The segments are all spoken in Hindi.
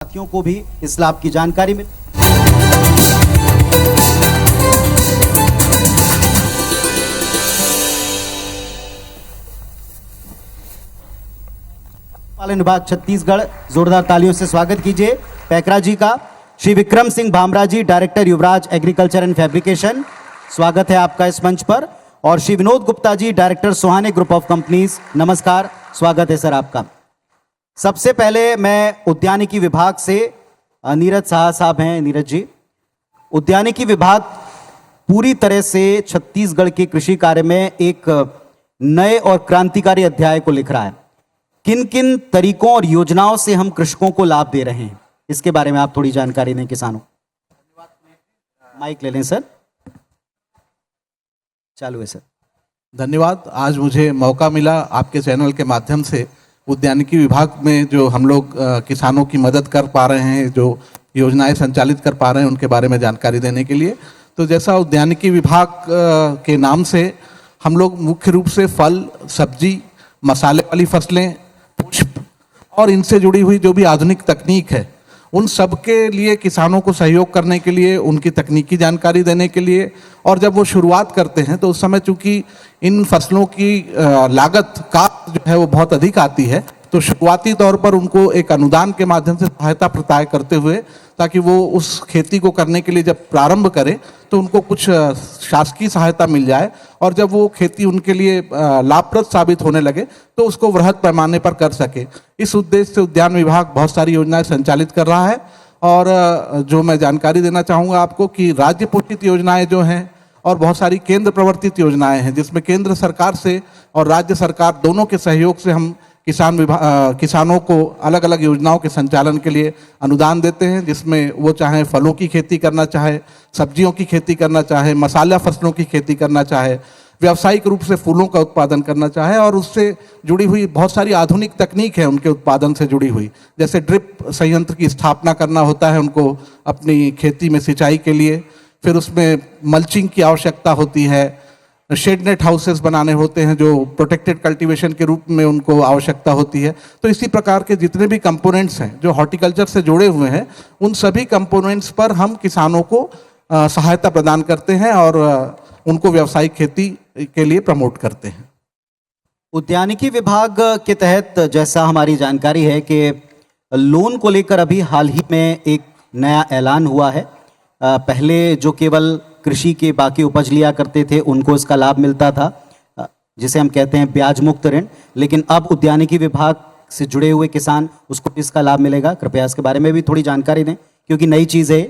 साथियों को भी इस लाभ की जानकारी मिले। पालन विभाग छत्तीसगढ़, जोरदार तालियों से स्वागत कीजिए पैकरा जी का। Shri Vikram Singh Bhamra ji, director Yuvraj agriculture and fabrication, स्वागत है आपका इस मंच पर। और Shri Vinod Gupta ji, director Suhane group of companies, नमस्कार, स्वागत है सर आपका। सबसे पहले मैं उद्यानिकी विभाग से नीरज शाह साहब हैं। नीरज जी, उद्यानिकी विभाग पूरी तरह से छत्तीसगढ़ के कृषि कार्य में एक नए और क्रांतिकारी अध्याय को लिख रहा है। किन किन तरीकों और योजनाओं से हम कृषकों को लाभ दे रहे हैं, इसके बारे में आप थोड़ी जानकारी दें किसानों। माइक ले लें सर, चालू है सर। धन्यवाद। आज मुझे मौका मिला आपके चैनल के माध्यम से उद्यानिकी विभाग में जो हम लोग किसानों की मदद कर पा रहे हैं, जो योजनाएं संचालित कर पा रहे हैं, उनके बारे में जानकारी देने के लिए। तो जैसा उद्यानिकी विभाग के नाम से हम लोग मुख्य रूप से फल, सब्जी, मसाले वाली फसलें, पुष्प और इनसे जुड़ी हुई जो भी आधुनिक तकनीक है, उन सब के लिए किसानों को सहयोग करने के लिए, उनकी तकनीकी जानकारी देने के लिए, और जब वो शुरुआत करते हैं तो उस समय चूंकि इन फसलों की लागत का जो है वो बहुत अधिक आती है, तो शुरुआती तौर पर उनको एक अनुदान के माध्यम से सहायता प्रदान करते हुए, ताकि वो उस खेती को करने के लिए जब प्रारंभ करें तो उनको कुछ शासकीय सहायता मिल जाए, और जब वो खेती उनके लिए लाभप्रद साबित होने लगे तो उसको वृहद पैमाने पर कर सके। इस उद्देश्य से उद्यान विभाग बहुत सारी योजनाएं संचालित कर रहा है। और जो मैं जानकारी देना चाहूँगा आपको कि राज्य पोषित योजनाएं जो हैं और बहुत सारी केंद्र प्रवर्तित योजनाएं हैं, जिसमें केंद्र सरकार से और राज्य सरकार दोनों के सहयोग से हम किसानों को अलग अलग योजनाओं के संचालन के लिए अनुदान देते हैं, जिसमें वो चाहे फलों की खेती करना चाहे, सब्जियों की खेती करना चाहे, मसाला फसलों की खेती करना चाहे, व्यावसायिक रूप से फूलों का उत्पादन करना चाहे, और उससे जुड़ी हुई बहुत सारी आधुनिक तकनीक है उनके उत्पादन से जुड़ी हुई, जैसे ड्रिप संयंत्र की स्थापना करना होता है उनको अपनी खेती में सिंचाई के लिए, फिर उसमें मल्चिंग की आवश्यकता होती है, शेड नेट हाउसेस बनाने होते हैं जो प्रोटेक्टेड कल्टीवेशन के रूप में उनको आवश्यकता होती है। तो इसी प्रकार के जितने भी कंपोनेंट्स हैं जो हॉर्टिकल्चर से जुड़े हुए हैं, उन सभी कंपोनेंट्स पर हम किसानों को सहायता प्रदान करते हैं और उनको व्यावसायिक खेती के लिए प्रमोट करते हैं। उद्यानिकी विभाग के तहत जैसा हमारी जानकारी है कि लोन को लेकर अभी हाल ही में एक नया ऐलान हुआ है। पहले जो केवल कृषि के बाकी उपज लिया करते थे उनको इसका लाभ मिलता था, जिसे हम कहते हैं ब्याज मुक्त ऋण, लेकिन अब उद्यानिकी विभाग से जुड़े हुए किसान उसको इसका लाभ मिलेगा। कृपया इसके बारे में भी थोड़ी जानकारी दें, क्योंकि नई चीज़ है।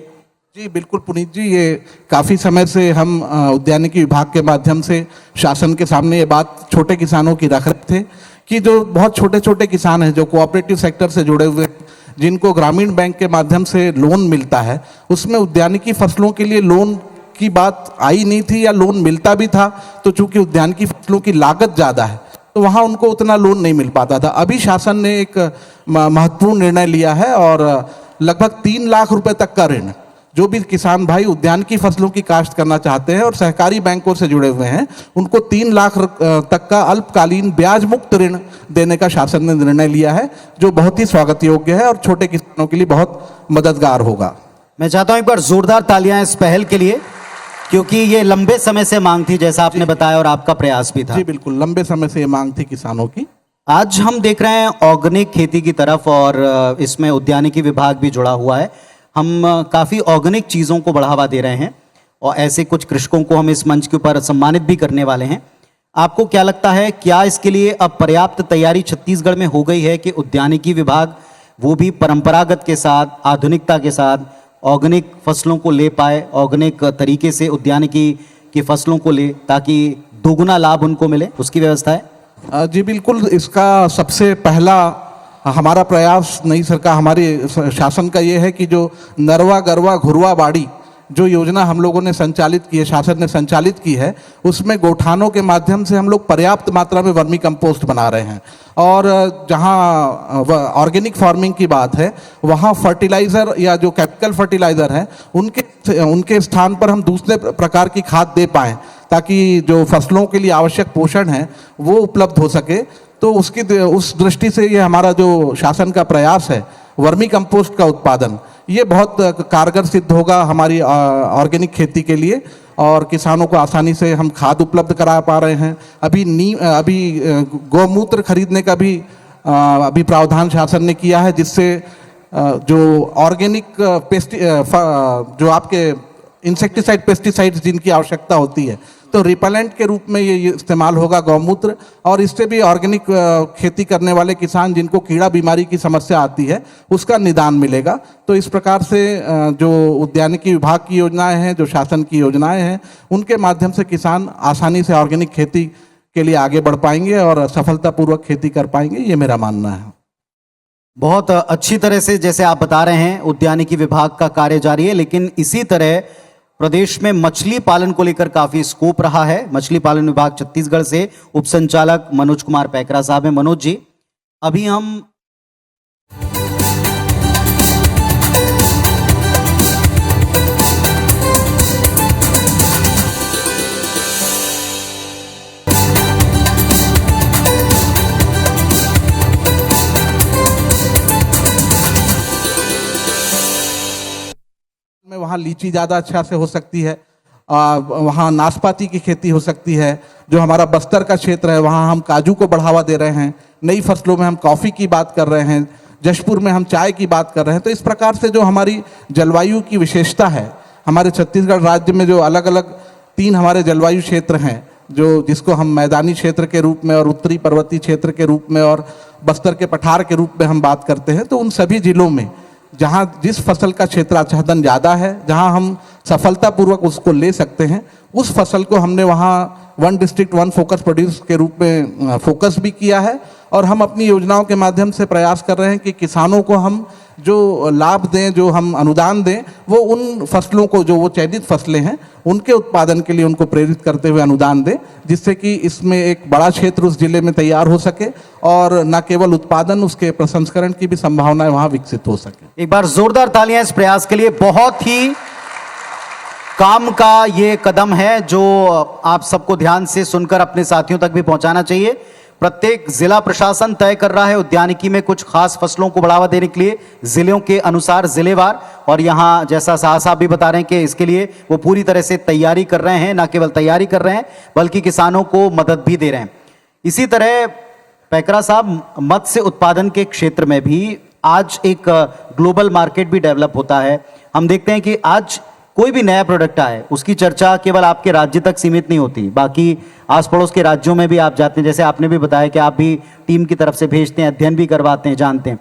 जी बिल्कुल पुनीत जी, ये काफ़ी समय से हम उद्यानिकी विभाग के माध्यम से शासन के सामने ये बात छोटे किसानों की रख रहे थे कि जो बहुत छोटे छोटे किसान हैं जो कोऑपरेटिव सेक्टर से जुड़े हुए, जिनको ग्रामीण बैंक के माध्यम से लोन मिलता है, उसमें उद्यानिकी फसलों के लिए लोन की बात आई नहीं थी, या लोन मिलता भी था तो चूंकि उद्यानिकी फसलों की लागत ज़्यादा है तो वहाँ उनको उतना लोन नहीं मिल पाता था। अभी शासन ने एक महत्वपूर्ण निर्णय लिया है और लगभग 3 लाख रुपए तक का ऋण जो भी किसान भाई उद्यानिकी फसलों की काश्त करना चाहते हैं और सहकारी बैंकों से जुड़े हुए हैं, उनको 3 लाख तक का अल्पकालीन ब्याज मुक्त ऋण देने का शासन ने निर्णय लिया है, जो बहुत ही स्वागत योग्य है और छोटे किसानों के लिए बहुत मददगार होगा। मैं चाहता हूं एक बार जोरदार तालियां इस पहल के लिए, क्योंकि ये लंबे समय से मांग थी, जैसा आपने बताया, और आपका प्रयास भी था। जी बिल्कुल, लंबे समय से ये मांग थी किसानों की। आज हम देख रहे हैं ऑर्गेनिक खेती की तरफ, और इसमें उद्यानिकी विभाग भी जुड़ा हुआ है। हम काफ़ी ऑर्गेनिक चीज़ों को बढ़ावा दे रहे हैं और ऐसे कुछ कृषकों को हम इस मंच के ऊपर सम्मानित भी करने वाले हैं। आपको क्या लगता है, क्या इसके लिए अब पर्याप्त तैयारी छत्तीसगढ़ में हो गई है कि उद्यानिकी विभाग वो भी परंपरागत के साथ, आधुनिकता के साथ ऑर्गेनिक फसलों को ले पाए, ऑर्गेनिक तरीके से उद्यानिकी की फसलों को ले, ताकि दोगुना लाभ उनको मिले, उसकी व्यवस्था है? जी बिल्कुल, इसका सबसे पहला हमारा प्रयास नई सरकार, हमारे शासन का ये है कि जो नरवा गरवा घुरवा बाड़ी जो योजना हम लोगों ने संचालित की है, शासन ने संचालित की है, उसमें गौठानों के माध्यम से हम लोग पर्याप्त मात्रा में वर्मी कंपोस्ट बना रहे हैं। और जहाँ ऑर्गेनिक फार्मिंग की बात है, वहाँ फर्टिलाइज़र या जो केमिकल फर्टिलाइज़र है उनके स्थान पर हम दूसरे प्रकार की खाद दे पाएँ, ताकि जो फसलों के लिए आवश्यक पोषण है वो उपलब्ध हो सके। तो उस दृष्टि से ये हमारा जो शासन का प्रयास है वर्मी कंपोस्ट का उत्पादन, ये बहुत कारगर सिद्ध होगा हमारी ऑर्गेनिक खेती के लिए, और किसानों को आसानी से हम खाद उपलब्ध करा पा रहे हैं। अभी गौमूत्र खरीदने का भी अभी प्रावधान शासन ने किया है, जिससे जो ऑर्गेनिक जो आपके इंसेक्टिसाइड पेस्टिसाइड्स जिनकी आवश्यकता होती है, तो रिपेलेंट के रूप में ये इस्तेमाल होगा गौमूत्र, और इससे भी ऑर्गेनिक खेती करने वाले किसान जिनको कीड़ा बीमारी की समस्या आती है उसका निदान मिलेगा। तो इस प्रकार से जो उद्यानिकी विभाग की योजनाएं हैं, जो शासन की योजनाएं हैं, उनके माध्यम से किसान आसानी से ऑर्गेनिक खेती के लिए आगे बढ़ पाएंगे और सफलतापूर्वक खेती कर पाएंगे, ये मेरा मानना है। बहुत अच्छी तरह से जैसे आप बता रहे हैं उद्यानिकी विभाग का कार्य जारी है, लेकिन इसी तरह प्रदेश में मछली पालन को लेकर काफी स्कोप रहा है। मछली पालन विभाग छत्तीसगढ़ से उप संचालक मनोज कुमार पैकरा साहब हैं। मनोज जी, अभी हम में वहाँ लीची ज़्यादा अच्छा से हो सकती है, वहाँ नाशपाती की खेती हो सकती है। जो हमारा बस्तर का क्षेत्र है वहाँ हम काजू को बढ़ावा दे रहे हैं, नई फसलों में हम कॉफ़ी की बात कर रहे हैं, जशपुर में हम चाय की बात कर रहे हैं। तो इस प्रकार से जो हमारी जलवायु की विशेषता है, हमारे छत्तीसगढ़ राज्य में जो अलग अलग 3 हमारे जलवायु क्षेत्र हैं, जो जिसको हम मैदानी क्षेत्र के रूप में और उत्तरी पर्वतीय क्षेत्र के रूप में और बस्तर के पठार के रूप में हम बात करते हैं, तो उन सभी जिलों में जहाँ जिस फसल का क्षेत्राच्छादन ज़्यादा है, जहाँ हम सफलतापूर्वक उसको ले सकते हैं, उस फसल को हमने वहाँ 1 डिस्ट्रिक्ट 1 फोकस प्रोड्यूस के रूप में फोकस भी किया है। और हम अपनी योजनाओं के माध्यम से प्रयास कर रहे हैं कि किसानों को हम जो लाभ दें, जो हम अनुदान दें, वो उन फसलों को, जो वो चयनित फसलें हैं, उनके उत्पादन के लिए उनको प्रेरित करते हुए अनुदान दें, जिससे कि इसमें एक बड़ा क्षेत्र उस जिले में तैयार हो सके और न केवल उत्पादन, उसके प्रसंस्करण की भी संभावनाएं वहाँ विकसित हो सके। एक बार जोरदार तालियां इस प्रयास के लिए। बहुत ही काम का ये कदम है जो आप सबको ध्यान से सुनकर अपने साथियों तक भी पहुंचाना चाहिए। प्रत्येक जिला प्रशासन तय कर रहा है उद्यानिकी में कुछ खास फसलों को बढ़ावा देने के लिए जिलों के अनुसार जिलेवार, और यहाँ जैसा साहब साहब भी बता रहे हैं कि इसके लिए वो पूरी तरह से तैयारी कर रहे हैं, न केवल तैयारी कर रहे हैं बल्कि किसानों को मदद भी दे रहे हैं। इसी तरह पैकरा साहब, मत्स्य उत्पादन के क्षेत्र में भी आज एक ग्लोबल मार्केट भी डेवलप होता है। हम देखते हैं कि आज कोई भी नया प्रोडक्ट आए उसकी चर्चा केवल आपके राज्य तक सीमित नहीं होती, बाकी आस पड़ोस के राज्यों में भी आप जाते हैं। जैसे आपने भी बताया कि आप भी टीम की तरफ से भेजते हैं, अध्ययन भी करवाते हैं, जानते हैं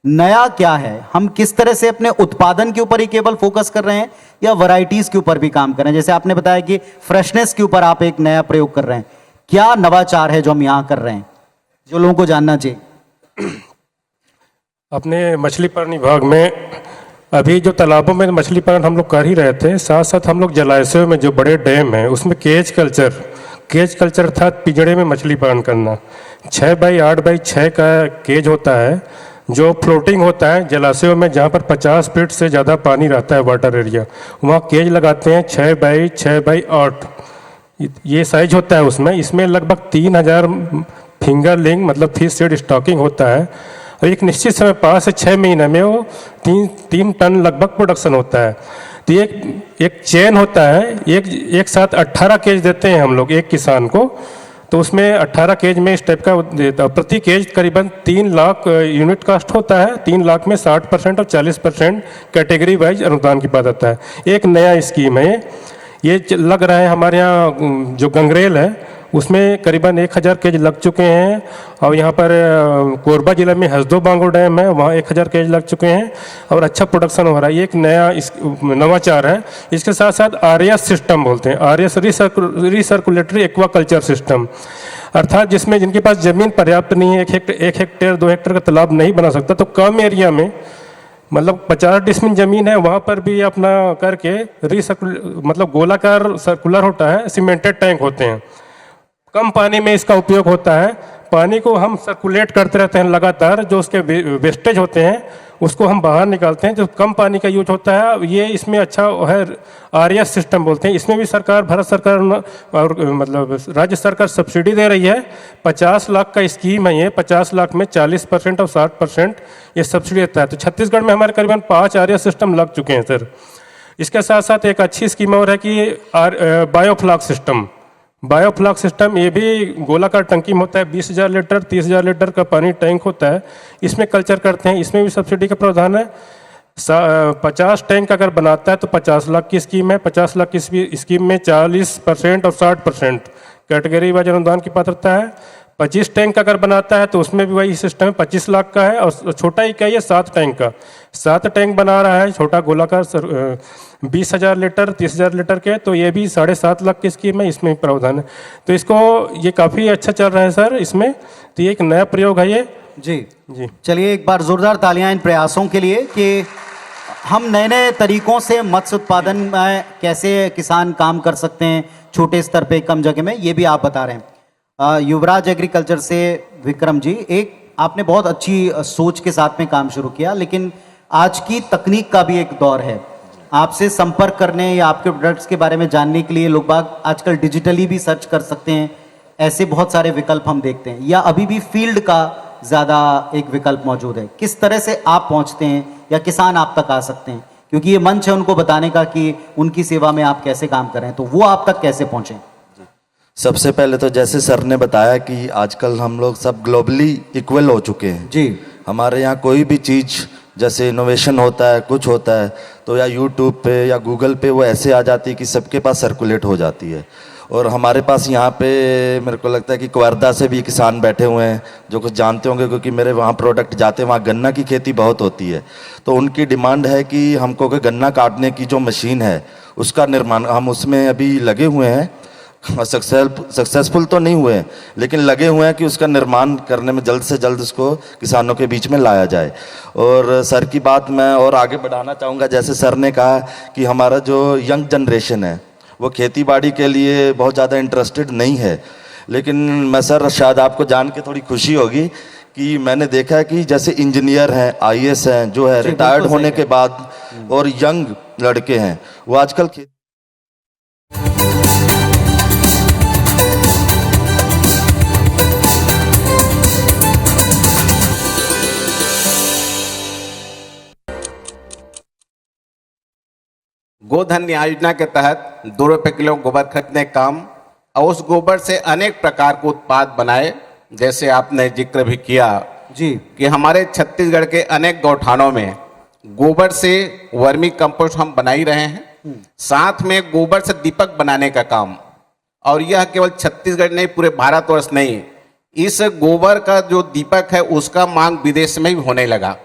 नया क्या है। हम किस तरह से अपने उत्पादन के ऊपर ही केवल फोकस कर रहे हैं या वैरायटीज के ऊपर भी काम कर रहे हैं? जैसे आपने बताया कि फ्रेशनेस के ऊपर आप एक नया प्रयोग कर रहे हैं, क्या नवाचार है जो हम यहाँ कर रहे हैं जो लोगों को जानना चाहिए? अपने मछली पालन विभाग में अभी जो तालाबों में मछली पालन हम लोग कर ही रहे थे, साथ साथ हम लोग जलाशयों में जो बड़े डैम हैं उसमें केज कल्चर अर्थात पिंजड़े में मछली पालन करना। 6 बाई 8 बाई 6 का केज होता है जो फ्लोटिंग होता है जलाशयों में, जहाँ पर 50 फीट से ज़्यादा पानी रहता है वाटर एरिया, वहाँ केज लगाते हैं 6 बाई 6 बाई 8 ये साइज होता है उसमें। इसमें लगभग 3000 फिंगरलिंग मतलब फिश सीड स्टॉकिंग होता है, और एक निश्चित समय 5 से 6 महीने में वो 3 टन लगभग प्रोडक्शन होता है। तो एक चेन होता है, एक साथ 18 केज देते हैं हम लोग एक किसान को, तो उसमें 18 केज में इस टाइप का देता है। प्रति केज करीबन 3 लाख यूनिट कास्ट होता है। 3 लाख में 60% और 40% कैटेगरी वाइज अनुदान की बात आता है। एक नया स्कीम है ये लग रहा है हमारे यहाँ जो गंगरेल है उसमें करीबन 1000 केज लग चुके हैं, और यहाँ पर कोरबा जिला में हसदो बांगो डैम है वहाँ 1000 केज लग चुके हैं और अच्छा प्रोडक्शन हो रहा है। ये एक नया नवाचार है। इसके साथ साथ आरएस सिस्टम बोलते हैं, आरएस रिसर्कुलेटरी एक्वाकल्चर सिस्टम, अर्थात जिसमें जिनके पास ज़मीन पर्याप्त नहीं है, 1 हेक्टेयर 2 हेक्टेयर का तालाब नहीं बना सकता, तो कम एरिया में मतलब 50 डिसमिल जमीन है वहाँ पर भी अपना करके मतलब गोलाकार सर्कुलर होता है, सीमेंटेड टैंक होते हैं, कम पानी में इसका उपयोग होता है। पानी को हम सर्कुलेट करते रहते हैं लगातार, जो उसके वेस्टेज होते हैं उसको हम बाहर निकालते हैं। जो कम पानी का यूज होता है ये इसमें अच्छा है, आरएस सिस्टम बोलते हैं। इसमें भी सरकार, भारत सरकार और मतलब राज्य सरकार सब्सिडी दे रही है। 50 लाख का स्कीम है ये, 50 लाख में 40% और 60% ये सब्सिडी देता है। तो छत्तीसगढ़ में हमारे करीबन 5 आरएस सिस्टम लग चुके हैं सर। इसके साथ साथ एक अच्छी स्कीम और है कि बायोफ्लॉक सिस्टम। बायोफ्लॉक सिस्टम ये भी गोलाकार टंकी में होता है, 20,000 लीटर 30,000 लीटर का पानी टैंक होता है, इसमें कल्चर करते हैं। इसमें भी सब्सिडी का प्रावधान है। 50 टैंक अगर बनाता है तो 50 लाख की स्कीम है। 50 लाख की स्कीम में 40% और 60% कैटेगरी वाइज अनुदान की पात्रता है। 25 टैंक अगर बनाता है तो उसमें भी वही सिस्टम है, 25 लाख का है। और छोटा ही क्या है, 7 टैंक का, 7 टैंक बना रहा है छोटा गोलाकार 20,000 लीटर 30,000 लीटर के, तो ये भी 7.5 लाख की स्कीम है, इसमें प्रावधान है। तो इसको ये काफ़ी अच्छा चल रहा है सर इसमें। तो ये एक नया प्रयोग है ये। जी जी चलिए एक बार जोरदार तालियां इन प्रयासों के लिए कि हम नए नए तरीकों से मत्स्य उत्पादन में कैसे किसान काम कर सकते हैं छोटे स्तर पे, कम जगह में, ये भी आप बता रहे हैं। युवराज एग्रीकल्चर से विक्रम जी, एक आपने बहुत अच्छी सोच के साथ में काम शुरू किया, लेकिन आज की तकनीक का भी एक दौर है। आपसे संपर्क करने या आपके प्रोडक्ट्स के बारे में जानने के लिए लोग बाग आजकल डिजिटली भी सर्च कर सकते हैं। ऐसे बहुत सारे विकल्प हम देखते हैं, या अभी भी फील्ड का ज़्यादा एक विकल्प मौजूद है? किस तरह से आप पहुंचते हैं या किसान आप तक आ सकते हैं? क्योंकि ये मंच है उनको बताने का कि उनकी सेवा में आप कैसे काम कर रहे हैं, तो वो आप तक कैसे पहुंचे? सबसे पहले तो जैसे सर ने बताया कि आजकल हम लोग सब ग्लोबली इक्वल हो चुके हैं जी। हमारे यहाँ कोई भी चीज़ जैसे इनोवेशन होता है, कुछ होता है, तो या यूट्यूब पे या गूगल पे वो ऐसे आ जाती है कि सबके पास सर्कुलेट हो जाती है। और हमारे पास यहाँ पे मेरे को लगता है कि कुवारदा से भी किसान बैठे हुए हैं जो कुछ जानते होंगे, क्योंकि मेरे वहाँ प्रोडक्ट जाते हैं, वहाँ गन्ना की खेती बहुत होती है। तो उनकी डिमांड है कि हमको कि गन्ना काटने की जो मशीन है उसका निर्माण, हम उसमें अभी लगे हुए हैं। सक्सेसफुल तो नहीं हुए, लेकिन लगे हुए हैं कि उसका निर्माण करने में जल्द से जल्द उसको किसानों के बीच में लाया जाए। और सर की बात मैं और आगे बढ़ाना चाहूँगा। जैसे सर ने कहा कि हमारा जो यंग जनरेशन है वो खेती बाड़ी के लिए बहुत ज़्यादा इंटरेस्टेड नहीं है, लेकिन मैं सर शायद आपको जान के थोड़ी खुशी होगी कि मैंने देखा है कि जैसे इंजीनियर हैं, आईएएस हैं, जो है रिटायर्ड होने के बाद, और यंग लड़के हैं, वो आजकल गोधन योजना के तहत 2 रुपये किलो गोबर खरीदने का काम, और उस गोबर से अनेक प्रकार के उत्पाद बनाए। जैसे आपने जिक्र भी किया जी कि हमारे छत्तीसगढ़ के अनेक गौठानों में गोबर से वर्मी कंपोस्ट हम बना ही रहे हैं, साथ में गोबर से दीपक बनाने का काम। और यह केवल छत्तीसगढ़ नहीं, पूरे भारतवर्ष नहीं, इस गोबर का जो दीपक है उसका मांग विदेश में भी होने लगा।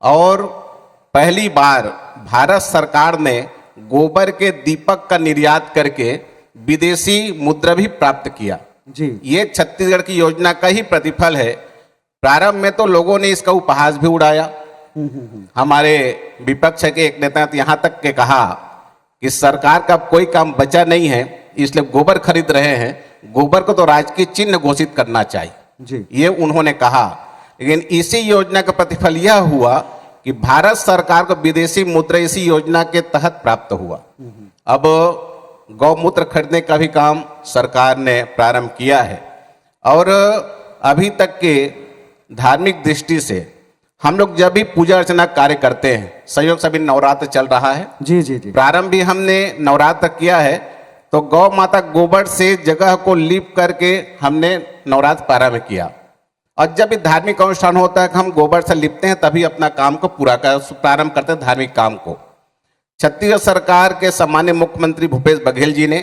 और पहली बार भारत सरकार ने गोबर के दीपक का निर्यात करके विदेशी मुद्रा भी प्राप्त किया। जी ये छत्तीसगढ़ की योजना का ही प्रतिफल है। प्रारंभ में तो लोगों ने इसका उपहास भी उड़ाया। हमारे विपक्ष के एक नेता ने यहाँ तक के कहा कि सरकार का कोई काम बचा नहीं है, इसलिए गोबर खरीद रहे हैं, गोबर को तो राजकीय चिन्ह घोषित करना चाहिए जी। ये उन्होंने कहा। लेकिन इसी योजना का प्रतिफल यह हुआ कि भारत सरकार को विदेशी मुद्रा इसी योजना के तहत प्राप्त हुआ। अब गौमूत्र खरीदने का भी काम सरकार ने प्रारंभ किया है। और अभी तक के धार्मिक दृष्टि से हम लोग जब भी पूजा अर्चना कार्य करते हैं, संयोग से अभी नवरात्र चल रहा है, जी जी जी, प्रारंभ भी हमने नवरात्र किया है, तो गौ माता गोबर से जगह को लीप करके हमने नवरात्र प्रारंभ किया। और जब भी धार्मिक अनुष्ठान होता है कि हम गोबर से लिपते हैं, तभी अपना काम को पूरा प्रारंभ करते हैं, धार्मिक काम को। छत्तीसगढ़ सरकार के सम्मान्य मुख्यमंत्री भूपेश बघेल जी ने,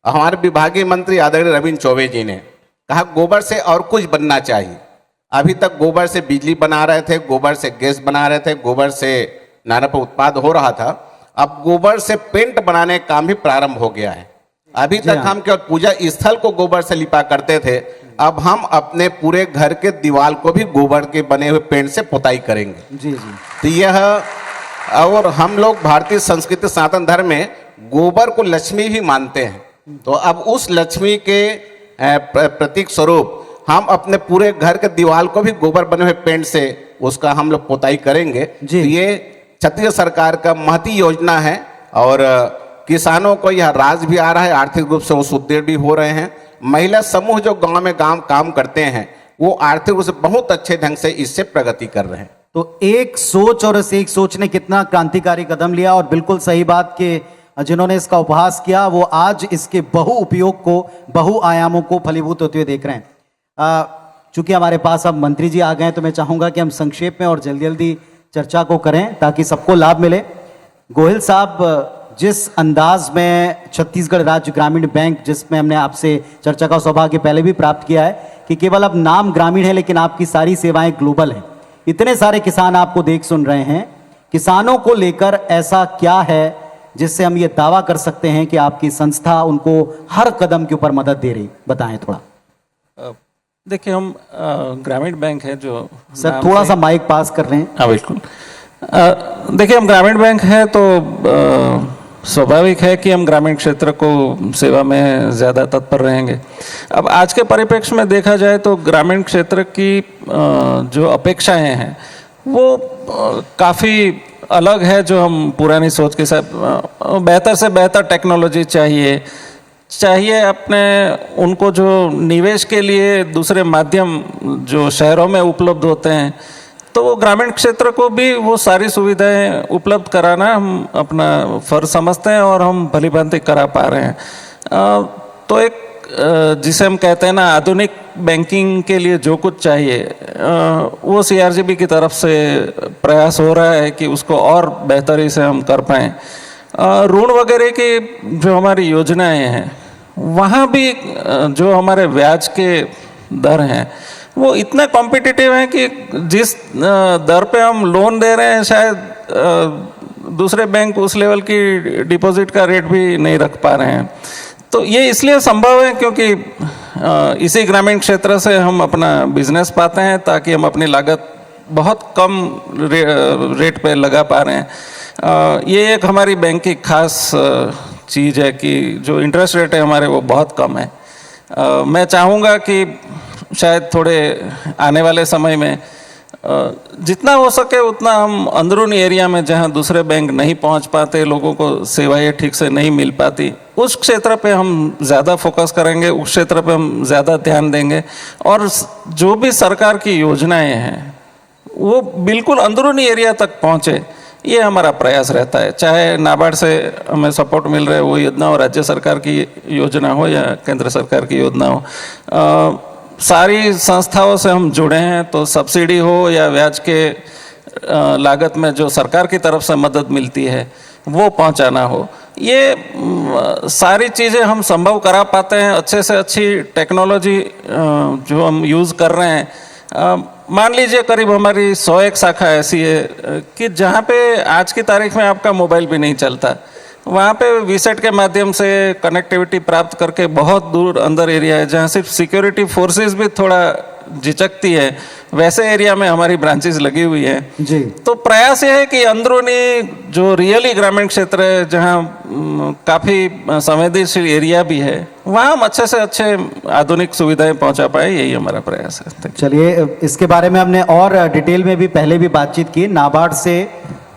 हमारे विभागीय मंत्री आदरणीय रविंद्र चौबे जी ने कहा गोबर से और कुछ बनना चाहिए। अभी तक गोबर से बिजली बना रहे थे, गोबर से गैस बना रहे थे, गोबर से नाना पर उत्पाद हो रहा था। अब गोबर से पेंट बनाने का काम भी प्रारंभ हो गया है। अभी तक हम केवल पूजा स्थल को गोबर से लिपा करते थे, अब हम अपने पूरे घर के दीवार को भी गोबर के बने हुए पेंट से पुताई करेंगे। जी जी। तो यह, और हम लोग भारतीय संस्कृति सनातन धर्म में गोबर को लक्ष्मी भी मानते हैं। तो अब उस लक्ष्मी के प्रतीक स्वरूप हम अपने पूरे घर के दीवार को भी गोबर बने हुए पेंट से उसका हम लोग पोताई करेंगे। जी। तो ये छत्तीसगढ़ सरकार का महती योजना है और किसानों को यह राज भी आ रहा है, आर्थिक रूप से वो सुदृढ़ भी हो रहे हैं। महिला समूह जो गांव में काम करते हैं वो आर्थिक रूप से बहुत अच्छे ढंग से इससे प्रगति कर रहे हैं। तो एक सोच और इस एक सोच ने कितना क्रांतिकारी कदम लिया, और बिल्कुल सही बात कि जिन्होंने इसका उपहास किया वो आज इसके बहु उपयोग को, बहु आयामों को फलीभूत होते हुए देख रहे हैं। चूंकि हमारे पास अब मंत्री जी आ गए हैं तो मैं चाहूंगा कि हम संक्षेप में और जल्दी जल्दी चर्चा को करें ताकि सबको लाभ मिले। गोहिल साहब, जिस अंदाज में छत्तीसगढ़ राज्य ग्रामीण बैंक, जिसमें हमने आपसे चर्चा का सौभाग्य पहले भी प्राप्त किया है कि केवल अब नाम ग्रामीण है लेकिन आपकी सारी सेवाएं ग्लोबल हैं, इतने सारे किसान आपको देख सुन रहे हैं, किसानों को लेकर ऐसा क्या है जिससे हम ये दावा कर सकते हैं कि आपकी संस्था उनको हर कदम के ऊपर मदद दे रही, बताएं थोड़ा। देखिए, हम ग्रामीण बैंक है जो सर थोड़ा सा माइक पास कर रहे हैं। हाँ बिल्कुल। देखिए, हम ग्रामीण बैंक है तो स्वाभाविक है कि हम ग्रामीण क्षेत्र को सेवा में ज़्यादा तत्पर रहेंगे। अब आज के परिप्रेक्ष्य में देखा जाए तो ग्रामीण क्षेत्र की जो अपेक्षाएं हैं वो काफ़ी अलग है। जो हम पुरानी सोच के साथ बेहतर से बेहतर टेक्नोलॉजी चाहिए अपने उनको, जो निवेश के लिए दूसरे माध्यम जो शहरों में उपलब्ध होते हैं, तो वो ग्रामीण क्षेत्र को भी वो सारी सुविधाएं उपलब्ध कराना हम अपना फर्ज समझते हैं और हम भली भांति करा पा रहे हैं। तो एक जिसे हम कहते हैं ना, आधुनिक बैंकिंग के लिए जो कुछ चाहिए वो CRGB की तरफ से प्रयास हो रहा है कि उसको और बेहतरी से हम कर पाएँ। ऋण वगैरह की जो हमारी योजनाएं हैं वहाँ भी जो हमारे ब्याज के दर हैं वो इतने कॉम्पिटिटिव हैं कि जिस दर पे हम लोन दे रहे हैं शायद दूसरे बैंक उस लेवल की डिपॉजिट का रेट भी नहीं रख पा रहे हैं। तो ये इसलिए संभव है क्योंकि इसी ग्रामीण क्षेत्र से हम अपना बिजनेस पाते हैं ताकि हम अपनी लागत बहुत कम रेट पे लगा पा रहे हैं। ये एक हमारी बैंक की खास चीज़ है कि जो इंटरेस्ट रेट है हमारे वो बहुत कम है। मैं चाहूँगा कि शायद थोड़े आने वाले समय में जितना हो सके उतना हम अंदरूनी एरिया में जहाँ दूसरे बैंक नहीं पहुँच पाते, लोगों को सेवाएं ठीक से नहीं मिल पाती, उस क्षेत्र पे हम ज़्यादा फोकस करेंगे, उस क्षेत्र पे हम ज़्यादा ध्यान देंगे और जो भी सरकार की योजनाएं हैं वो बिल्कुल अंदरूनी एरिया तक पहुँचे, ये हमारा प्रयास रहता है। चाहे नाबार्ड से हमें सपोर्ट मिल रहा है वो योजना हो, राज्य सरकार की योजना हो या केंद्र सरकार की योजना हो, सारी संस्थाओं से हम जुड़े हैं। तो सब्सिडी हो या ब्याज के लागत में जो सरकार की तरफ से मदद मिलती है वो पहुंचाना हो, ये सारी चीज़ें हम संभव करा पाते हैं। अच्छे से अच्छी टेक्नोलॉजी जो हम यूज़ कर रहे हैं, मान लीजिए करीब हमारी 101 शाखा ऐसी है कि जहाँ पे आज की तारीख में आपका मोबाइल भी नहीं चलता, वहाँ पे वीसेट के माध्यम से कनेक्टिविटी प्राप्त करके बहुत दूर अंदर एरिया है जहाँ सिर्फ सिक्योरिटी फोर्सेस भी थोड़ा झिझकती है, वैसे एरिया में हमारी ब्रांचेस लगी हुई हैं जी। तो प्रयास ये है कि अंदरूनी जो रियली ग्रामीण क्षेत्र है जहाँ काफ़ी संवेदनशील एरिया भी है वहाँ हम अच्छे से अच्छे आधुनिक सुविधाएं पहुँचा पाए, यही हमारा प्रयास है। चलिए, इसके बारे में हमने और डिटेल में भी पहले भी बातचीत की। नाबार्ड से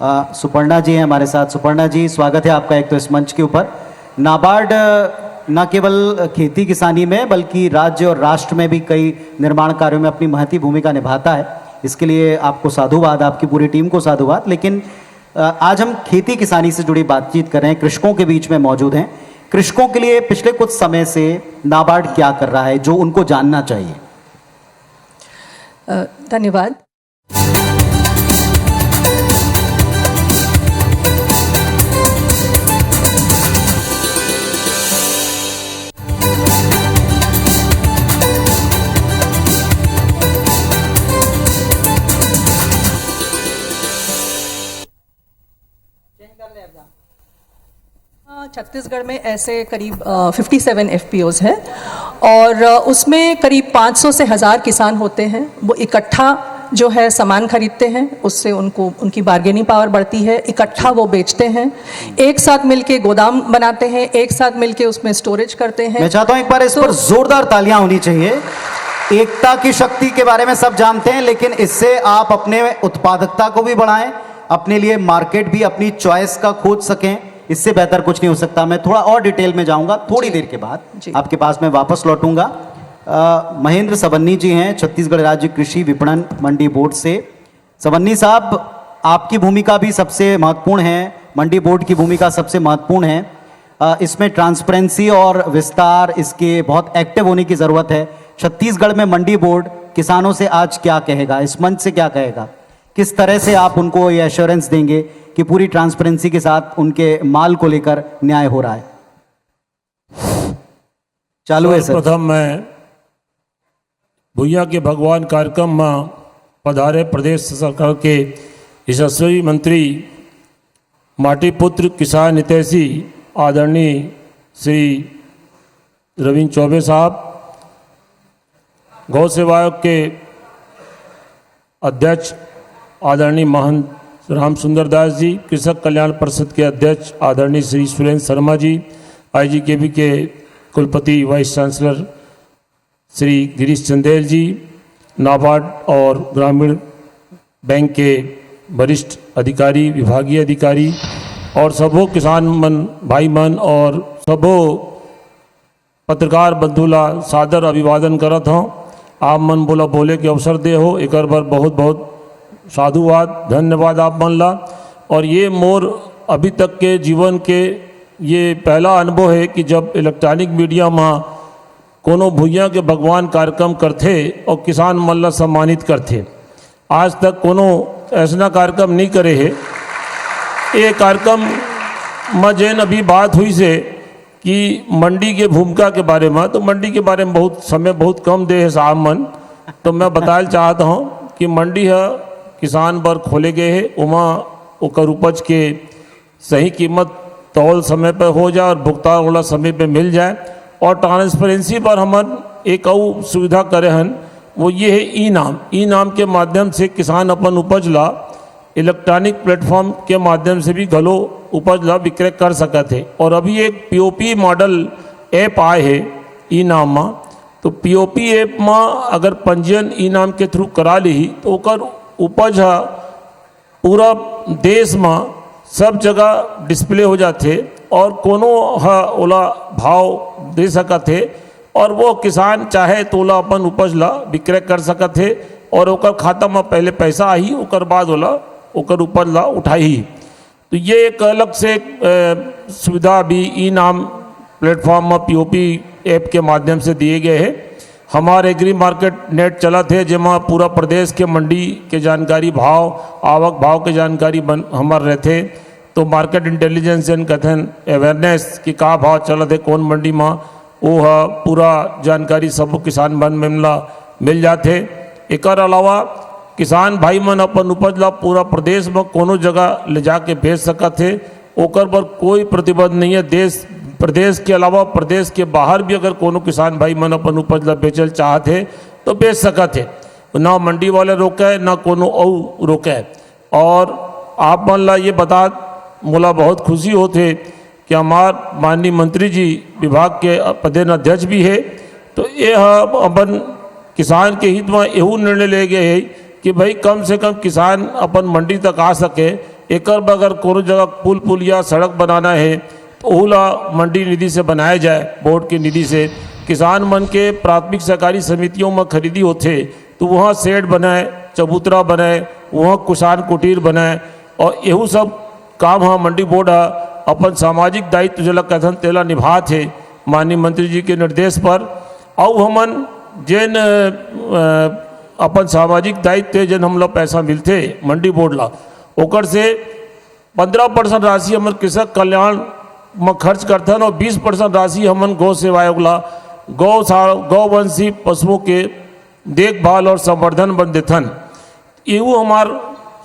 सुपर्णा जी हैं हमारे साथ। सुपर्णा जी, स्वागत है आपका एक तो इस मंच के ऊपर। नाबार्ड न केवल खेती किसानी में बल्कि राज्य और राष्ट्र में भी कई निर्माण कार्यों में अपनी महती भूमिका निभाता है, इसके लिए आपको साधुवाद, आपकी पूरी टीम को साधुवाद। लेकिन आज हम खेती किसानी से जुड़ी बातचीत कर रहे हैं, कृषकों के बीच में मौजूद हैं। कृषकों के लिए पिछले कुछ समय से नाबार्ड क्या कर रहा है जो उनको जानना चाहिए? धन्यवाद। छत्तीसगढ़ में ऐसे करीब 57 FPOs हैं और उसमें करीब 500 से 1000 किसान होते हैं। वो इकट्ठा जो है सामान खरीदते हैं, उससे उनको उनकी बार्गेनिंग पावर बढ़ती है, इकट्ठा वो बेचते हैं, एक साथ मिलके गोदाम बनाते हैं, एक साथ मिलके उसमें स्टोरेज करते हैं। मैं चाहता हूं एक बार इस पर जोरदार तालियां होनी चाहिए। एकता की शक्ति के बारे में सब जानते हैं, लेकिन इससे आप अपने उत्पादकता को भी बढ़ाएं, अपने लिए मार्केट भी अपनी चॉइस का खोज सकें, इससे बेहतर कुछ नहीं हो सकता। मैं थोड़ा और डिटेल में जाऊंगा थोड़ी देर के बाद, आपके पास मैं वापस लौटूंगा। महेंद्र सबन्नी जी हैं, छत्तीसगढ़ राज्य कृषि विपणन मंडी बोर्ड से। सबन्नी साहब, आपकी भूमिका भी सबसे महत्वपूर्ण है, मंडी बोर्ड की भूमिका सबसे महत्वपूर्ण है। इसमें ट्रांसपेरेंसी और विस्तार, इसके बहुत एक्टिव होने की ज़रूरत है। छत्तीसगढ़ में मंडी बोर्ड किसानों से आज क्या कहेगा, इस मंच से क्या कहेगा, किस तरह से आप उनको ये एश्योरेंस देंगे कि पूरी ट्रांसपेरेंसी के साथ उनके माल को लेकर न्याय हो रहा है? चालू है सर। प्रथम मैं भुइयां के भगवान कार्यक्रम में पधारे प्रदेश सरकार के यशस्वी मंत्री माटी पुत्र किसान हितैषी आदरणीय श्री रविंद्र चौबे साहब, गौ सेवा आयोग के अध्यक्ष आदरणीय महंत राम सुंदर दास जी, कृषक कल्याण परिषद के अध्यक्ष आदरणीय श्री सुरेंद्र शर्मा जी, IGKB के कुलपति वाइस चांसलर श्री गिरीश चंदेल जी, नाबार्ड और ग्रामीण बैंक के वरिष्ठ अधिकारी, विभागीय अधिकारी और सबो किसान मन भाई मन और सबो पत्रकार बंधुला सादर अभिवादन करत हूँ। आप मन बोला बोले के अवसर दे हो, एक बार बहुत बहुत साधुवाद, धन्यवाद आप मन ला। और ये मोर अभी तक के जीवन के ये पहला अनुभव है कि जब इलेक्ट्रॉनिक मीडिया में कोनो भुइयां के भगवान कार्यक्रम करते और किसान मन ला सम्मानित करते। आज तक कोनो ऐसा कार्यक्रम नहीं करे है। ये कार्यक्रम में जैन अभी बात हुई से कि मंडी के भूमिका के बारे में, तो मंडी के बारे में बहुत समय बहुत कम दे है साहब मन, तो मैं बताना चाहता हूँ कि मंडी है किसान बर खोले गए है, उमा ओकर उपज के सही कीमत तौल समय पर हो जाए और भुगतान वाला समय पे मिल जाए। और ट्रांसपेरेंसी पर हमन एक और सुविधा करे हन, वो ये है ई नाम के माध्यम से किसान अपन उपज ला इलेक्ट्रॉनिक प्लेटफॉर्म के माध्यम से भी घलो उपज ला विक्रय कर सकते हैं। और अभी एक POP मॉडल ऐप आए है ई नाम में, तो POP ऐप में अगर पंजीयन ई नाम के थ्रू करा ली तो ओकर उपज पूरा देश में सब जगह डिस्प्ले हो जाते और कोनो ओला भाव दे सकते और वो किसान चाहे तो ओला अपन उपज ला विक्रय कर सकते और ओकर खाता में पहले पैसा आई, ओकर बाद ओला ओकर उपज ला उठाई। तो ये एक अलग से सुविधा भी ई नाम प्लेटफॉर्म में POP ऐप के माध्यम से दिए गए हैं। हमारे एग्री मार्केट नेट चला थे जिसमें पूरा प्रदेश के मंडी के जानकारी, भाव आवक भाव के जानकारी हमारे रहते। तो मार्केट इंटेलिजेंस एंड कथन अवेयरनेस की का भाव चला थे कौन मंडी में, वो पूरा जानकारी सब किसान मन में मिल जाते। एक अलावा किसान भाई मन अपन उपज ला पूरा प्रदेश में कोनो जगह ले जाके बेच सकते, ओकर पर कोई प्रतिबंध नहीं है। देश प्रदेश के अलावा प्रदेश के बाहर भी अगर कोनो किसान भाई मन अपन उपज ला बेचल चाहते तो बेच सकते, ना मंडी वाले रोके ना कोनो और रोके। और आप मन ला ये बता मोला बहुत खुशी होते कि हमार माननीय मंत्री जी विभाग के प्रदेश अध्यक्ष भी है, तो ये अपन किसान के हित में यहू निर्णय ले गए है कि भाई कम से कम किसान अपन मंडी तक आ सके। एक अगर कोनो जगह पुल पुलिया सड़क बनाना है तो ओला मंडी निधि से बनाया जाए, बोर्ड की निधि से। किसान मन के प्राथमिक सहकारी समितियों में खरीदी होते तो वहाँ शेड बनाए, चबूतरा बनाए, वहाँ किसान कुटीर बनाए और यहू सब काम हाँ मंडी बोर्ड अपन सामाजिक दायित्व जला कथन तेला निभा थे माननीय मंत्री जी के निर्देश पर। और हमन जैन अपन सामाजिक दायित्व जन हम लोग पैसा मिलते मंडी बोर्ड ला, ओकर से 15% राशि हमन कृषक कल्याण में खर्च करथन और 20% राशि हमन गौ सेवा आयोग ला गौवंशी पशुओं के देखभाल और संवर्धन बन देथन। यू हमार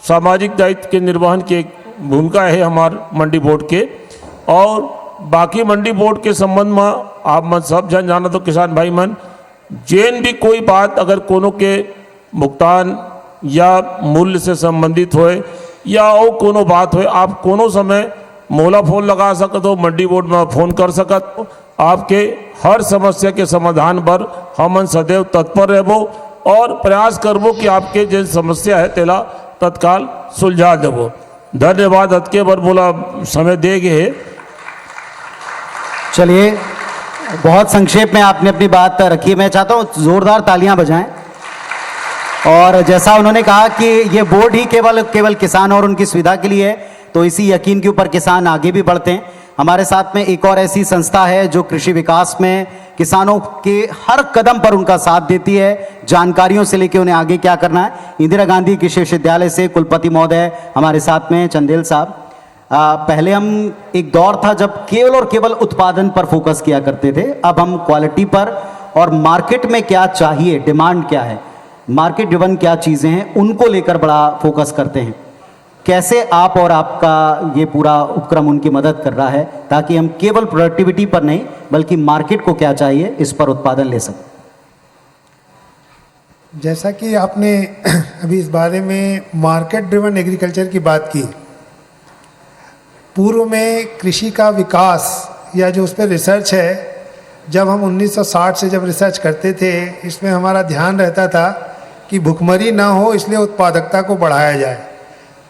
सामाजिक दायित्व के निर्वहन की एक भूमिका है हमार मंडी बोर्ड के। और बाकी मंडी बोर्ड के संबंध में आप मन सब जाना तो किसान भाई मन जैन भी कोई बात अगर कोनो के भुगतान या मूल्य से संबंधित होए या और कोनो बात होए, आप कोनो समय मोला फोन लगा सकत हो, मंडी बोर्ड में फोन कर सकत हो। आपके हर समस्या के समाधान पर हमन सदैव तत्पर रहबो और प्रयास करबो कि आपके जो समस्या है तेला तत्काल सुलझा देबो। धन्यवाद। अतके बर बोला समय दे गए। चलिए, बहुत संक्षेप में आपने अपनी बात रखी। मैं चाहता हूँ जोरदार तालियां बजाएं। और जैसा उन्होंने कहा कि ये बोर्ड ही केवल किसान और उनकी सुविधा के लिए है, तो इसी यकीन के ऊपर किसान आगे भी बढ़ते हैं। हमारे साथ में एक और ऐसी संस्था है जो कृषि विकास में किसानों के हर कदम पर उनका साथ देती है, जानकारियों से लेकर उन्हें आगे क्या करना है। इंदिरा गांधी कृषि विश्वविद्यालय से कुलपति महोदय हमारे साथ में, चंदेल साहब। पहले हम एक दौर था जब केवल और केवल उत्पादन पर फोकस किया करते थे, अब हम क्वालिटी पर और मार्केट में क्या चाहिए, डिमांड क्या है, मार्केट ड्रिवन क्या चीज़ें हैं, उनको लेकर बड़ा फोकस करते हैं। कैसे आप और आपका ये पूरा उपक्रम उनकी मदद कर रहा है ताकि हम केवल प्रोडक्टिविटी पर नहीं बल्कि मार्केट को क्या चाहिए इस पर उत्पादन ले सकें। जैसा कि आपने अभी इस बारे में मार्केट ड्रिवन एग्रीकल्चर की बात की, पूर्व में कृषि का विकास या जो उस पर रिसर्च है, जब हम 1960 से जब रिसर्च करते थे, इसमें हमारा ध्यान रहता था कि भुखमरी ना हो, इसलिए उत्पादकता को बढ़ाया जाए।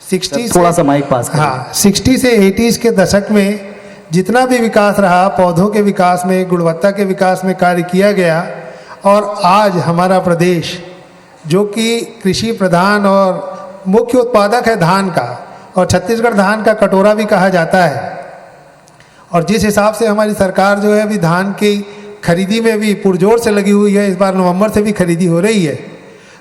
60 थोड़ा सा माइक पास करें। हाँ, 60 से 80s के दशक में जितना भी विकास रहा, पौधों के विकास में, गुणवत्ता के विकास में कार्य किया गया, और आज हमारा प्रदेश जो कि कृषि प्रधान और मुख्य उत्पादक है धान का, और छत्तीसगढ़ धान का कटोरा भी कहा जाता है, और जिस हिसाब से हमारी सरकार जो है अभी धान की खरीदी में भी पुरजोर से लगी हुई है, इस बार नवंबर से भी खरीदी हो रही है,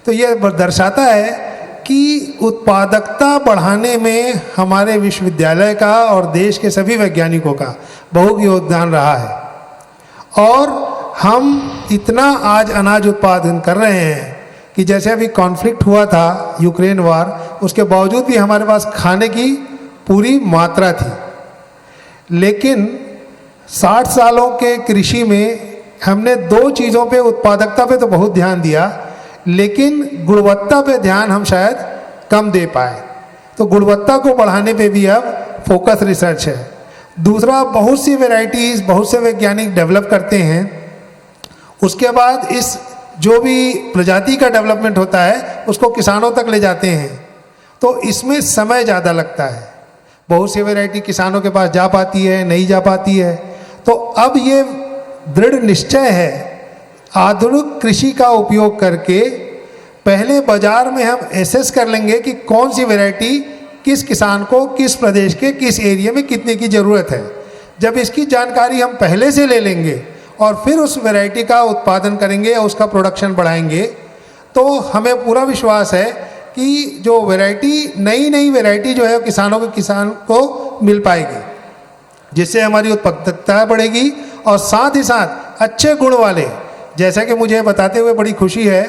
तो ये दर्शाता है कि उत्पादकता बढ़ाने में हमारे विश्वविद्यालय का और देश के सभी वैज्ञानिकों का बहुत योगदान रहा है। और हम इतना आज अनाज उत्पादन कर रहे हैं कि जैसे अभी कॉन्फ्लिक्ट हुआ था यूक्रेन वार, उसके बावजूद भी हमारे पास खाने की पूरी मात्रा थी। लेकिन 60 सालों के कृषि में हमने दो चीज़ों पे, उत्पादकता पे तो बहुत ध्यान दिया, लेकिन गुणवत्ता पे ध्यान हम शायद कम दे पाए। तो गुणवत्ता को बढ़ाने पे भी अब फोकस रिसर्च है। दूसरा, बहुत सी वैरायटीज़ बहुत से वैज्ञानिक डेवलप करते हैं, उसके बाद इस जो भी प्रजाति का डेवलपमेंट होता है उसको किसानों तक ले जाते हैं, तो इसमें समय ज़्यादा लगता है। बहुत सी वैरायटी किसानों के पास जा पाती है, नहीं जा पाती है। तो अब ये दृढ़ निश्चय है आधुनिक कृषि का उपयोग करके पहले बाजार में हम एसेस कर लेंगे कि कौन सी वैरायटी किस किसान को, किस प्रदेश के किस एरिया में कितने की ज़रूरत है। जब इसकी जानकारी हम पहले से ले लेंगे और फिर उस वैरायटी का उत्पादन करेंगे या उसका प्रोडक्शन बढ़ाएंगे, तो हमें पूरा विश्वास है कि जो वैरायटी, नई वैरायटी जो है किसान को मिल पाएगी, जिससे हमारी उत्पादकता बढ़ेगी और साथ ही साथ अच्छे गुण वाले, जैसा कि मुझे बताते हुए बड़ी खुशी है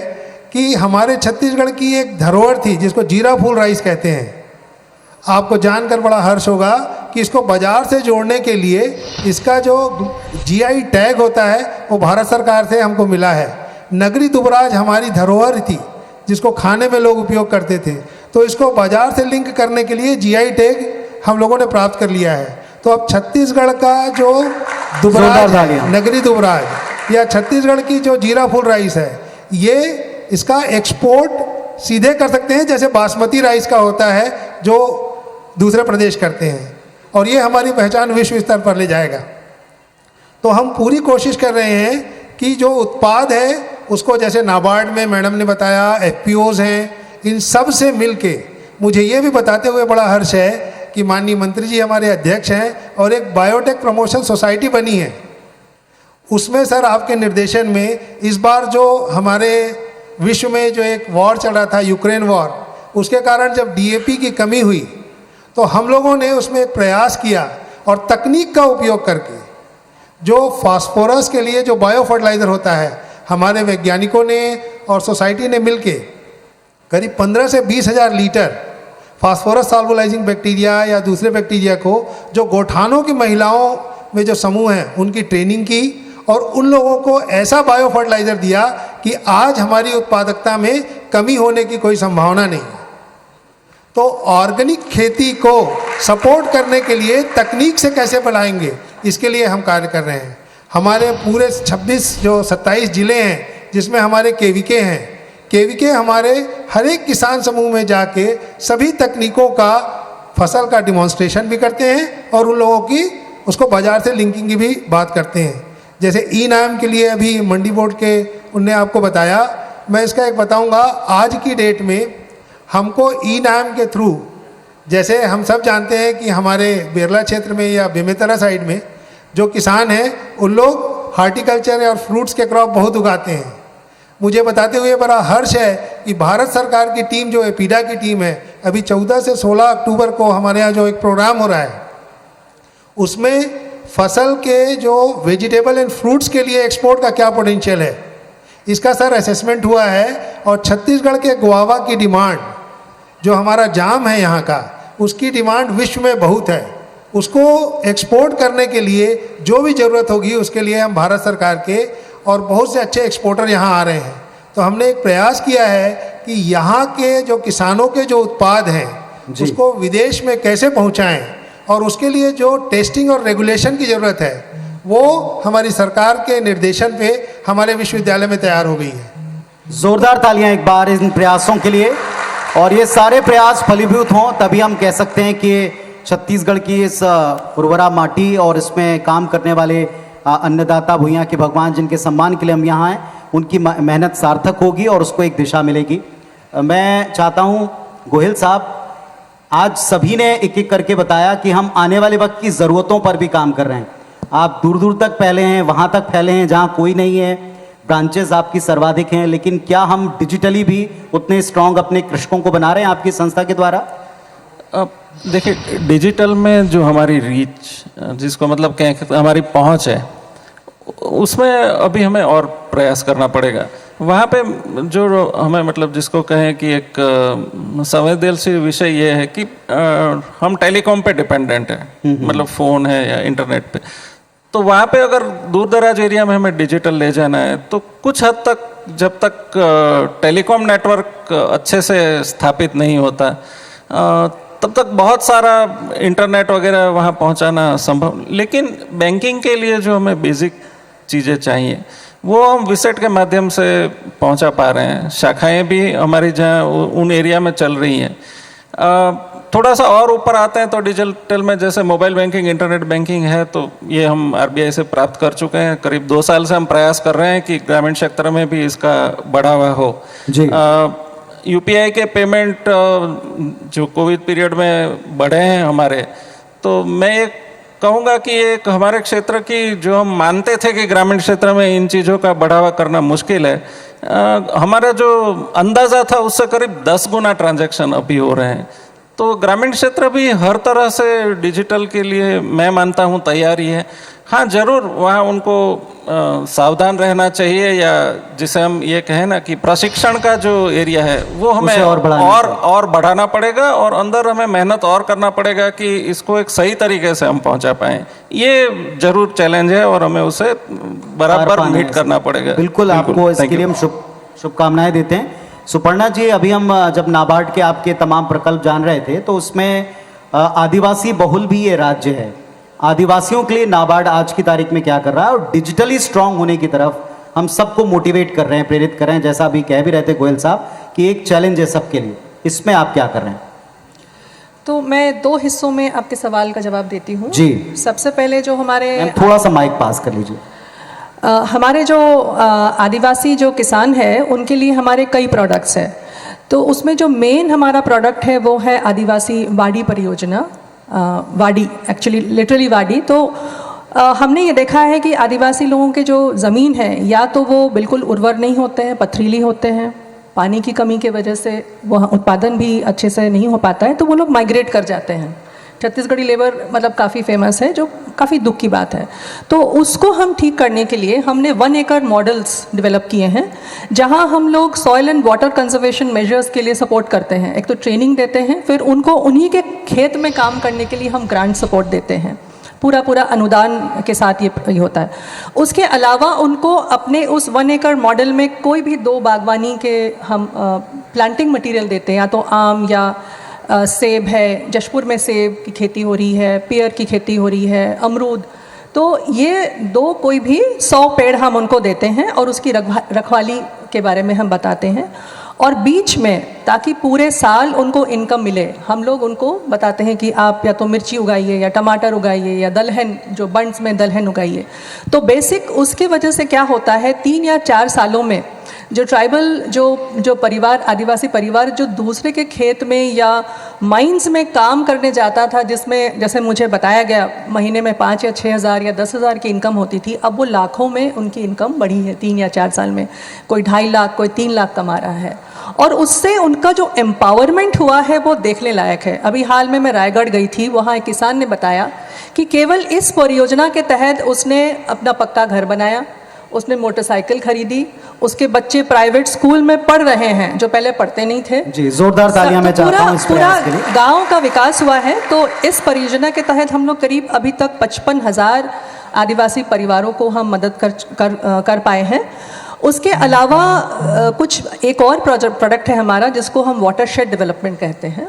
कि हमारे छत्तीसगढ़ की एक धरोहर थी जिसको जीरा फूल राइस कहते हैं। आपको जानकर बड़ा हर्ष होगा कि इसको बाजार से जोड़ने के लिए इसका जो जीआई टैग होता है वो भारत सरकार से हमको मिला है। नगरी दुबराज हमारी धरोहर थी जिसको खाने में लोग उपयोग करते थे, तो इसको बाजार से लिंक करने के लिए जीआई टैग हम लोगों ने प्राप्त कर लिया है। तो अब छत्तीसगढ़ का जो दुबराज, नगरी दुबराज या छत्तीसगढ़ की जो जीरा फूल राइस है, ये इसका एक्सपोर्ट सीधे कर सकते हैं जैसे बासमती राइस का होता है जो दूसरे प्रदेश करते हैं, और ये हमारी पहचान विश्व स्तर पर ले जाएगा। तो हम पूरी कोशिश कर रहे हैं कि जो उत्पाद है उसको, जैसे नाबार्ड में मैडम ने बताया, एफपीओज हैं, इन सब से मिलके मुझे ये भी बताते हुए बड़ा हर्ष है कि माननीय मंत्री जी हमारे अध्यक्ष हैं और एक बायोटेक प्रमोशन सोसाइटी बनी है। उसमें सर आपके निर्देशन में इस बार जो हमारे विश्व में जो एक वॉर चल रहा था, यूक्रेन वॉर, उसके कारण जब डीएपी की कमी हुई तो हम लोगों ने उसमें एक प्रयास किया और तकनीक का उपयोग करके जो फास्फोरस के लिए जो बायो फर्टिलाइज़र होता है, हमारे वैज्ञानिकों ने और सोसाइटी ने मिलके करीब 15 से 20 हज़ार लीटर फास्फोरस सॉल्वलाइजिंग बैक्टीरिया या दूसरे बैक्टीरिया को, जो गोठानों की महिलाओं में जो समूह हैं उनकी ट्रेनिंग की और उन लोगों को ऐसा बायो फर्टिलाइज़र दिया कि आज हमारी उत्पादकता में कमी होने की कोई संभावना नहीं है। तो ऑर्गेनिक खेती को सपोर्ट करने के लिए तकनीक से कैसे बढ़ाएंगे, इसके लिए हम कार्य कर रहे हैं। हमारे पूरे 27 जिले हैं जिसमें हमारे केवीके हैं। केवीके हमारे हर एक किसान समूह में जाके सभी तकनीकों का फसल का डिमॉन्स्ट्रेशन भी करते हैं और उन लोगों की उसको बाजार से लिंकिंग की भी बात करते हैं। जैसे ई नाम के लिए अभी मंडी बोर्ड के उनने आपको बताया, मैं इसका एक बताऊंगा। आज की डेट में हमको ई नाम के थ्रू, जैसे हम सब जानते हैं कि हमारे बेरला क्षेत्र में या बेमेतरा साइड में जो किसान हैं उन लोग हार्टिकल्चर और फ्रूट्स के क्रॉप बहुत उगाते हैं। मुझे बताते हुए बड़ा हर्ष है कि भारत सरकार की टीम जो एपीडा की टीम है, अभी 14 से 16 अक्टूबर को हमारे यहाँ जो एक प्रोग्राम हो रहा है उसमें फसल के जो वेजिटेबल एंड फ्रूट्स के लिए एक्सपोर्ट का क्या पोटेंशियल है इसका सर असेसमेंट हुआ है। और छत्तीसगढ़ के गुआवा की डिमांड जो हमारा जाम है यहाँ का, उसकी डिमांड विश्व में बहुत है। उसको एक्सपोर्ट करने के लिए जो भी ज़रूरत होगी उसके लिए हम भारत सरकार के और बहुत से अच्छे एक्सपोर्टर यहाँ आ रहे हैं। तो हमने एक प्रयास किया है कि यहाँ के जो किसानों के जो उत्पाद हैं उसको विदेश में कैसे पहुँचाएं, और उसके लिए जो टेस्टिंग और रेगुलेशन की ज़रूरत है वो हमारी सरकार के निर्देशन पे हमारे विश्वविद्यालय में तैयार हो गई है। जोरदार तालियां एक बार इन प्रयासों के लिए। और ये सारे प्रयास फलीभूत हों तभी हम कह सकते हैं कि छत्तीसगढ़ की इस उर्वरा माटी और इसमें काम करने वाले अन्नदाता भूइयाँ के भगवान जिनके सम्मान के लिए हम यहाँ हैं, उनकी मेहनत सार्थक होगी और उसको एक दिशा मिलेगी। मैं चाहता हूँ गोहिल साहब, आज सभी ने एक एक करके बताया कि हम आने वाले वक्त की ज़रूरतों पर भी काम कर रहे हैं। आप दूर दूर तक फैले हैं, वहाँ तक फैले हैं जहाँ कोई नहीं है, ब्रांचेस आपकी सर्वाधिक हैं, लेकिन क्या हम डिजिटली भी उतने स्ट्रांग अपने कृषकों को बना रहे हैं आपकी संस्था के द्वारा? देखिए, डिजिटल में जो हमारी रीच, जिसको मतलब कहें हमारी पहुंच है, उसमें अभी हमें और प्रयास करना पड़ेगा। वहाँ पे जो हमें मतलब जिसको कहें कि एक संवेदनशील विषय ये है कि हम टेलीकॉम पे डिपेंडेंट है, मतलब फ़ोन है या इंटरनेट पे। तो वहाँ पे अगर दूर दराज एरिया में हमें डिजिटल ले जाना है तो कुछ हद तक जब तक टेलीकॉम नेटवर्क अच्छे से स्थापित नहीं होता तब तक बहुत सारा इंटरनेट वगैरह वहाँ पहुँचाना संभव। लेकिन बैंकिंग के लिए जो हमें बेसिक चीज़ें चाहिए वो हम विसेट के माध्यम से पहुँचा पा रहे हैं। शाखाएँ भी हमारी जहाँ उन एरिया में चल रही हैं। थोड़ा सा और ऊपर आते हैं तो डिजिटल में जैसे मोबाइल बैंकिंग, इंटरनेट बैंकिंग है, तो ये हम आरबीआई से प्राप्त कर चुके हैं। करीब 2 साल से हम प्रयास कर रहे हैं कि ग्रामीण क्षेत्र में भी इसका बढ़ावा हो। यूपीआई के पेमेंट जो कोविड पीरियड में बढ़े हैं हमारे, तो मैं ये कहूँगा कि एक हमारे क्षेत्र की जो हम मानते थे कि ग्रामीण क्षेत्र में इन चीज़ों का बढ़ावा करना मुश्किल है, हमारा जो अंदाज़ा था उससे करीब 10 गुना ट्रांजैक्शन अभी हो रहे हैं। तो ग्रामीण क्षेत्र भी हर तरह से डिजिटल के लिए मैं मानता हूँ तैयार ही है। हाँ, ज़रूर वहाँ उनको सावधान रहना चाहिए, या जिसे हम ये कहें ना कि प्रशिक्षण का जो एरिया है वो हमें और बढ़ाना पड़ेगा, और अंदर हमें मेहनत और करना पड़ेगा कि इसको एक सही तरीके से हम पहुँचा पाएँ। ये जरूर चैलेंज है और हमें उसे बराबर मीट करना पड़ेगा। बिल्कुल, आपको इसके लिए हम शुभकामनाएं देते हैं। सुपर्णा जी, अभी हम जब नाबार्ड के आपके तमाम प्रकल्प जान रहे थे तो उसमें आदिवासी बहुल भी ये राज्य है। आदिवासियों के लिए नाबार्ड आज की तारीख में क्या कर रहा है, और डिजिटली स्ट्रांग होने की तरफ हम सबको मोटिवेट कर रहे हैं, प्रेरित कर रहे हैं, जैसा अभी कह भी रहे थे गोयल साहब कि एक चैलेंज है सबके लिए। इसमें आप क्या कर रहे हैं? तो मैं 2 हिस्सों में आपके सवाल का जवाब देती हूँ जी। सबसे पहले जो हमारे थोड़ा सा माइक पास कर लीजिए। हमारे जो आदिवासी जो किसान है उनके लिए हमारे कई प्रोडक्ट्स हैं। तो उसमें जो मेन हमारा प्रोडक्ट है वो है आदिवासी वाड़ी परियोजना, वाड़ी एक्चुअली लिटरली वाड़ी। तो हमने ये देखा है कि आदिवासी लोगों के जो ज़मीन है या तो वो बिल्कुल उर्वर नहीं होते हैं, पथरीली होते हैं, पानी की कमी के वजह से वहाँ उत्पादन भी अच्छे से नहीं हो पाता है, तो वो लोग माइग्रेट कर जाते हैं। छत्तीसगढ़ी लेबर मतलब काफ़ी फेमस है, जो काफ़ी दुख की बात है। तो उसको हम ठीक करने के लिए हमने 1 एकड़ मॉडल्स डेवलप किए हैं, जहां हम लोग soil and water conservation measures के लिए सपोर्ट करते हैं। एक तो ट्रेनिंग देते हैं, फिर उनको उन्हीं के खेत में काम करने के लिए हम ग्रांट सपोर्ट देते हैं। पूरा अनुदान के साथ ये होता है। उसके अलावा उनको अपने उस 1 एकड़ मॉडल में कोई भी 2 बागवानी के हम प्लांटिंग मटेरियल देते हैं, या तो आम या सेब है, जशपुर में सेब की खेती हो रही है, पेयर की खेती हो रही है, अमरूद, तो ये 2 कोई भी 100 पेड़ हम उनको देते हैं और उसकी रखवाली के बारे में हम बताते हैं। और बीच में ताकि पूरे साल उनको इनकम मिले, हम लोग उनको बताते हैं कि आप या तो मिर्ची उगाइए या टमाटर उगाइए या दलहन, जो बंड्स में दलहन उगाइए। तो बेसिक उसकी वजह से क्या होता है, 3 या 4 सालों में जो ट्राइबल जो परिवार, आदिवासी परिवार जो दूसरे के खेत में या माइंस में काम करने जाता था, जिसमें जैसे मुझे बताया गया महीने में 5 या 6 हज़ार या 10 हज़ार की इनकम होती थी, अब वो लाखों में उनकी इनकम बढ़ी है 3 या 4 साल में। कोई 2.5 लाख, कोई 3 लाख कमा रहा है, और उससे उनका जो एम्पावरमेंट हुआ है वो देखने लायक है। अभी हाल में मैं रायगढ़ गई थी, वहाँ एक किसान ने बताया कि केवल इस परियोजना के तहत उसने अपना पक्का घर बनाया, उसने मोटरसाइकिल खरीदी, उसके बच्चे प्राइवेट स्कूल में पढ़ रहे हैं जो पहले पढ़ते नहीं थे। जी, जोरदार तालियां मैं चाहता हूं इस प्रयास के लिए। गांव का विकास हुआ है। तो इस परियोजना के तहत हम लोग करीब अभी तक 55,000 आदिवासी परिवारों को हम मदद कर पाए हैं। उसके अलावा कुछ एक और प्रोडक्ट है हमारा जिसको हम वाटरशेड डेवलपमेंट कहते हैं,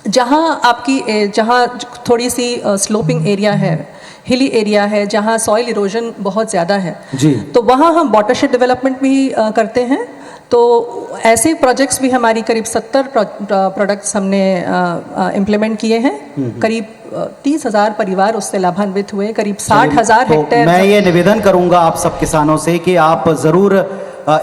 जहाँ थोड़ी सी स्लोपिंग एरिया है, हिली एरिया है, जहाँ सॉइल इरोजन बहुत ज़्यादा है जी, तो वहाँ हम वाटरशेड डेवलपमेंट भी करते हैं। तो ऐसे प्रोजेक्ट्स भी हमारी करीब 70 प्रोडक्ट्स हमने इम्प्लीमेंट किए हैं। करीब 30,000 परिवार उससे लाभान्वित हुए, करीब 60,000 हेक्टेयर। मैं ये निवेदन करूंगा आप सब किसानों से कि आप ज़रूर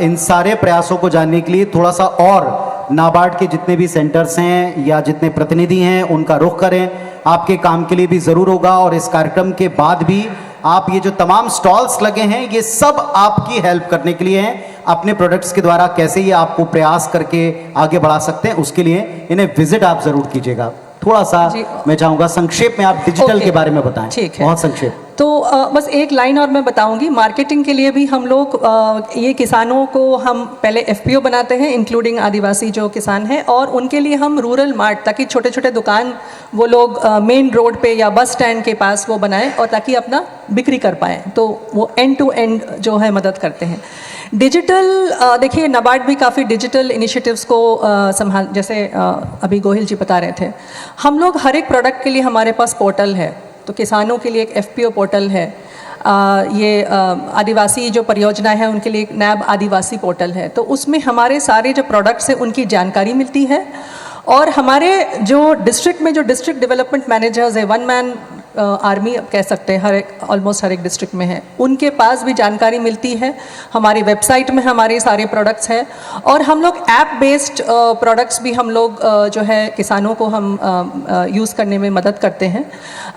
इन सारे प्रयासों को जानने के लिए थोड़ा सा और नाबार्ड के जितने भी सेंटर्स हैं या जितने प्रतिनिधि हैं उनका रुख करें, आपके काम के लिए भी ज़रूर होगा। और इस कार्यक्रम के बाद भी आप ये जो तमाम स्टॉल्स लगे हैं ये सब आपकी हेल्प करने के लिए हैं, अपने प्रोडक्ट्स के द्वारा कैसे ये आपको प्रयास करके आगे बढ़ा सकते हैं उसके लिए इन्हें विजिट आप ज़रूर कीजिएगा। थोड़ा सा मैं चाहूँगा संक्षेप में आप डिजिटल के बारे में बताएं। ठीक है, बहुत संक्षेप। तो बस एक लाइन और मैं बताऊंगी। मार्केटिंग के लिए भी हम लोग ये किसानों को हम पहले FPO बनाते हैं, इंक्लूडिंग आदिवासी जो किसान हैं, और उनके लिए हम रूरल मार्ट, ताकि छोटे छोटे दुकान वो लोग मेन रोड पे या बस स्टैंड के पास वो बनाएं और ताकि अपना बिक्री कर पाएँ। तो वो एंड टू एंड जो है मदद करते हैं। डिजिटल देखिए, नाबार्ड भी काफ़ी डिजिटल इनिशिएटिव्स को संभाल, जैसे अभी गोहिल जी बता रहे थे, हम लोग हर एक प्रोडक्ट के लिए हमारे पास पोर्टल है। तो किसानों के लिए एक FPO पोर्टल है, ये आदिवासी जो परियोजना है उनके लिए एक नैब आदिवासी पोर्टल है। तो उसमें हमारे सारे जो प्रोडक्ट्स हैं उनकी जानकारी मिलती है, और हमारे जो डिस्ट्रिक्ट में जो डिस्ट्रिक्ट डेवलपमेंट मैनेजर्स है, 1 मैन आर्मी कह सकते हैं, ऑलमोस्ट हर एक डिस्ट्रिक्ट में है, उनके पास भी जानकारी मिलती है। हमारी वेबसाइट में हमारे सारे प्रोडक्ट्स हैं, और हम लोग ऐप बेस्ड प्रोडक्ट्स भी हम लोग जो है किसानों को हम यूज़ करने में मदद करते हैं।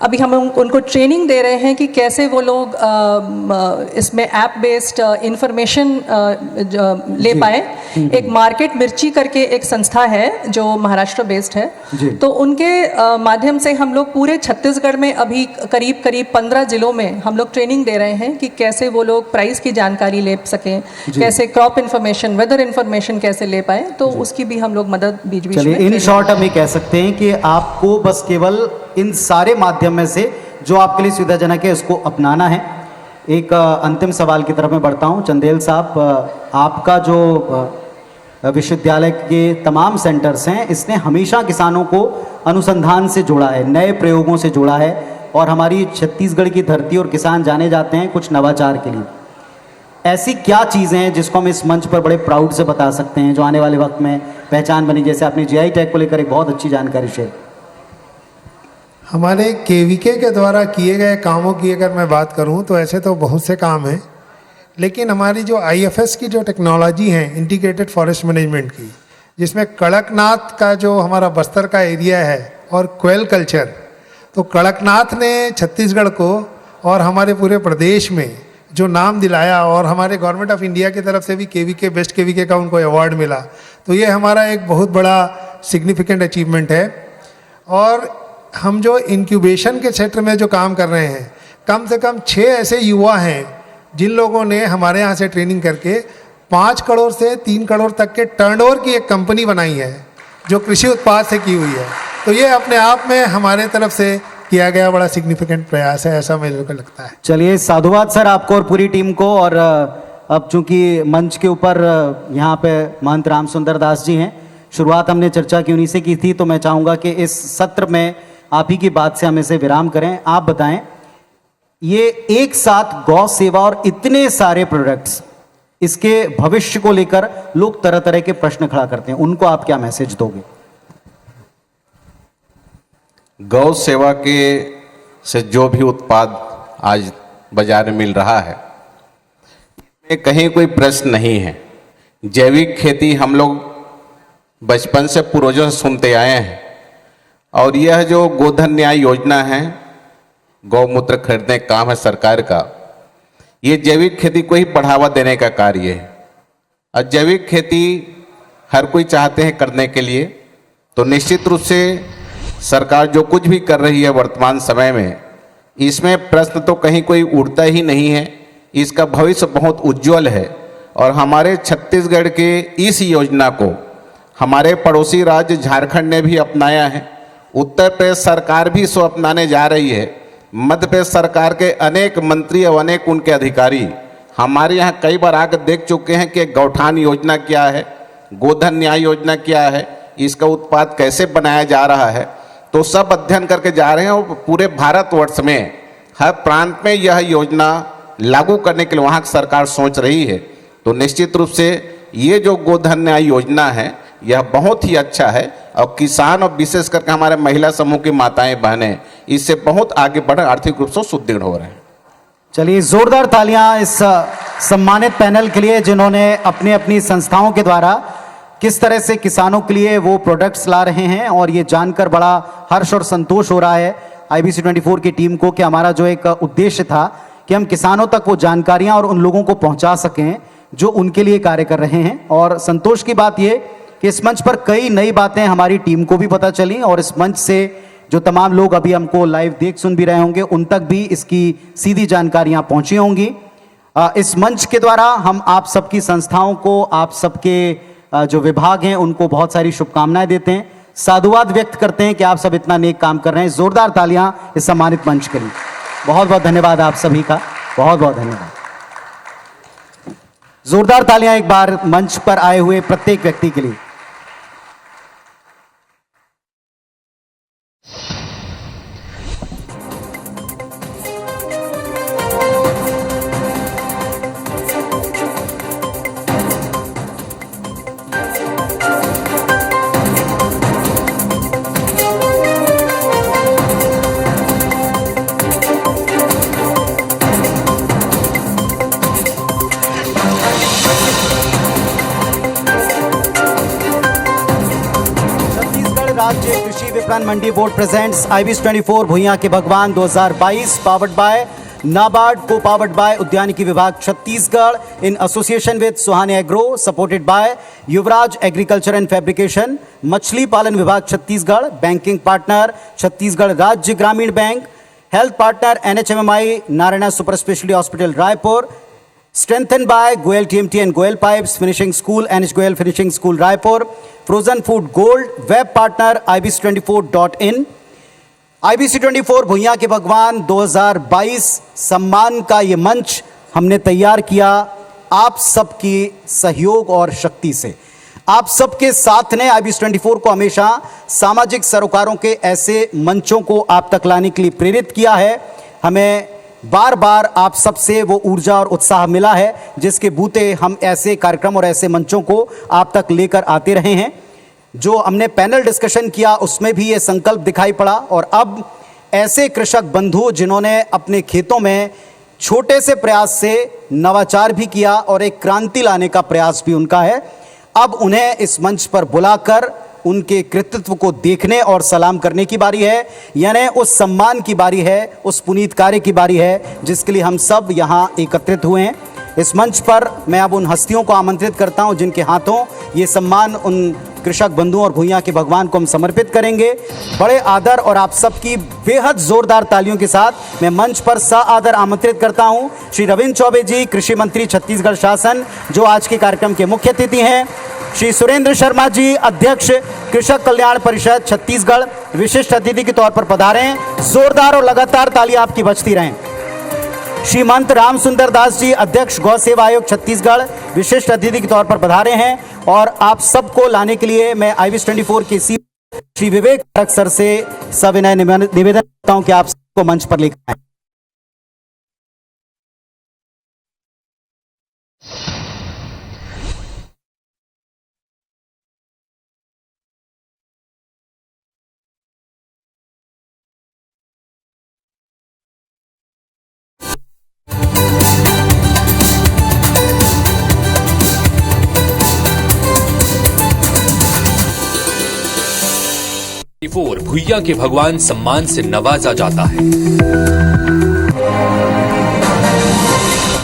अभी हम उनको ट्रेनिंग दे रहे हैं कि कैसे वो लोग इसमें ऐप बेस्ड इंफॉर्मेशन ले पाए। एक मार्केट मिर्ची करके एक संस्था है जो महाराष्ट्र बेस्ड है, तो उनके माध्यम से हम लोग पूरे छत्तीसगढ़ में अभी करीब 15 जिलों में हम लोग ट्रेनिंग दे रहे हैं कि कैसे वो लोग प्राइस की जानकारी ले सकें, कैसे क्रॉप इन्फॉर्मेशन, वेदर इन्फॉर्मेशन कैसे ले पाए। तो उसकी भी हम लोग मदद बीच बीच में। इन शॉर्ट हम ये कह सकते हैं कि आपको बस केवल इन सारे माध्यम में से जो आपके लिए सुविधाजनक है उसको अपनाना है। एक अंतिम सवाल की तरफ मैं बढ़ता हूँ। चंदेल साहब, आपका जो विश्वविद्यालय के तमाम सेंटर्स हैं, इसने हमेशा किसानों को अनुसंधान से जोड़ा है, नए प्रयोगों से जोड़ा है, और हमारी छत्तीसगढ़ की धरती और किसान जाने जाते हैं कुछ नवाचार के लिए। ऐसी क्या चीज़ें हैं जिसको हम इस मंच पर बड़े प्राउड से बता सकते हैं जो आने वाले वक्त में पहचान बनी? जैसे आपने GI टैग को लेकर एक बहुत अच्छी जानकारी शेयर। हमारे KVK के द्वारा किए गए कामों की अगर मैं बात करूं तो ऐसे तो बहुत से काम हैं, लेकिन हमारी जो IFS की जो टेक्नोलॉजी है, इंटीग्रेटेड फॉरेस्ट मैनेजमेंट की, जिसमें कड़कनाथ का जो हमारा बस्तर का एरिया है और क्वेल कल्चर, तो कड़कनाथ ने छत्तीसगढ़ को और हमारे पूरे प्रदेश में जो नाम दिलाया, और हमारे गवर्नमेंट ऑफ इंडिया की तरफ से भी KVK बेस्ट KVK का उनको अवार्ड मिला। तो ये हमारा एक बहुत बड़ा सिग्निफिकेंट अचीवमेंट है। और हम जो इंक्यूबेशन के क्षेत्र में जो काम कर रहे हैं, कम से कम 6 ऐसे युवा हैं जिन लोगों ने हमारे यहाँ से ट्रेनिंग करके 5 करोड़ से 3 करोड़ तक के टर्नओवर की एक कंपनी बनाई है जो कृषि उत्पाद से की हुई है। तो ये अपने आप में हमारे तरफ से किया गया बड़ा सिग्निफिकेंट प्रयास है, ऐसा मेरे को लगता है। चलिए, साधुवाद सर आपको और पूरी टीम को। और अब चूंकि मंच के ऊपर यहाँ पे महंत राम सुंदर दास जी हैं, शुरुआत हमने चर्चा की उन्हीं से की थी, तो मैं चाहूँगा कि इस सत्र में आप ही की बात से हम इसे विराम करें। आप बताएं, ये एक साथ गौ सेवा और इतने सारे प्रोडक्ट्स, इसके भविष्य को लेकर लोग तरह तरह के प्रश्न खड़ा करते हैं, उनको आप क्या मैसेज दोगे? गौ सेवा के से जो भी उत्पाद आज बाजार में मिल रहा है, इसमें कहीं कोई प्रश्न नहीं है। जैविक खेती हम लोग बचपन से पूर्वजों से सुनते आए हैं, और यह जो गोधन न्याय योजना है, गौमूत्र खरीदने का काम है सरकार का, ये जैविक खेती को ही बढ़ावा देने का कार्य है। और जैविक खेती हर कोई चाहते हैं करने के लिए, तो निश्चित रूप से सरकार जो कुछ भी कर रही है वर्तमान समय में, इसमें प्रश्न तो कहीं कोई उठता ही नहीं है। इसका भविष्य बहुत उज्जवल है। और हमारे छत्तीसगढ़ के इस योजना को हमारे पड़ोसी राज्य झारखंड ने भी अपनाया है, उत्तर प्रदेश सरकार भी इसको अपनाने जा रही है, मध्य प्रदेश सरकार के अनेक मंत्री और अनेक उनके अधिकारी हमारे यहाँ कई बार आकर देख चुके हैं कि गौठान योजना क्या है, गोधन न्याय योजना क्या है, इसका उत्पाद कैसे बनाया जा रहा है, तो सब अध्ययन करके जा रहे हैं। और पूरे भारतवर्ष में हर प्रांत में यह योजना लागू करने के लिए वहाँ की सरकार सोच रही है। तो निश्चित रूप से ये जो गोधन न्याय योजना है, यह बहुत ही अच्छा है, और किसान और विशेष करके हमारे महिला समूह की माताएं बहनें इससे बहुत आगे बढ़ आर्थिक रूप से सुदृढ़ हो रहे हैं। चलिए, जोरदार तालियां इस सम्मानित पैनल के लिए, जिन्होंने अपनी अपनी संस्थाओं के द्वारा किस तरह से किसानों के लिए वो प्रोडक्ट्स ला रहे हैं। और ये जानकर बड़ा हर्ष और संतोष हो रहा है IBC 24 की टीम को कि हमारा जो एक उद्देश्य था कि हम किसानों तक वो जानकारियां और उन लोगों को पहुंचा सकें जो उनके लिए कार्य कर रहे हैं। और संतोष की बात ये कि इस मंच पर कई नई बातें हमारी टीम को भी पता चली, और इस मंच से जो तमाम लोग अभी हमको लाइव देख सुन भी रहे होंगे, उन तक भी इसकी सीधी जानकारियां पहुंची होंगी। इस मंच के द्वारा हम आप सबकी संस्थाओं को, आप सबके जो विभाग हैं, उनको बहुत सारी शुभकामनाएं देते हैं, साधुवाद व्यक्त करते हैं कि आप सब इतना नेक काम कर रहे हैं। जोरदार तालियां इस सम्मानित मंच के लिए। बहुत बहुत धन्यवाद आप सभी का, बहुत बहुत धन्यवाद। जोरदार तालियां एक बार मंच पर आए हुए प्रत्येक व्यक्ति के लिए। राज्य कृषि विपणन मंडी बोर्ड प्रेजेंट्स IBC 24 भुइयां के भगवान 2022 पावर्ड बाय नाबार्ड, को पावर्ड बाय उद्यानिकी विभाग Chhattisgarh in association with Suhane agro, supported by Yuvraj agriculture and fabrication, मछली पालन विभाग छत्तीसगढ़, बैंकिंग पार्टनर छत्तीसगढ़ राज्य ग्रामीण bank, health partner NHMMI Narayana super speciality hospital Raipur, strengthened by Goel TMT and Goel Pipes, Finishing School, NH Goel Finishing School Raipur, Frozen Food Gold, web partner IBC24.in, IBC 24 Bhuiyan के भगवान 2022 सम्मान का ये मंच हमने तैयार किया आप सबकी सहयोग और शक्ति से। आप सबके साथ ने IBC 24 को हमेशा सामाजिक सरोकारों के ऐसे मंचों को आप तक लाने के लिए प्रेरित किया है। हमें बार बार आप सबसे वो ऊर्जा और उत्साह मिला है जिसके बूते हम ऐसे कार्यक्रम और ऐसे मंचों को आप तक लेकर आते रहे हैं। जो हमने पैनल डिस्कशन किया उसमें भी ये संकल्प दिखाई पड़ा, और अब ऐसे कृषक बंधु जिन्होंने अपने खेतों में छोटे से प्रयास से नवाचार भी किया और एक क्रांति लाने का प्रयास भी उनका है, अब उन्हें इस मंच पर बुलाकर उनके कृतित्व को देखने और सलाम करने की बारी है, यानी उस सम्मान की बारी है, उस पुनीत कार्य की बारी है जिसके लिए हम सब यहाँ एकत्रित हुए हैं। इस मंच पर मैं अब उन हस्तियों को आमंत्रित करता हूँ जिनके हाथों ये सम्मान उन कृषक बंधुओं और भुइयां के भगवान को हम समर्पित करेंगे। बड़े आदर और आप सबकी बेहद जोरदार तालियों के साथ मैं मंच पर आदर आमंत्रित करता हूं श्री रविंद्र चौबे जी, कृषि मंत्री छत्तीसगढ़ शासन, जो आज के कार्यक्रम के मुख्य अतिथि हैं, श्री सुरेंद्र शर्मा जी, अध्यक्ष कृषक कल्याण परिषद छत्तीसगढ़, विशिष्ट अतिथि के तौर पर पधारे हैं। जोरदार और लगातार तालियां आपकी बजती रहें। श्रीमंत राम सुंदर दास जी, अध्यक्ष गौ सेवा आयोग छत्तीसगढ़, विशिष्ट अतिथि के तौर पर पधारे हैं। और आप सबको लाने के लिए मैं IBS 24 के CEO श्री विवेक पाठक सर से सविनय निवेदन करता हूं कि आप सबको मंच पर लेकर आए। भुइयां के भगवान सम्मान से नवाजा जाता है।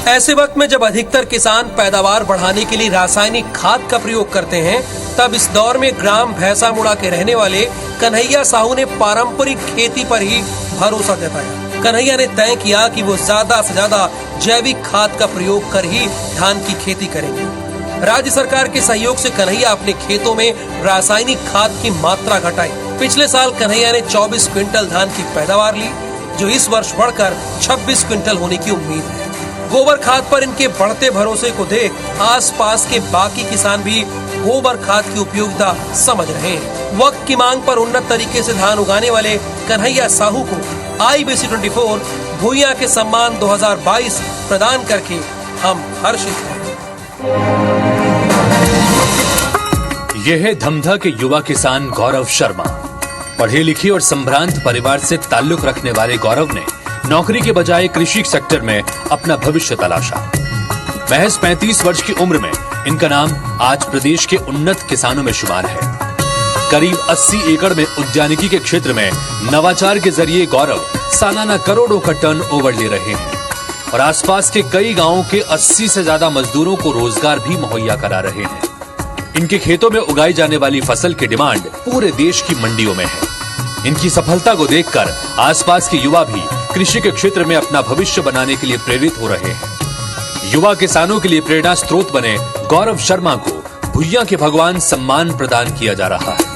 ऐसे वक्त में जब अधिकतर किसान पैदावार बढ़ाने के लिए रासायनिक खाद का प्रयोग करते हैं, तब इस दौर में ग्राम भैंसामुड़ा के रहने वाले कन्हैया साहू ने पारंपरिक खेती पर ही भरोसा जताया। कन्हैया ने तय किया कि वो ज्यादा से ज्यादा जैविक खाद का प्रयोग कर ही धान की खेती करेंगे। राज्य सरकार के सहयोग से कन्हैया अपने खेतों में रासायनिक खाद की मात्रा घटाई। पिछले साल कन्हैया ने 24 क्विंटल धान की पैदावार ली, जो इस वर्ष बढ़कर 26 क्विंटल होने की उम्मीद है। गोबर खाद पर इनके बढ़ते भरोसे को देख आसपास के बाकी किसान भी गोबर खाद की उपयोगिता समझ रहे हैं। वक्त की मांग पर उन्नत तरीके से धान उगाने वाले कन्हैया साहू को IBC 24 भुइयां के सम्मान 2022 प्रदान करके हम हर्षित हैं। यह है धमधा के युवा किसान गौरव शर्मा। पढ़े लिखे और संभ्रांत परिवार से ताल्लुक रखने वाले गौरव ने नौकरी के बजाय कृषि सेक्टर में अपना भविष्य तलाशा। महज 35 वर्ष की उम्र में इनका नाम आज प्रदेश के उन्नत किसानों में शुमार है। करीब 80 एकड़ में उद्यानिकी के क्षेत्र में नवाचार के जरिए गौरव सालाना करोड़ों का टर्न ओवर ले रहे हैं और आसपास के कई गांवों के 80 से ज्यादा मजदूरों को रोजगार भी मुहैया करा रहे हैं। इनके खेतों में उगाई जाने वाली फसल की डिमांड पूरे देश की मंडियों में है। इनकी सफलता को देखकर आसपास के युवा भी कृषि के क्षेत्र में अपना भविष्य बनाने के लिए प्रेरित हो रहे हैं। युवा किसानों के लिए प्रेरणा स्रोत बने गौरव शर्मा को भुइयां के भगवान सम्मान प्रदान किया जा रहा है।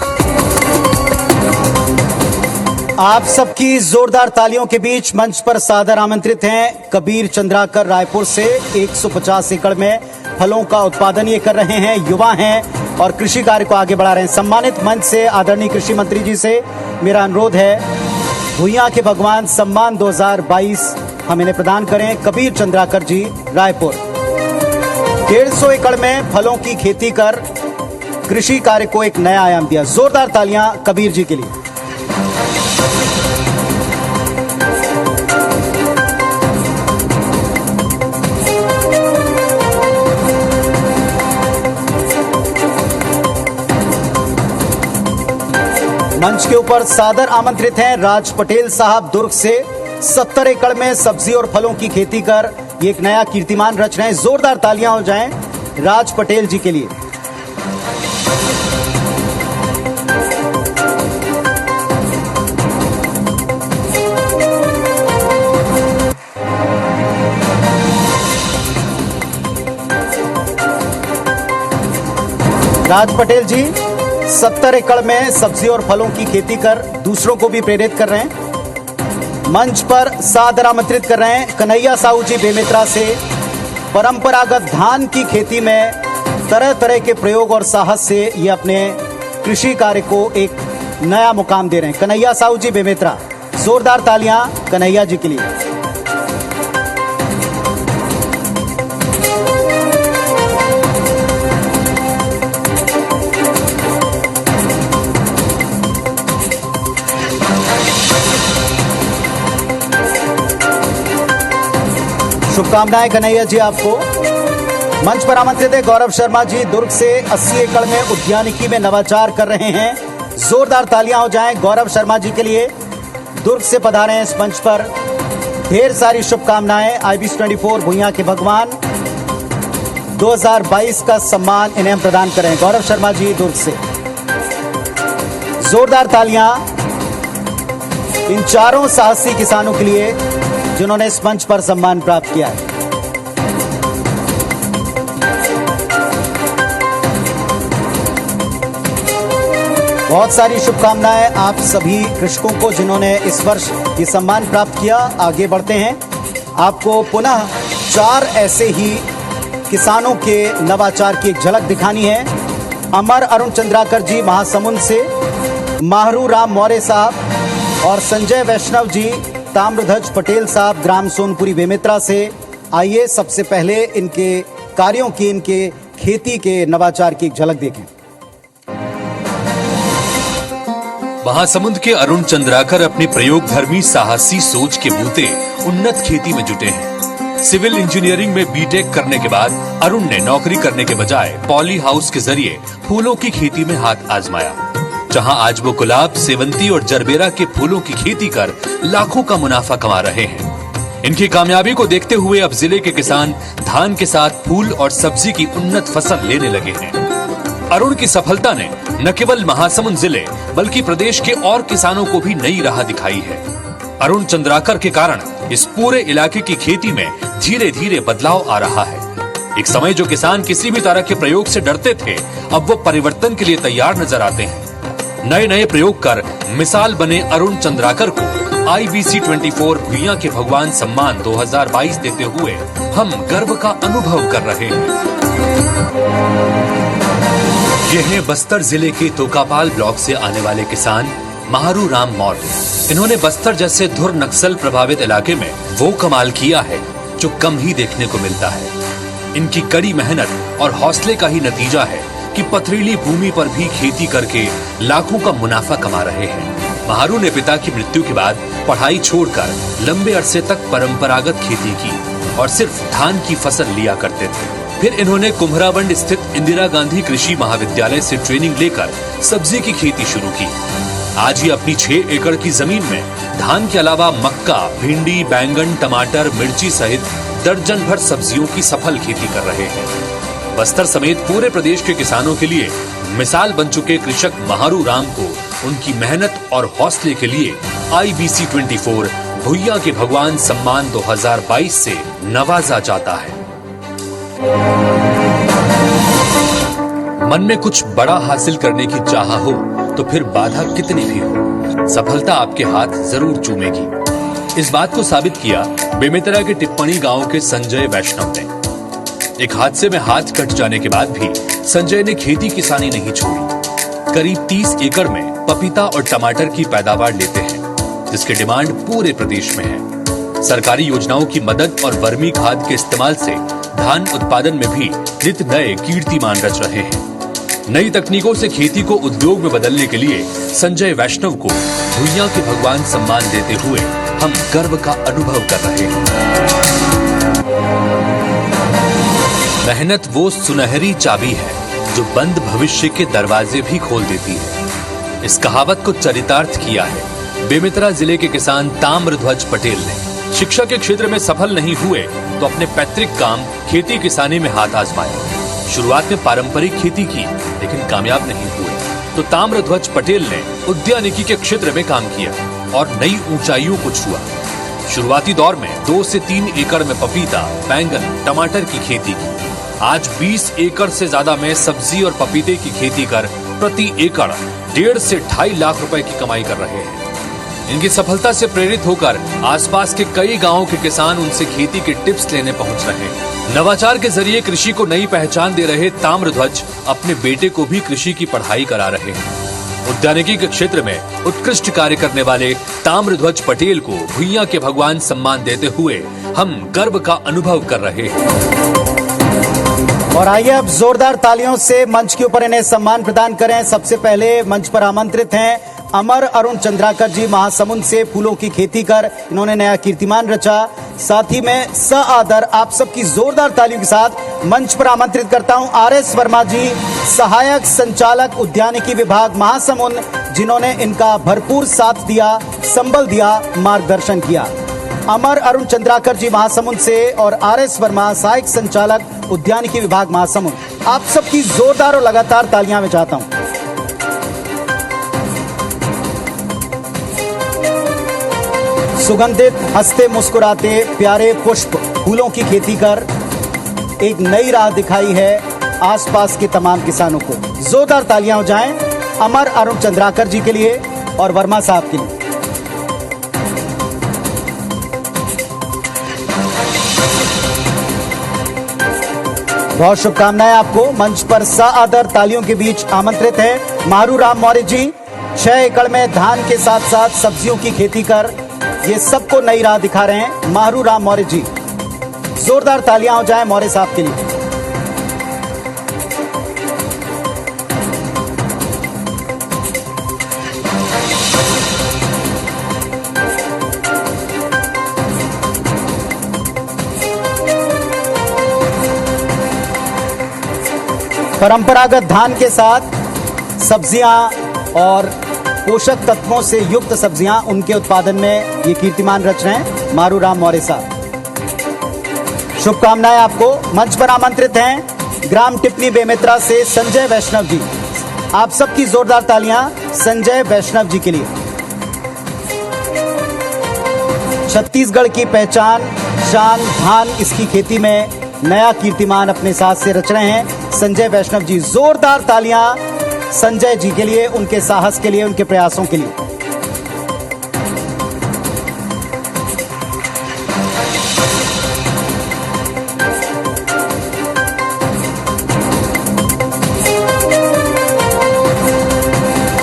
आप सबकी जोरदार तालियों के बीच मंच पर सादर आमंत्रित हैं कबीर चंद्राकर रायपुर से। 150 एकड़ में फलों का उत्पादन ये कर रहे हैं, युवा हैं और कृषि कार्य को आगे बढ़ा रहे हैं। सम्मानित मंच से आदरणीय कृषि मंत्री जी से मेरा अनुरोध है, भुइयां के भगवान सम्मान 2022 हम इन्हें प्रदान करें। कबीर चंद्राकर जी रायपुर। 150 एकड़ में फलों की खेती कर कृषि कार्य को एक नया आयाम दिया। जोरदार तालियां कबीर जी के लिए। मंच के ऊपर सादर आमंत्रित हैं राज पटेल साहब दुर्ग से। 70 एकड़ में सब्जी और फलों की खेती कर ये एक नया कीर्तिमान रच रहे हैं। जोरदार तालियां हो जाएं राज पटेल जी के लिए। राज पटेल जी 70 एकड़ में सब्जी और फलों की खेती कर दूसरों को भी प्रेरित कर रहे हैं। मंच पर सादर आमंत्रित कर रहे हैं कन्हैया साहू जी बेमेतरा से। परंपरागत धान की खेती में तरह तरह के प्रयोग और साहस से ये अपने कृषि कार्य को एक नया मुकाम दे रहे हैं। कन्हैया साहू जी बेमेतरा। जोरदार तालियां कन्हैया जी के लिए। शुभकामनाएं कन्हैया जी आपको। मंच पर आमंत्रित है गौरव शर्मा जी दुर्ग से। 80 एकड़ में उद्यानिकी में नवाचार कर रहे हैं। जोरदार तालियां हो जाएं गौरव शर्मा जी के लिए। दुर्ग से पधारे हैं इस मंच पर। ढेर सारी शुभकामनाएं। IBS 24 भुइयां के भगवान 2022 का सम्मान इन्हें हम प्रदान करें। गौरव शर्मा जी दुर्ग से। जोरदार तालियां इन चारों साहसी किसानों के लिए जिन्होंने इस मंच पर सम्मान प्राप्त किया है। बहुत सारी शुभकामनाएं आप सभी कृषकों को जिन्होंने इस वर्ष ये सम्मान प्राप्त किया। आगे बढ़ते हैं, आपको पुनः 4 ऐसे ही किसानों के नवाचार की एक झलक दिखानी है। अमर अरुण चंद्राकर जी महासमुंद से, माहरू राम मौर्य साहब और संजय वैष्णव जी ताम्रध्वज पटेल साहब ग्राम सोनपुरी बेमेतरा से। आइए सबसे पहले इनके कार्यों की, इनके खेती के नवाचार की एक झलक देखें। महासमुंद के अरुण चंद्राकर अपनी प्रयोगधर्मी साहसी सोच के बूते उन्नत खेती में जुटे हैं। सिविल इंजीनियरिंग में बीटेक करने के बाद अरुण ने नौकरी करने के बजाय पॉली हाउस के जरिए फूलों की खेती में हाथ आजमाया, जहां आज वो गुलाब, सेवंती और जरबेरा के फूलों की खेती कर लाखों का मुनाफा कमा रहे हैं। इनकी कामयाबी को देखते हुए अब जिले के किसान धान के साथ फूल और सब्जी की उन्नत फसल लेने लगे हैं। अरुण की सफलता ने न केवल महासमुंद जिले बल्कि प्रदेश के और किसानों को भी नई राह दिखाई है। अरुण चंद्राकर के कारण इस पूरे इलाके की खेती में धीरे धीरे बदलाव आ रहा है। एक समय जो किसान किसी भी तरह के प्रयोग से डरते थे, अब वो परिवर्तन के लिए तैयार नजर आते हैं। नए नए प्रयोग कर मिसाल बने अरुण चंद्राकर को IBC 24 भुइयां के भगवान सम्मान 2022 देते हुए हम गर्व का अनुभव कर रहे हैं। ये है बस्तर जिले के तोकापाल ब्लॉक से आने वाले किसान माहरू राम मौर्य। इन्होंने बस्तर जैसे धुर नक्सल प्रभावित इलाके में वो कमाल किया है जो कम ही देखने को मिलता है। इनकी कड़ी मेहनत और हौसले का ही नतीजा है कि पथरीली भूमि पर भी खेती करके लाखों का मुनाफा कमा रहे हैं। माहरू ने पिता की मृत्यु के बाद पढ़ाई छोड़कर लंबे अरसे तक परंपरागत खेती की और सिर्फ धान की फसल लिया करते थे। फिर इन्होंने कुम्हरावंड स्थित इंदिरा गांधी कृषि महाविद्यालय से ट्रेनिंग लेकर सब्जी की खेती शुरू की। आज ही अपनी 6 एकड़ की जमीन में धान के अलावा मक्का, भिंडी, बैंगन, टमाटर, मिर्ची सहित दर्जन भर सब्जियों की सफल खेती कर रहे हैं। बस्तर समेत पूरे प्रदेश के किसानों के लिए मिसाल बन चुके कृषक माहरू राम को उनकी मेहनत और हौसले के लिए IBC 24 भुइयां के भगवान सम्मान 2022 से नवाजा जाता है। मन में कुछ बड़ा हासिल करने की चाह हो तो फिर बाधा कितनी भी हो, सफलता आपके हाथ जरूर चूमेगी। इस बात को साबित किया बेमेतरा के टिप्पणी गांव के संजय वैष्णव ने। एक हादसे में हाथ कट जाने के बाद भी संजय ने खेती किसानी नहीं छोड़ी। करीब 30 एकड़ में पपीता और टमाटर की पैदावार लेते हैं, जिसकी डिमांड पूरे प्रदेश में है। सरकारी योजनाओं की मदद और वर्मी खाद के इस्तेमाल से धान उत्पादन में भी नित नए कीर्तिमान रच रहे हैं। नई तकनीकों से खेती को उद्योग में बदलने के लिए संजय वैष्णव को भुइयां के भगवान सम्मान देते हुए हम गर्व का अनुभव कर रहे हैं। मेहनत वो सुनहरी चाबी है जो बंद भविष्य के दरवाजे भी खोल देती है। इस कहावत को चरितार्थ किया है बेमेतरा जिले के किसान ताम्रध्वज पटेल ने। शिक्षा के क्षेत्र में सफल नहीं हुए तो अपने पैतृक काम खेती किसानी में हाथ आजमाया। शुरुआत में पारंपरिक खेती की लेकिन कामयाब नहीं हुए तो ताम्रध्वज पटेल ने उद्यानिकी के क्षेत्र में काम किया और नई ऊंचाइयों को छुआ। शुरुआती दौर में 2 से 3 एकड़ में पपीता, बैंगन, टमाटर की खेती की। आज 20 एकड़ से ज्यादा में सब्जी और पपीते की खेती कर प्रति एकड़ 1.5 से 2.5 लाख रुपए की कमाई कर रहे हैं। इनकी सफलता से प्रेरित होकर आसपास के कई गांवों के किसान उनसे खेती के टिप्स लेने पहुंच रहे हैं। नवाचार के जरिए कृषि को नई पहचान दे रहे ताम्रध्वज अपने बेटे को भी कृषि की पढ़ाई करा रहे हैं। उद्यानिकी के क्षेत्र में उत्कृष्ट कार्य करने वाले ताम्रध्वज पटेल को भुइयां के भगवान सम्मान देते हुए हम गर्व का अनुभव कर रहे हैं। और आइए अब जोरदार तालियों से मंच के ऊपर इन्हें सम्मान प्रदान करें। सबसे पहले मंच पर आमंत्रित हैं अमर अरुण चंद्राकर जी महासमुंद से फूलों की खेती कर इन्होंने नया कीर्तिमान रचा। साथ ही में सआदर आप सबकी जोरदार तालियों के साथ मंच पर आमंत्रित करता हूं RS वर्मा जी, सहायक संचालक उद्यानिकी विभाग महासमुंद, जिन्होंने इनका भरपूर साथ दिया, संबल दिया, मार्गदर्शन किया। अमर अरुण चंद्राकर जी महासमुंद से और RS वर्मा सहायक संचालक उद्यानिकी विभाग महासमुंद, आप सबकी जोरदार और लगातार तालियां मैं चाहता हूं। सुगंधित, हंसते मुस्कुराते प्यारे पुष्प फूलों की खेती कर एक नई राह दिखाई है आसपास के तमाम किसानों को। जोरदार तालियां हो जाएं। अमर अरुण चंद्राकर जी के लिए और वर्मा साहब के लिए। बहुत शुभकामनाएं आपको। मंच पर सादर तालियों के बीच आमंत्रित है मारू राम मौर्य जी। 6 एकड़ में धान के साथ साथ सब्जियों की खेती कर ये सबको नई राह दिखा रहे हैं मारू राम मौर्य जी। जोरदार तालियां हो जाएं मौर्य साहब के लिए। परंपरागत धान के साथ सब्जियां और पोषक तत्वों से युक्त सब्जियां, उनके उत्पादन में ये कीर्तिमान रच रहे हैं मारू राम मौर्य साहब। शुभकामनाएं आपको। मंच पर आमंत्रित हैं ग्राम टिप्पणी बेमेतरा से संजय वैष्णव जी। आप सबकी जोरदार तालियां संजय वैष्णव जी के लिए। छत्तीसगढ़ की पहचान, शान, धान, इसकी खेती में नया कीर्तिमान अपने साथ से रच रहे हैं संजय वैष्णव जी। जोरदार तालियां संजय जी के लिए, उनके साहस के लिए, उनके प्रयासों के लिए।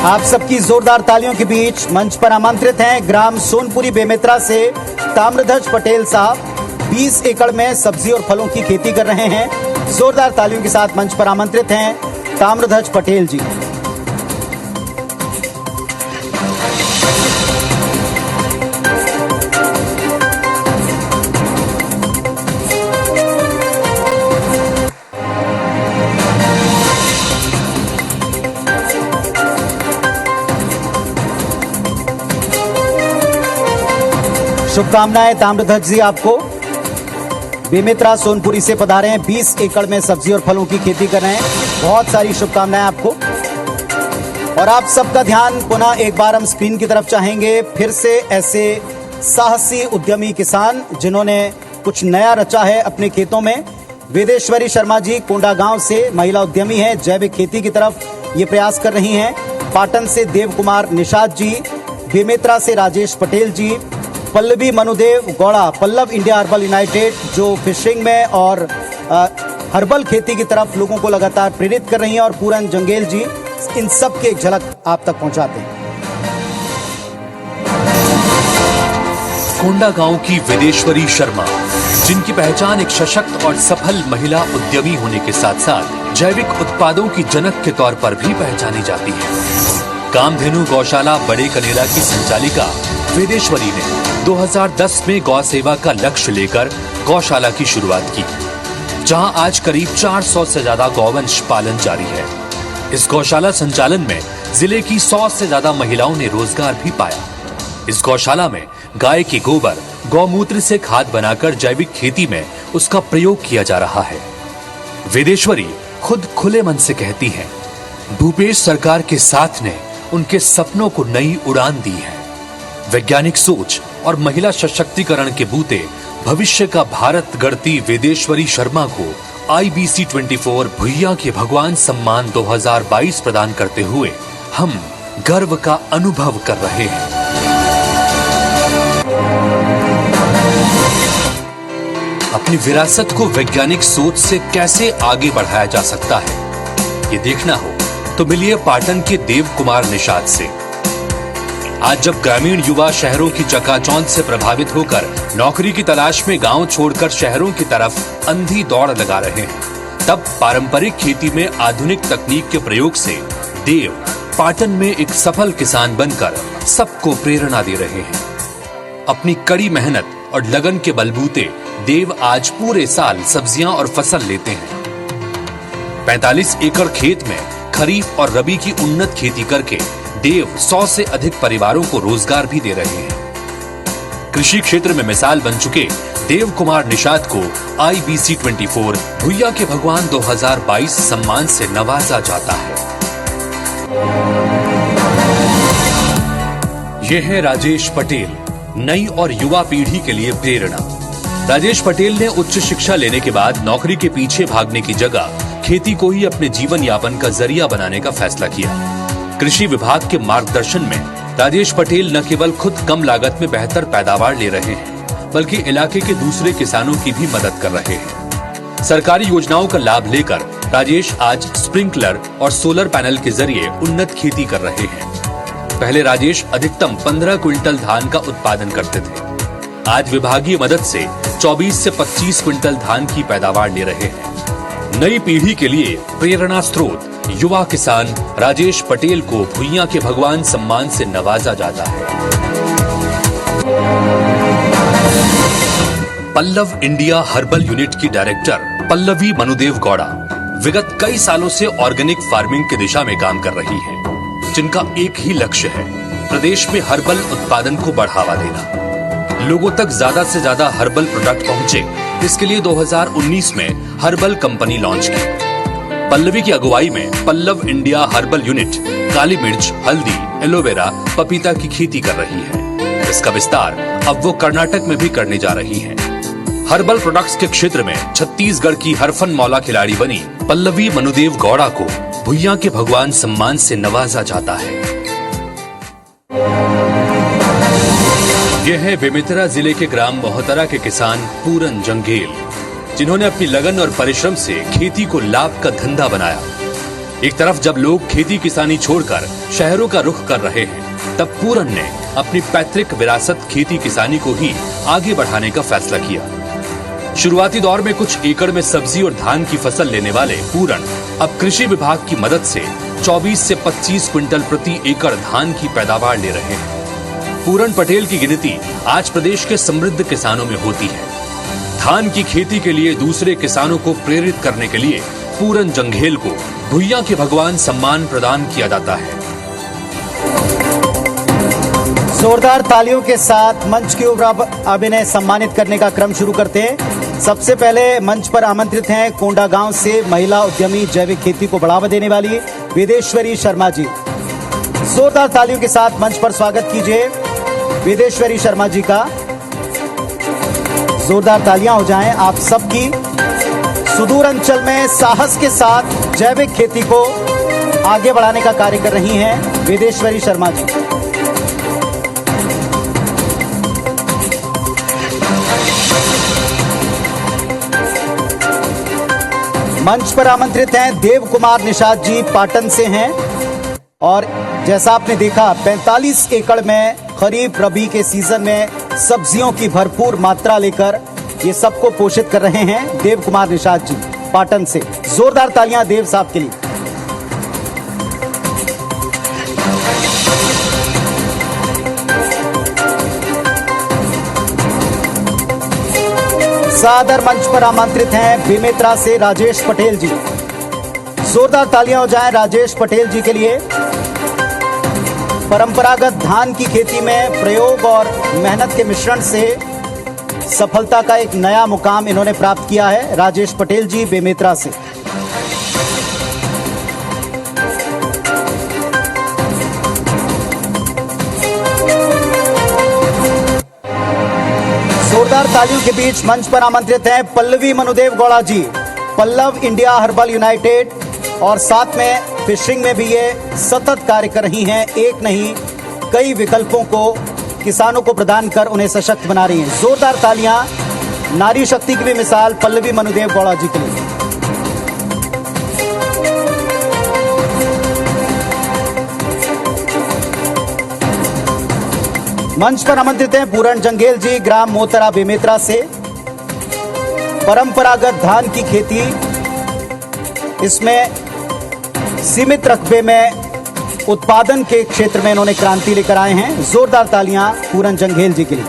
आप सबकी जोरदार तालियों के बीच मंच पर आमंत्रित हैं ग्राम सोनपुरी बेमेतरा से ताम्रध्वज पटेल साहब। 20 एकड़ में सब्जी और फलों की खेती कर रहे हैं। जोरदार तालियों के साथ मंच पर आमंत्रित हैं ताम्रध्वज पटेल जी। शुभकामनाएं ताम्रध्वज जी आपको। बेमेतरा सोनपुरी से पधारे हैं, 20 एकड़ में सब्जी और फलों की खेती कर रहे हैं। बहुत सारी शुभकामनाएं आपको। और आप सबका ध्यान पुनः एक बार हम स्क्रीन की तरफ चाहेंगे। फिर से ऐसे साहसी उद्यमी किसान जिन्होंने कुछ नया रचा है अपने खेतों में। वेदेश्वरी शर्मा जी कोंडागांव से महिला उद्यमी हैं, जैविक खेती की तरफ ये प्रयास कर रही हैं। पाटन से देव कुमार निषाद जी, बेमेतरा से Rajesh Patel ji, Pallavi Manudev Gowda Pallav India herbal united जो फिशिंग में और हर्बल खेती की तरफ लोगों को लगातार प्रेरित कर रही हैं, और पूरन जंगेल जी, इन सब की एक झलक आप तक पहुंचाते हैं। कोंडागांव की वेदेश्वरी शर्मा, जिनकी पहचान एक सशक्त और सफल महिला उद्यमी होने के साथ साथ जैविक उत्पादों की जनक के तौर पर भी पहचानी जाती है। कामधेनु गौशाला बड़े कनेरा की संचालिका वेदेश्वरी ने 2010 में गौ सेवा का लक्ष्य लेकर गौशाला की शुरुआत की, जहां आज करीब 400 से ज्यादा गौवंश पालन जारी है। इस गौशाला संचालन में जिले की 100 से ज्यादा महिलाओं ने रोजगार भी पाया। इस गौशाला में गाय के गोबर, गौमूत्र से खाद बनाकर जैविक खेती में उसका प्रयोग किया जा रहा है। वेदेश्वरी खुद खुले मन से कहती हैं, भूपेश सरकार के साथ ने उनके सपनों को नई उड़ान दी है। वैज्ञानिक सोच और महिला सशक्तिकरण के बूते भविष्य का भारत गढ़ती वेदेश्वरी शर्मा को IBC 24 भुइयां के भगवान सम्मान 2022 प्रदान करते हुए हम गर्व का अनुभव कर रहे हैं। अपनी विरासत को वैज्ञानिक सोच से कैसे आगे बढ़ाया जा सकता है, ये देखना हो तो मिलिए पाटन के देव कुमार निषाद से। आज जब ग्रामीण युवा शहरों की चकाचौंध से प्रभावित होकर नौकरी की तलाश में गांव छोड़कर शहरों की तरफ अंधी दौड़ लगा रहे हैं, तब पारंपरिक खेती में आधुनिक तकनीक के प्रयोग से देव पाटन में एक सफल किसान बनकर सबको प्रेरणा दे रहे हैं। अपनी कड़ी मेहनत और लगन के बलबूते देव आज पूरे साल सब्जियां और फसल लेते हैं। 45 एकड़ खेत में खरीफ और रबी की उन्नत खेती करके देव 100 से अधिक परिवारों को रोजगार भी दे रहे हैं। कृषि क्षेत्र में मिसाल बन चुके देव कुमार निषाद को IBC 24 भुइयां के भगवान 2022 सम्मान से नवाजा जाता है। यह है राजेश पटेल, नई और युवा पीढ़ी के लिए प्रेरणा। राजेश पटेल ने उच्च शिक्षा लेने के बाद नौकरी के पीछे भागने की जगह खेती को ही अपने जीवन यापन का जरिया बनाने का फैसला किया। कृषि विभाग के मार्गदर्शन में राजेश पटेल न केवल खुद कम लागत में बेहतर पैदावार ले रहे हैं, बल्कि इलाके के दूसरे किसानों की भी मदद कर रहे हैं। सरकारी योजनाओं का लाभ लेकर राजेश आज स्प्रिंकलर और सोलर पैनल के जरिए उन्नत खेती कर रहे हैं। पहले राजेश अधिकतम 15 क्विंटल धान का उत्पादन करते थे। आज विभागीय मदद से 24 से 25 क्विंटल धान की पैदावार ले रहे हैं। नई पीढ़ी के लिए प्रेरणा स्रोत युवा किसान राजेश पटेल को भुइयां के भगवान सम्मान से नवाजा जाता है। पल्लव इंडिया हर्बल यूनिट की डायरेक्टर पल्लवी मनुदेव गौड़ा विगत कई सालों से ऑर्गेनिक फार्मिंग की दिशा में काम कर रही हैं, जिनका एक ही लक्ष्य है प्रदेश में हर्बल उत्पादन को बढ़ावा देना, लोगों तक ज्यादा से ज्यादा हर्बल प्रोडक्ट पहुंचे। इसके लिए 2019 में हर्बल कंपनी लॉन्च की। पल्लवी की अगुवाई में पल्लव इंडिया हर्बल यूनिट काली मिर्च, हल्दी, एलोवेरा, पपीता की खेती कर रही है। इसका विस्तार अब वो कर्नाटक में भी करने जा रही हैं। हर्बल प्रोडक्ट्स के क्षेत्र में छत्तीसगढ़ की हरफन मौला खिलाड़ी बनी पल्लवी मनुदेव गौड़ा को भुइयां के भगवान सम्मान से नवाजा जाता है। यह है बेमेतरा जिले के ग्राम मोहतरा के किसान पूरन जंगेल, जिन्होंने अपनी लगन और परिश्रम से खेती को लाभ का धंधा बनाया। एक तरफ जब लोग खेती किसानी छोड़कर शहरों का रुख कर रहे हैं, तब पूरन ने अपनी पैतृक विरासत खेती किसानी को ही आगे बढ़ाने का फैसला किया। शुरुआती दौर में कुछ एकड़ में सब्जी और धान की फसल लेने वाले पूरन अब कृषि विभाग की मदद से 24 से 25 क्विंटल प्रति एकड़ धान की पैदावार ले रहे हैं। पूरन पटेल की गिनती आज प्रदेश के समृद्ध किसानों में होती है। धान की खेती के लिए दूसरे किसानों को प्रेरित करने के लिए पूरन जंगेल को भुइयां के भगवान सम्मान प्रदान किया जाता है। जोरदार तालियों के साथ मंच के ऊपर अब इन्हें सम्मानित करने का क्रम शुरू करते हैं। सबसे पहले मंच पर आमंत्रित हैं कोंडागांव से महिला उद्यमी जैविक खेती को बढ़ावा देने वाली वेदेश्वरी शर्मा जी। जोरदार तालियों के साथ मंच पर स्वागत कीजिए वेदेश्वरी शर्मा जी का। जोरदार तालियां हो जाएं आप सबकी। सुदूर अंचल में साहस के साथ जैविक खेती को आगे बढ़ाने का कार्य कर रही हैं वेदेश्वरी शर्मा जी। मंच पर आमंत्रित हैं देव कुमार निषाद जी, पाटन से हैं और जैसा आपने देखा 45 एकड़ में खरीफ रबी के सीजन में सब्जियों की भरपूर मात्रा लेकर ये सबको पोषित कर रहे हैं देव कुमार निषाद जी, पाटन से। जोरदार तालियां देव साहब के लिए। सादर मंच पर आमंत्रित हैं बेमेतरा से राजेश पटेल जी। जोरदार तालियां हो जाएं राजेश पटेल जी के लिए। परंपरागत धान की खेती में प्रयोग और मेहनत के मिश्रण से सफलता का एक नया मुकाम इन्होंने प्राप्त किया है। राजेश पटेल जी बेमेतरा से। जोरदार तालियों के बीच मंच पर आमंत्रित हैं पल्लवी मनुदेव गौड़ा जी, पल्लव इंडिया हर्बल यूनाइटेड, और साथ में फिशिंग में भी ये सतत कार्य कर रही हैं। एक नहीं कई विकल्पों को किसानों को प्रदान कर उन्हें सशक्त बना रही हैं। जोरदार तालियां नारी शक्ति की भी मिसाल पल्लवी मनुदेव गौड़ा जी के लिए। मंच पर आमंत्रित हैं पूरन जंगेल जी, ग्राम मोहतरा बेमेतरा से। परंपरागत धान की खेती, इसमें सीमित रकबे में उत्पादन के क्षेत्र में इन्होंने क्रांति लेकर आए हैं। जोरदार तालियां पूरन जंगेल जी के लिए।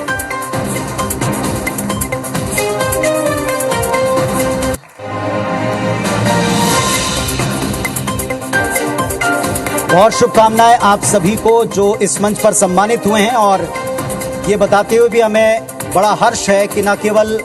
बहुत शुभकामनाएं आप सभी को जो इस मंच पर सम्मानित हुए हैं, और ये बताते हुए भी हमें बड़ा हर्ष है कि न केवल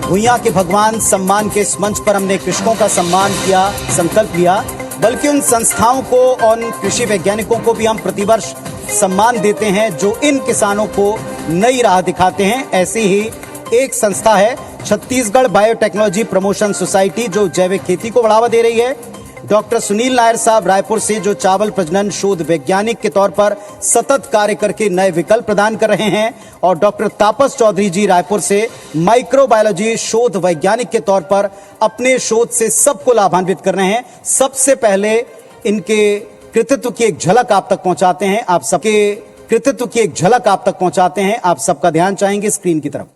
भुइयां के भगवान सम्मान के इस मंच पर हमने कृषकों का सम्मान किया, संकल्प लिया, बल्कि उन संस्थाओं को और कृषि वैज्ञानिकों को भी हम प्रतिवर्ष सम्मान देते हैं जो इन किसानों को नई राह दिखाते हैं। ऐसी ही एक संस्था है छत्तीसगढ़ बायोटेक्नोलॉजी प्रमोशन सोसाइटी, जो जैविक खेती को बढ़ावा दे रही है। डॉक्टर सुनील नायर साहब रायपुर से, जो चावल प्रजनन शोध वैज्ञानिक के तौर पर सतत कार्य करके नए विकल्प प्रदान कर रहे हैं, और डॉक्टर तापस चौधरी जी रायपुर से माइक्रोबायोलॉजी शोध वैज्ञानिक के तौर पर अपने शोध से सबको लाभान्वित कर रहे हैं। सबसे पहले इनके कृतित्व की एक झलक आप तक पहुंचाते हैं, आप सबका ध्यान चाहेंगे स्क्रीन की तरफ।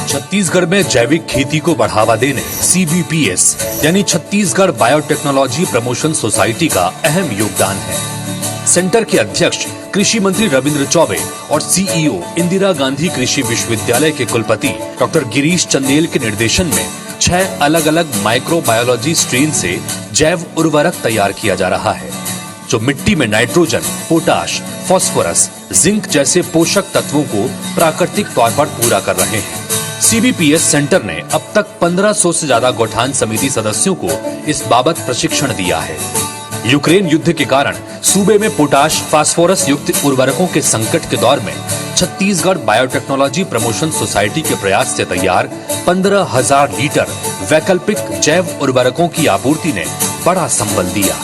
छत्तीसगढ़ में जैविक खेती को बढ़ावा देने CBPS यानी छत्तीसगढ़ बायोटेक्नोलॉजी प्रमोशन सोसाइटी का अहम योगदान है। सेंटर के अध्यक्ष कृषि मंत्री रविंद्र चौबे और CEO इंदिरा गांधी कृषि विश्वविद्यालय के कुलपति डॉक्टर गिरीश चंदेल के निर्देशन में 6 अलग-अलग माइक्रोबायोलॉजी स्ट्रेन से जैव उर्वरक तैयार किया जा रहा है, जो मिट्टी में नाइट्रोजन, पोटाश, फास्फोरस, जिंक जैसे पोषक तत्वों को प्राकृतिक तौर पर पूरा कर रहे हैं। CBPS सेंटर ने अब तक 1500 से ज्यादा गौठान समिति सदस्यों को इस बाबत प्रशिक्षण दिया है। यूक्रेन युद्ध के कारण सूबे में पोटाश, फास्फोरस युक्त उर्वरकों के संकट के दौर में छत्तीसगढ़ बायोटेक्नोलॉजी प्रमोशन सोसाइटी के प्रयास से तैयार 15,000 लीटर वैकल्पिक जैव उर्वरकों की आपूर्ति ने बड़ा संबल दिया।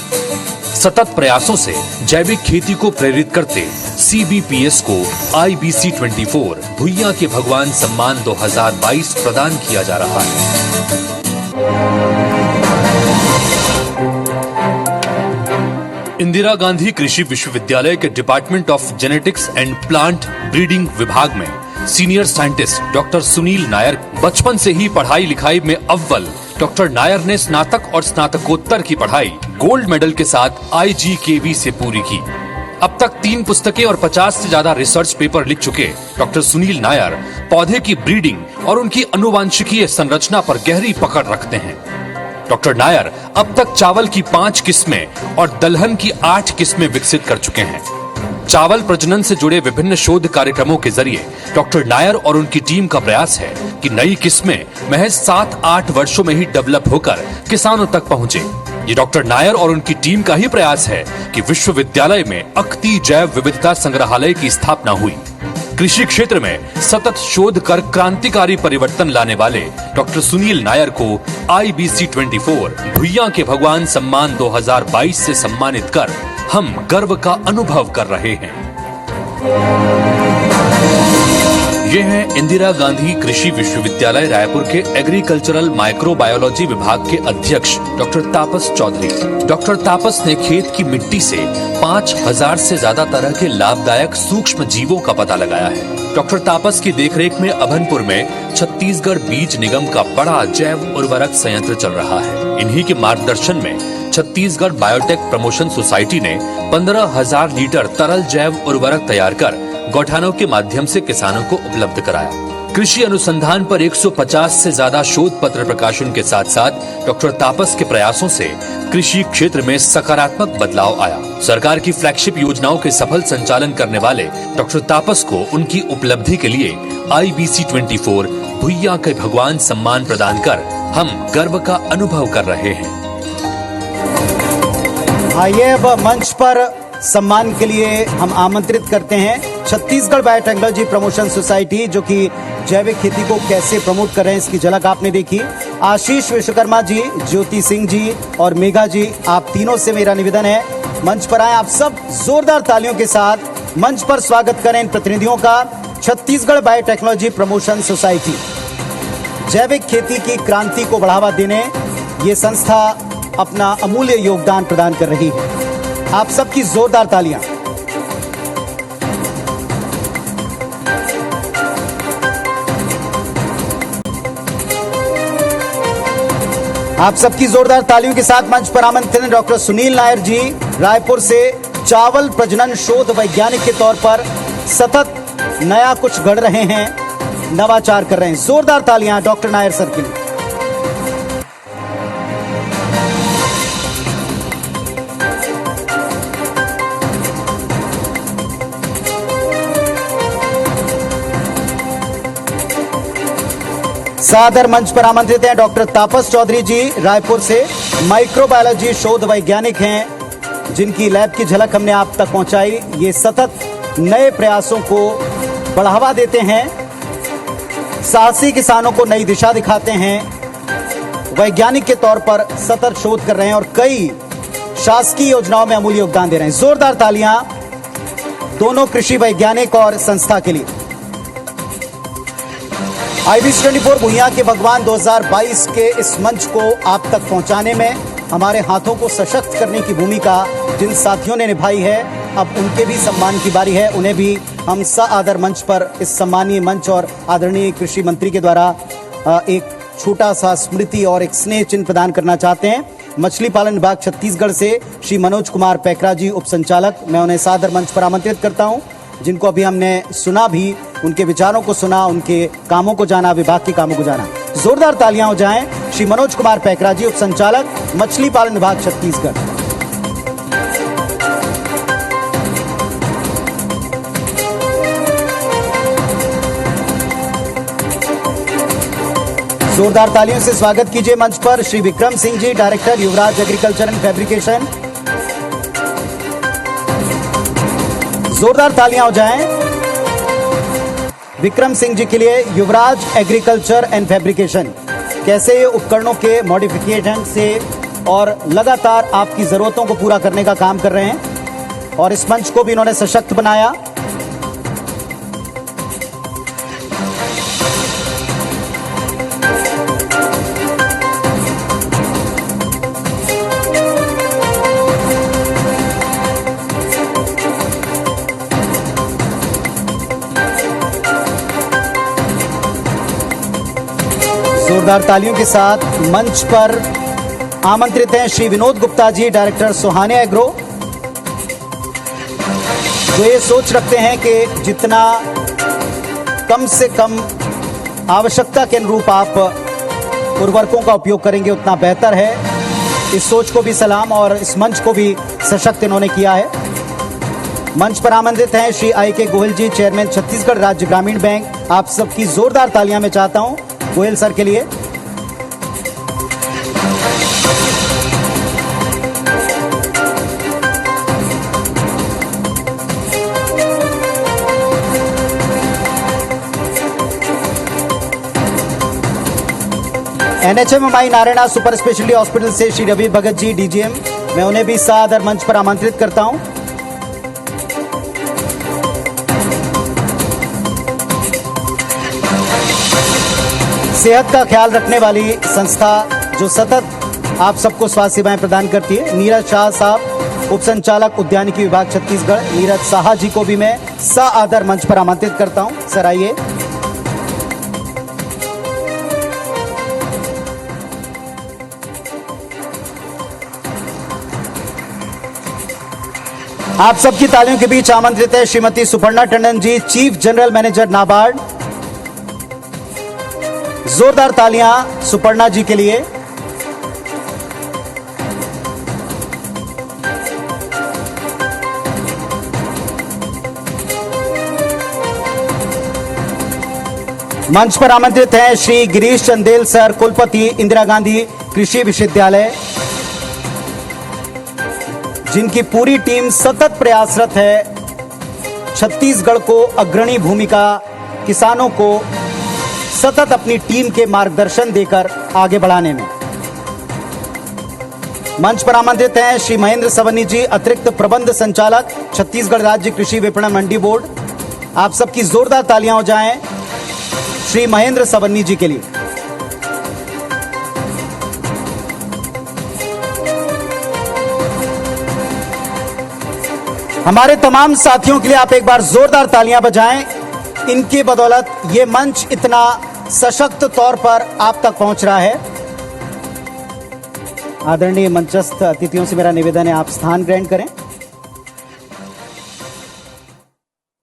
सतत प्रयासों से जैविक खेती को प्रेरित करते CBPS को IBC 24 भुइयां के भगवान सम्मान 2022 प्रदान किया जा रहा है। इंदिरा गांधी कृषि विश्वविद्यालय के department of genetics and plant breeding विभाग में senior scientist doctor Sunil Nair बचपन से ही पढ़ाई लिखाई में अव्वल। डॉक्टर नायर ने स्नातक और स्नातकोत्तर की पढ़ाई गोल्ड मेडल के साथ IGKB से पूरी की। अब तक 3 पुस्तकें और 50 से ज्यादा रिसर्च पेपर लिख चुके डॉक्टर सुनील नायर पौधे की ब्रीडिंग और उनकी अनुवांशिकीय संरचना पर गहरी पकड़ रखते हैं। डॉक्टर नायर अब तक चावल की 5 किस्में और दलहन की 8 किस्में विकसित कर चुके हैं। चावल प्रजनन से जुड़े विभिन्न शोध कार्यक्रमों के जरिए डॉक्टर नायर और उनकी टीम का प्रयास है कि नई किस्में महज 7-8 वर्षों में ही डेवलप होकर किसानों तक पहुंचे। ये डॉक्टर नायर और उनकी टीम का ही प्रयास है कि विश्वविद्यालय में अक्ति जैव विविधता संग्रहालय की स्थापना हुई। कृषि क्षेत्र में सतत शोध कर क्रांतिकारी परिवर्तन लाने वाले डॉक्टर सुनील नायर को IBC 24 भुइयां के भगवान सम्मान 2022 से सम्मानित कर हम गर्व का अनुभव कर रहे हैं। ये हैं इंदिरा गांधी कृषि विश्वविद्यालय रायपुर के एग्रीकल्चरल माइक्रोबायोलॉजी विभाग के अध्यक्ष डॉक्टर तापस चौधरी। डॉक्टर तापस ने खेत की मिट्टी से 5000 से ज्यादा तरह के लाभदायक सूक्ष्म जीवों का पता लगाया है। डॉक्टर तापस की देखरेख में अभनपुर में छत्तीसगढ़ बीज निगम का बड़ा जैव उर्वरक संयंत्र चल रहा है। इन्हीं के मार्गदर्शन में छत्तीसगढ़ बायोटेक प्रमोशन सोसाइटी ने 15,000 लीटर तरल जैव उर्वरक तैयार कर गौठानों के माध्यम से किसानों को उपलब्ध कराया। कृषि अनुसंधान पर 150 से ज्यादा शोध पत्र प्रकाशन के साथ साथ डॉक्टर तापस के प्रयासों से कृषि क्षेत्र में सकारात्मक बदलाव आया। सरकार की फ्लैगशिप योजनाओं के सफल संचालन करने वाले डॉक्टर तापस को उनकी उपलब्धि के लिए IBC 24 भुइयां के भगवान सम्मान प्रदान कर हम गर्व का अनुभव कर रहे हैं। आइए अब मंच पर सम्मान के लिए हम आमंत्रित करते हैं छत्तीसगढ़ बायोटेक्नोलॉजी प्रमोशन सोसाइटी, जो कि जैविक खेती को कैसे प्रमोट कर रहे हैं इसकी झलक आपने देखी। आशीष विश्वकर्मा जी, ज्योति सिंह जी और मेघा जी, आप तीनों से मेरा निवेदन है मंच पर आए। आप सब जोरदार तालियों के साथ मंच पर स्वागत करें इन प्रतिनिधियों का। छत्तीसगढ़ बायोटेक्नोलॉजी प्रमोशन सोसाइटी जैविक खेती की क्रांति को बढ़ावा देने ये संस्था अपना अमूल्य योगदान प्रदान कर रही है। आप सबकी जोरदार तालियां। आप सबकी जोरदार तालियों के साथ मंच पर आमंत्रित हैं डॉक्टर सुनील नायर जी, रायपुर से चावल प्रजनन शोध वैज्ञानिक के तौर पर सतत नया कुछ गढ़ रहे हैं, नवाचार कर रहे हैं। जोरदार तालियां डॉक्टर नायर सर के लिए। सादर मंच पर आमंत्रित हैं डॉक्टर तापस चौधरी जी, रायपुर से माइक्रोबायोलॉजी शोध वैज्ञानिक हैं, जिनकी लैब की झलक हमने आप तक पहुंचाई। ये सतत नए प्रयासों को बढ़ावा देते हैं, साहसी किसानों को नई दिशा दिखाते हैं वैज्ञानिक के तौर पर सतत शोध कर रहे हैं और कई शासकीय योजनाओं में अमूल्य योगदान दे रहे हैं। जोरदार तालियां दोनों कृषि वैज्ञानिक और संस्था के लिए। IBC24 भुइयां के भगवान 2022 के इस मंच को आप तक पहुंचाने में हमारे हाथों को सशक्त करने की भूमिका जिन साथियों ने निभाई है, अब उनके भी सम्मान की बारी है। उन्हें भी हम सआदर मंच पर इस सम्मानीय मंच और आदरणीय कृषि मंत्री के द्वारा एक छोटा सा स्मृति और एक स्नेह चिन्ह प्रदान करना चाहते हैं। मछली पालन विभाग छत्तीसगढ़ से श्री मनोज कुमार पैकरा जी, उप संचालक, मैं उन्हें सादर मंच पर आमंत्रित करता हूं, जिनको अभी हमने सुना भी, उनके विचारों को सुना, उनके कामों को जाना, विभाग के कामों को जाना। जोरदार तालियां हो जाएं श्री मनोज कुमार पैकरा जी, उप संचालक, मछली पालन विभाग छत्तीसगढ़। जोरदार तालियों से स्वागत कीजिए मंच पर Shri Vikram Singh ji, director Yuvraj agriculture and fabrication. जोरदार तालियां हो जाएं विक्रम सिंह जी के लिए। युवराज एग्रीकल्चर एंड फैब्रिकेशन कैसे ये उपकरणों के मॉडिफिकेशन से और लगातार आपकी जरूरतों को पूरा करने का काम कर रहे हैं और इस मंच को भी इन्होंने सशक्त बनाया। जोरदार तालियों के साथ मंच पर आमंत्रित हैं श्री विनोद गुप्ता जी, डायरेक्टर सुहाने एग्रो, जो ये सोच रखते हैं कि जितना कम से कम आवश्यकता के अनुरूप आप उर्वरकों का उपयोग करेंगे उतना बेहतर है। इस सोच को भी सलाम और इस मंच को भी सशक्त इन्होंने किया है। मंच पर आमंत्रित हैं श्री IK गोयल जी, चेयरमैन छत्तीसगढ़ राज्य ग्रामीण बैंक। आप सबकी जोरदार तालियां मैं चाहता हूं गोयल सर के लिए। NHMMI Narayana super speciality hospital से श्री रवि भगत जी, DGM, मैं उन्हें भी सादर मंच पर आमंत्रित करता हूं। सेहत का ख्याल रखने वाली संस्था जो सतत आप सबको स्वास्थ्य सेवाएं प्रदान करती है, नीरज शाह साहब, उप संचालक उद्यानिकी विभाग छत्तीसगढ़, नीरज साहा जी को भी मैं सआदर मंच पर आमंत्रित करता हूं। सर आइए। आप सबकी तालियों के बीच आमंत्रित है Shrimati Suparna Tandon ji, chief general manager NABARD. जोरदार तालियां सुपर्णा जी के लिए। मंच पर आमंत्रित हैं श्री गिरीश चंदेल सर, कुलपति इंदिरा गांधी कृषि विश्वविद्यालय, जिनकी पूरी टीम सतत प्रयासरत है छत्तीसगढ़ को अग्रणी भूमिका, किसानों को सतत अपनी टीम के मार्गदर्शन देकर आगे बढ़ाने में। मंच पर आमंत्रित हैं श्री महेंद्र सवन्नी जी, अतिरिक्त प्रबंध संचालक छत्तीसगढ़ राज्य कृषि विपणन मंडी बोर्ड। आप सबकी जोरदार तालियां हो जाएं श्री महेंद्र सवन्नी जी के लिए। हमारे तमाम साथियों के लिए आप एक बार जोरदार तालियां बजाएं। इनकी बदौलत ये मंच इतना सशक्त तौर पर आप तक पहुंच रहा है। आदरणीय मंचस्थ अतिथियों से मेरा निवेदन है आप स्थान ग्रहण करें।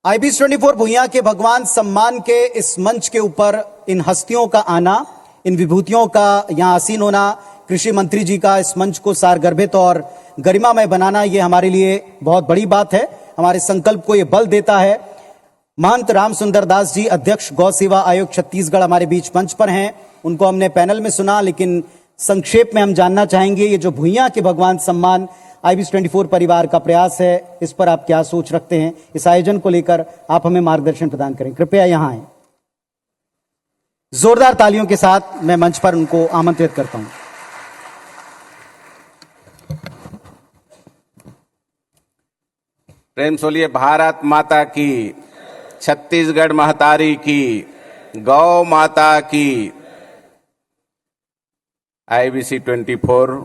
IBC24 भुइयां के भगवान सम्मान के इस मंच के ऊपर इन हस्तियों का आना, इन विभूतियों का यहां आसीन होना, कृषि मंत्री जी का इस मंच को सारगर्भित और गरिमामय बनाना, ये हमारे लिए बहुत बड़ी बात है। हमारे संकल्प को ये बल देता है। महंत राम सुंदर दास जी, अध्यक्ष गौ सेवा आयोग छत्तीसगढ़, हमारे बीच मंच पर हैं। उनको हमने पैनल में सुना, लेकिन संक्षेप में हम जानना चाहेंगे ये जो भुइयां के भगवान सम्मान IBC24 परिवार का प्रयास है, इस पर आप क्या सोच रखते हैं? इस आयोजन को लेकर आप हमें मार्गदर्शन प्रदान करें, कृपया यहां आए। जोरदार तालियों के साथ मैं मंच पर उनको आमंत्रित करता हूं। प्रेम सोलिए भारत माता की, छत्तीसगढ़ महतारी की, गौ माता की। IBC 24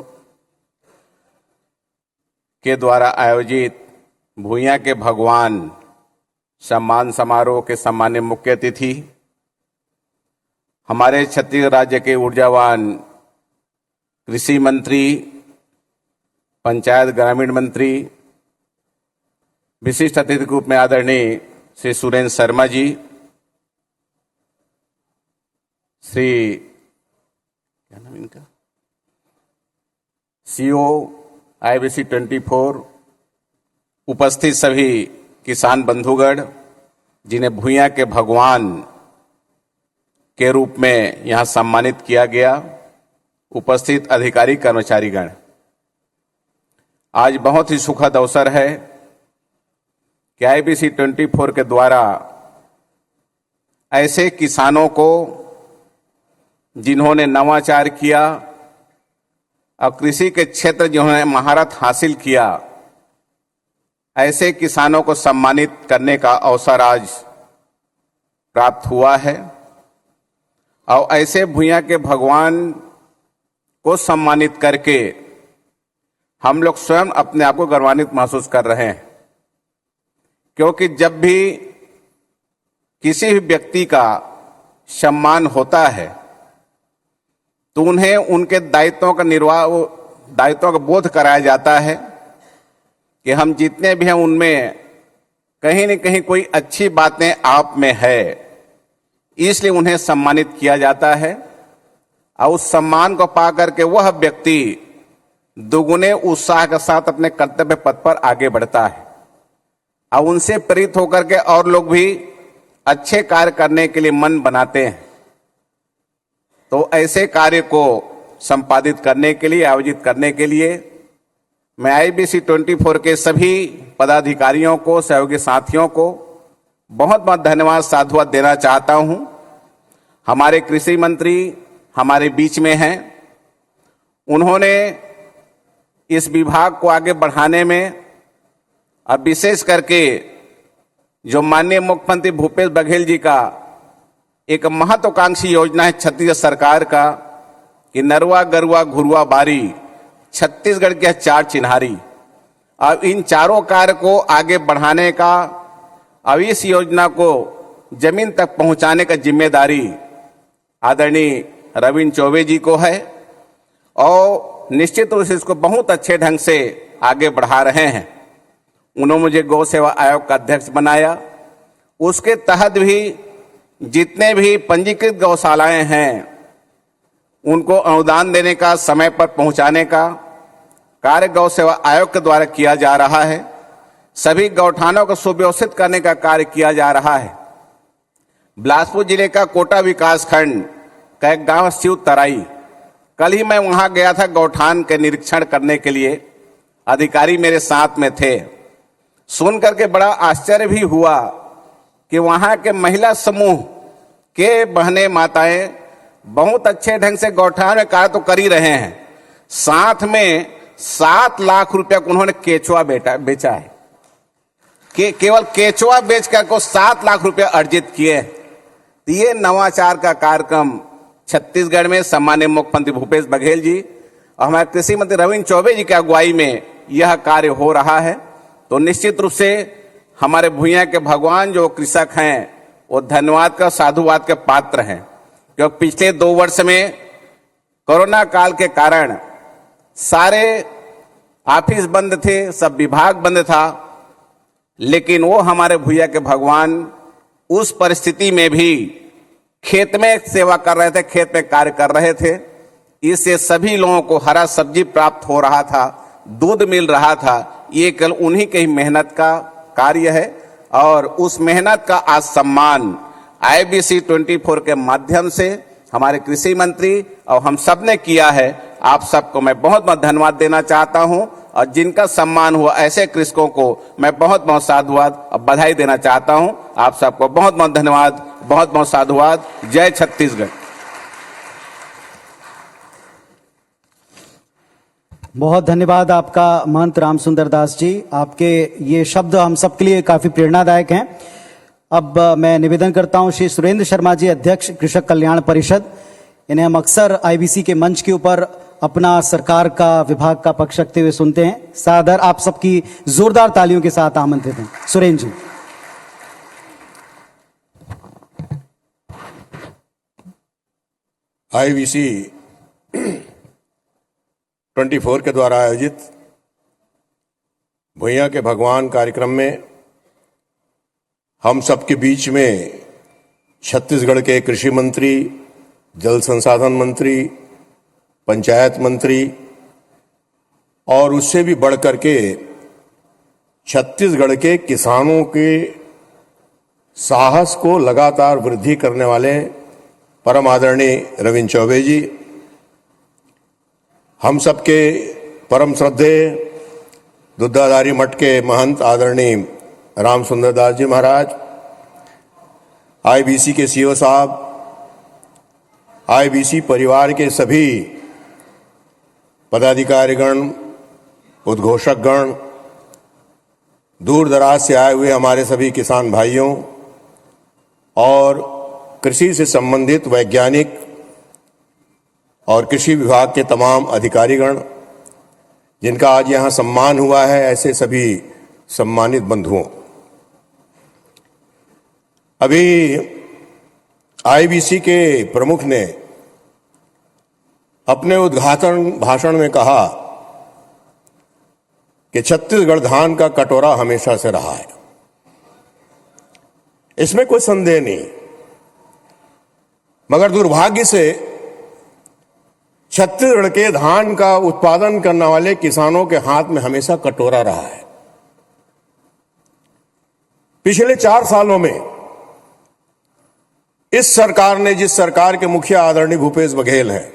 के द्वारा आयोजित भूइयां के भगवान सम्मान समारोह के सम्मान्य मुख्य अतिथि हमारे छत्तीसगढ़ राज्य के ऊर्जावान कृषि मंत्री, पंचायत ग्रामीण मंत्री, विशिष्ट अतिथि के रूप में आदरणीय श्री सुरेंद्र शर्मा जी, श्री क्या नाम इनका, CEO IBC 24, उपस्थित सभी किसान बंधुगण जिन्हें भूइयां के भगवान के रूप में यहां सम्मानित किया गया, उपस्थित अधिकारी कर्मचारीगण, आज बहुत ही सुखद अवसर है कि IBC 24 के द्वारा ऐसे किसानों को जिन्होंने नवाचार किया और कृषि के क्षेत्र जिन्होंने महारत हासिल किया, ऐसे किसानों को सम्मानित करने का अवसर आज प्राप्त हुआ है। और ऐसे भूइयां के भगवान को सम्मानित करके हम लोग स्वयं अपने आप को गौरवान्वित महसूस कर रहे हैं, क्योंकि जब भी किसी भी व्यक्ति का सम्मान होता है तो उन्हें उनके दायित्वों का बोध कराया जाता है कि हम जितने भी हैं उनमें कहीं न कहीं कोई अच्छी बातें आप में है, इसलिए उन्हें सम्मानित किया जाता है। और उस सम्मान को पा करके वह व्यक्ति दुगुने उत्साह के साथ अपने कर्तव्य पथ पर आगे बढ़ता है और उनसे प्रेरित होकर के और लोग भी अच्छे कार्य करने के लिए मन बनाते हैं। तो ऐसे कार्य को संपादित करने के लिए, आयोजित करने के लिए मैं IBC 24 के सभी पदाधिकारियों को, सहयोगी साथियों को बहुत बहुत धन्यवाद, साधुवाद देना चाहता हूं। हमारे कृषि मंत्री हमारे बीच में हैं, उन्होंने इस विभाग को आगे बढ़ाने में, अब विशेष करके जो माननीय मुख्यमंत्री भूपेश बघेल जी का एक महत्वाकांक्षी योजना है छत्तीसगढ़ सरकार का कि नरवा गरुआ घुरुआ बारी छत्तीसगढ़ के 4 चिन्हारी, अब इन चारों कार्य को आगे बढ़ाने का, अब इस योजना को जमीन तक पहुंचाने का जिम्मेदारी आदरणीय रविंद्र चौबे जी को है और निश्चित रूप से इसको बहुत अच्छे ढंग से आगे बढ़ा रहे हैं। उन्होंने मुझे गौ सेवा आयोग का अध्यक्ष बनाया, उसके तहत भी जितने भी पंजीकृत गौशालाएं हैं उनको अनुदान देने का, समय पर पहुंचाने का कार्य गौ सेवा आयोग के द्वारा किया जा रहा है। सभी गौठानों को सुव्यवस्थित करने का कार्य किया जा रहा है। बिलासपुर जिले का कोटा विकास खंड का एक गांव शिव तराई, कल ही मैं वहां गया था गौठान के निरीक्षण करने के लिए, अधिकारी मेरे साथ में थे। सुन करके बड़ा आश्चर्य भी हुआ कि वहां के महिला समूह के बहनें माताएं बहुत अच्छे ढंग से गौठान में कार्य तो कर ही रहे हैं, साथ में 7 लाख रुपया को उन्होंने केचुआ बेचा है, केवल केचुआ बेच कर को 7 लाख रुपया अर्जित किए। तो ये नवाचार का कार्यक्रम छत्तीसगढ़ में सम्माननीय मुख्यमंत्री भूपेश बघेल जी और हमारे कृषि मंत्री रविंद्र चौबे जी की अगुवाई में यह कार्य हो रहा है। तो निश्चित रूप से हमारे भूइयां के भगवान जो कृषक हैं वो धन्यवाद का, साधुवाद के पात्र हैं, क्योंकि पिछले 2 वर्ष में कोरोना काल के कारण सारे ऑफिस बंद थे, सब विभाग बंद था, लेकिन वो हमारे भूइयां के भगवान उस परिस्थिति में भी खेत में सेवा कर रहे थे, खेत में कार्य कर रहे थे। इससे सभी लोगों को हरा सब्जी प्राप्त हो रहा था, दूध मिल रहा था। ये केवल उन्हीं की मेहनत का कार्य है और उस मेहनत का आज सम्मान IBC 24 के माध्यम से हमारे कृषि मंत्री और हम सब ने किया है। आप सबको मैं बहुत बहुत धन्यवाद देना चाहता हूं और जिनका सम्मान हुआ ऐसे कृषकों को मैं बहुत बहुत साधुवाद और बधाई देना चाहता हूं। आप सबको बहुत बहुत धन्यवाद। बहुत बहुत साधुवाद। जय छत्तीसगढ़। बहुत धन्यवाद आपका महंत राम सुंदर दास जी। आपके ये शब्द हम सबके लिए काफी प्रेरणादायक हैं। अब मैं निवेदन करता हूं श्री सुरेंद्र शर्मा जी, अध्यक्ष कृषक कल्याण परिषद। इन्हें हम अक्सर आईबीसी के मंच के ऊपर अपना सरकार का, विभाग का पक्ष रखते हुए सुनते हैं। सादर आप सबकी जोरदार तालियों के साथ आमंत्रित हैं सुरेंद्र जी। आईबीसी 24 के द्वारा आयोजित भुइयां के भगवान कार्यक्रम में हम सबके बीच में छत्तीसगढ़ के कृषि मंत्री, जल संसाधन मंत्री, पंचायत मंत्री और उससे भी बढ़ करके छत्तीसगढ़ के किसानों के साहस को लगातार वृद्धि करने वाले परम आदरणीय रविंद्र चौबे जी, हम सबके परम श्रद्धेय दुधाधारी मठ के महंत आदरणीय राम सुंदर दास जी महाराज, आईबीसी के सीईओ साहब, आईबीसी परिवार के सभी पदाधिकारीगण, उद्घोषकगण, दूर दराज से आए हुए हमारे सभी किसान भाइयों और कृषि से संबंधित वैज्ञानिक और कृषि विभाग के तमाम अधिकारीगण जिनका आज यहाँ सम्मान हुआ है, ऐसे सभी सम्मानित बंधुओं। अभी आईबीसी के प्रमुख ने अपने उद्घाटन भाषण में कहा कि छत्तीसगढ़ धान का कटोरा हमेशा से रहा है। इसमें कोई संदेह नहीं, मगर दुर्भाग्य से छत्तीसगढ़ के धान का उत्पादन करने वाले किसानों के हाथ में हमेशा कटोरा रहा है। पिछले 4 सालों में इस सरकार ने, जिस सरकार के मुखिया आदरणीय भूपेश बघेल हैं,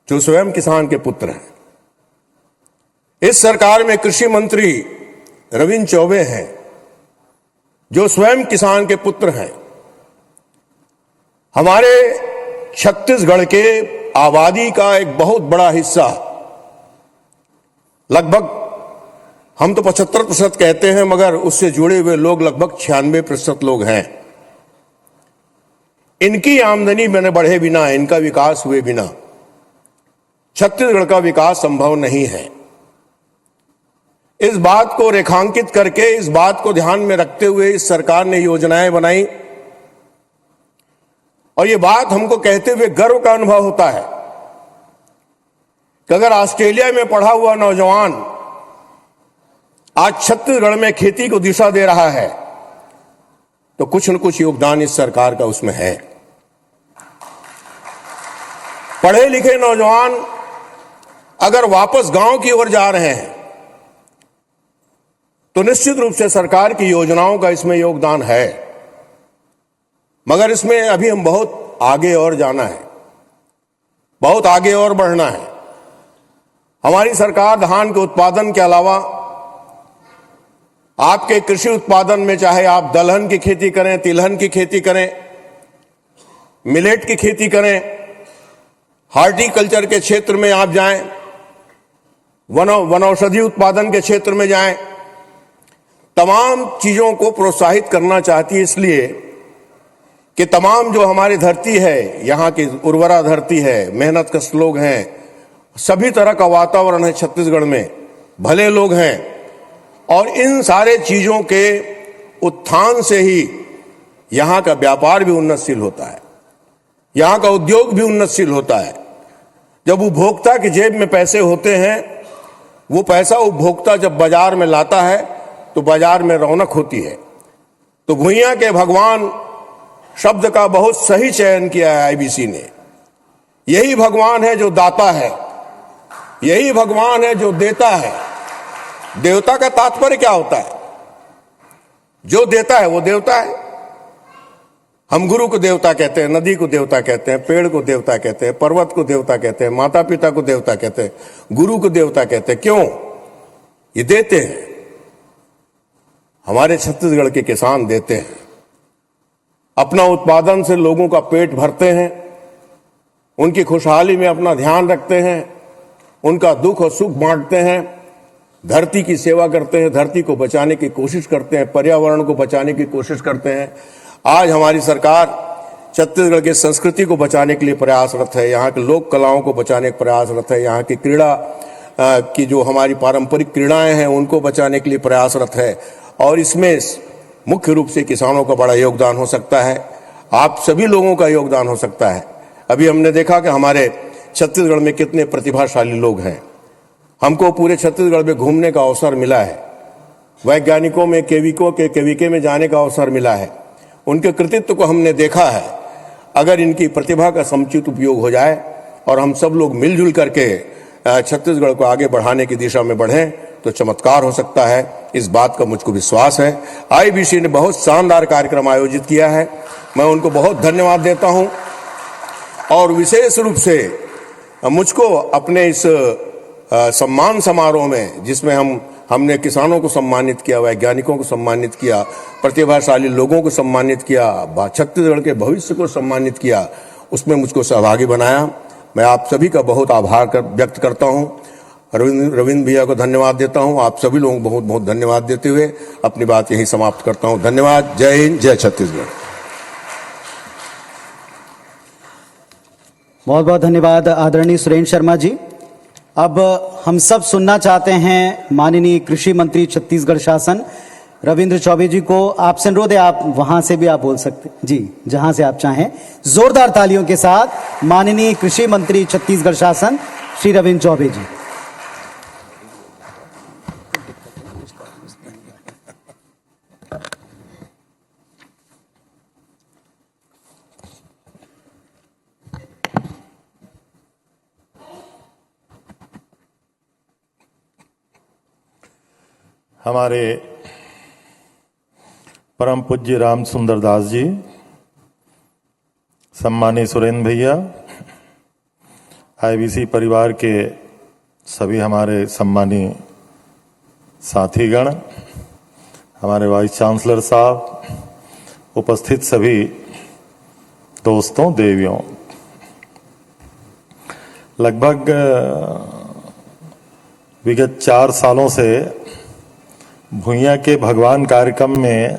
जो स्वयं किसान के पुत्र हैं, इस सरकार में कृषि मंत्री रविंद्र चौबे हैं, जो स्वयं किसान के पुत्र हैं, हमारे छत्तीसगढ़ के आबादी का एक बहुत बड़ा हिस्सा, लगभग हम तो 75% कहते हैं, मगर उससे जुड़े हुए लोग लगभग 96% लोग हैं। इनकी आमदनी में बढ़े बिना, इनका विकास हुए बिना छत्तीसगढ़ का विकास संभव नहीं है। इस बात को रेखांकित करके, इस बात को ध्यान में रखते हुए इस सरकार ने योजनाएं बनाई और ये बात हमको कहते हुए गर्व का अनुभव होता है कि अगर ऑस्ट्रेलिया में पढ़ा हुआ नौजवान आज छत्तीसगढ़ में खेती को दिशा दे रहा है तो कुछ न कुछ योगदान इस सरकार का उसमें है। पढ़े लिखे नौजवान अगर वापस गांव की ओर जा रहे हैं तो निश्चित रूप से सरकार की योजनाओं का इसमें योगदान है, मगर इसमें अभी हम बहुत आगे और जाना है, बहुत आगे और बढ़ना है। हमारी सरकार धान के उत्पादन के अलावा आपके कृषि उत्पादन में, चाहे आप दलहन की खेती करें, तिलहन की खेती करें, मिलेट की खेती करें, हार्टिकल्चर के क्षेत्र में आप जाएं, वनौषधि उत्पादन के क्षेत्र में जाएं, तमाम चीजों को प्रोत्साहित करना चाहती है, इसलिए कि तमाम जो हमारी धरती है, यहाँ की उर्वरा धरती है, मेहनतकश लोग हैं, सभी तरह का वातावरण है छत्तीसगढ़ में, भले लोग हैं, और इन सारे चीजों के उत्थान से ही यहाँ का व्यापार भी उन्नतशील होता है, यहाँ का उद्योग भी उन्नतशील होता है। जब उपभोक्ता की जेब में पैसे होते हैं, वो पैसा उपभोक्ता जब बाजार में लाता है तो बाजार में रौनक होती है। तो भुइयां के भगवान शब्द का बहुत सही चयन किया है आईबीसी ने। यही भगवान है जो दाता है, यही भगवान है जो देता है। देवता का तात्पर्य क्या होता है? जो देता है वो देवता है। हम गुरु को देवता कहते हैं, नदी को देवता कहते हैं, पेड़ को देवता कहते हैं, पर्वत को देवता कहते हैं, माता पिता को देवता कहते हैं, गुरु को देवता कहते हैं। क्यों? ये देते हैं, हमारे छत्तीसगढ़ के किसान देते हैं। अपना उत्पादन से लोगों का पेट भरते हैं, उनकी खुशहाली में अपना ध्यान रखते हैं, उनका दुख और सुख बांटते हैं, धरती की सेवा करते हैं, धरती को बचाने की कोशिश करते हैं, पर्यावरण को बचाने की कोशिश करते हैं। आज हमारी सरकार छत्तीसगढ़ की संस्कृति को बचाने के लिए प्रयासरत है, यहाँ के लोक कलाओं को बचाने के प्रयासरत है, यहाँ की क्रीड़ा की जो हमारी पारंपरिक क्रीड़ाएं हैं उनको बचाने के लिए प्रयासरत है। और इसमें मुख्य रूप से किसानों का बड़ा योगदान हो सकता है, आप सभी लोगों का योगदान हो सकता है। अभी हमने देखा कि हमारे छत्तीसगढ़ में कितने प्रतिभाशाली लोग हैं। हमको पूरे छत्तीसगढ़ में घूमने का अवसर मिला है, वैज्ञानिकों में केवीके में जाने का अवसर मिला है, उनके कृतित्व को हमने देखा है। अगर इनकी प्रतिभा का समुचित उपयोग हो जाए और हम सब लोग मिलजुल करके छत्तीसगढ़ को आगे बढ़ाने की दिशा में बढ़ें तो चमत्कार हो सकता है, इस बात का मुझको विश्वास है। आईबीसी ने बहुत शानदार कार्यक्रम आयोजित किया है, मैं उनको बहुत धन्यवाद देता हूं। और विशेष रूप से मुझको अपने इस सम्मान समारोह में, जिसमें हमने किसानों को सम्मानित किया, वैज्ञानिकों को सम्मानित किया, प्रतिभाशाली लोगों को सम्मानित किया, छत्तीसगढ़ के भविष्य को सम्मानित किया, उसमें मुझको सहभागी बनाया। मैं आप सभी का बहुत आभार व्यक्त करता हूं। रविंद्र भैया को धन्यवाद देता हूं। आप सभी लोगों को बहुत बहुत धन्यवाद देते हुए अपनी बात यहीं समाप्त करता हूं। धन्यवाद। जय हिंद, जय छत्तीसगढ़। बहुत बहुत धन्यवाद आदरणीय सुरेंद्र शर्मा जी। अब हम सब सुनना चाहते हैं माननीय कृषि मंत्री छत्तीसगढ़ शासन रविंद्र चौबे जी को। आपसे अनुरोध है, आप वहां से भी आप बोल सकते जी, जहां से आप चाहें। जोरदार तालियों के साथ माननीय कृषि मंत्री छत्तीसगढ़ शासन श्री रविंद्र चौबे जी। हमारे परम पूज्य राम सुंदर दास जी, सम्मानीय सुरेंद्र भैया, आईबीसी परिवार के सभी हमारे सम्मानीय साथीगण, हमारे वाइस चांसलर साहब, उपस्थित सभी दोस्तों, देवियों, लगभग विगत 4 सालों से भुइयां के भगवान कार्यक्रम में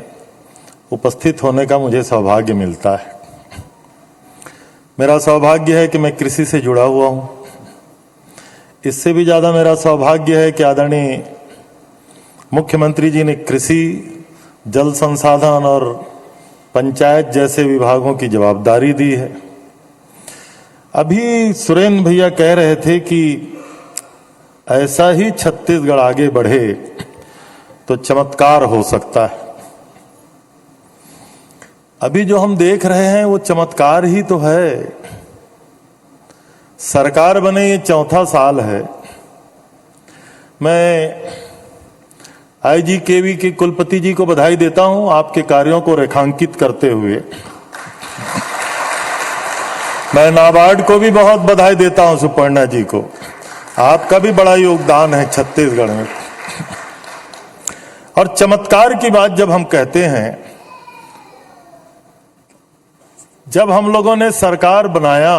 उपस्थित होने का मुझे सौभाग्य मिलता है। मेरा सौभाग्य है कि मैं कृषि से जुड़ा हुआ हूं। इससे भी ज्यादा मेरा सौभाग्य है कि आदरणीय मुख्यमंत्री जी ने कृषि, जल संसाधन और पंचायत जैसे विभागों की जवाबदारी दी है। अभी सुरेंद्र भैया कह रहे थे कि ऐसा ही छत्तीसगढ़ आगे बढ़े तो चमत्कार हो सकता है। अभी जो हम देख रहे हैं वो चमत्कार ही तो है। सरकार बने ये 4था साल है। मैं आईजीकेवी के कुलपति जी को बधाई देता हूं आपके कार्यों को रेखांकित करते हुए। मैं नाबार्ड को भी बहुत बधाई देता हूं, सुपर्णा जी को, आपका भी बड़ा योगदान है छत्तीसगढ़ में। और चमत्कार की बात जब हम कहते हैं, जब हम लोगों ने सरकार बनाया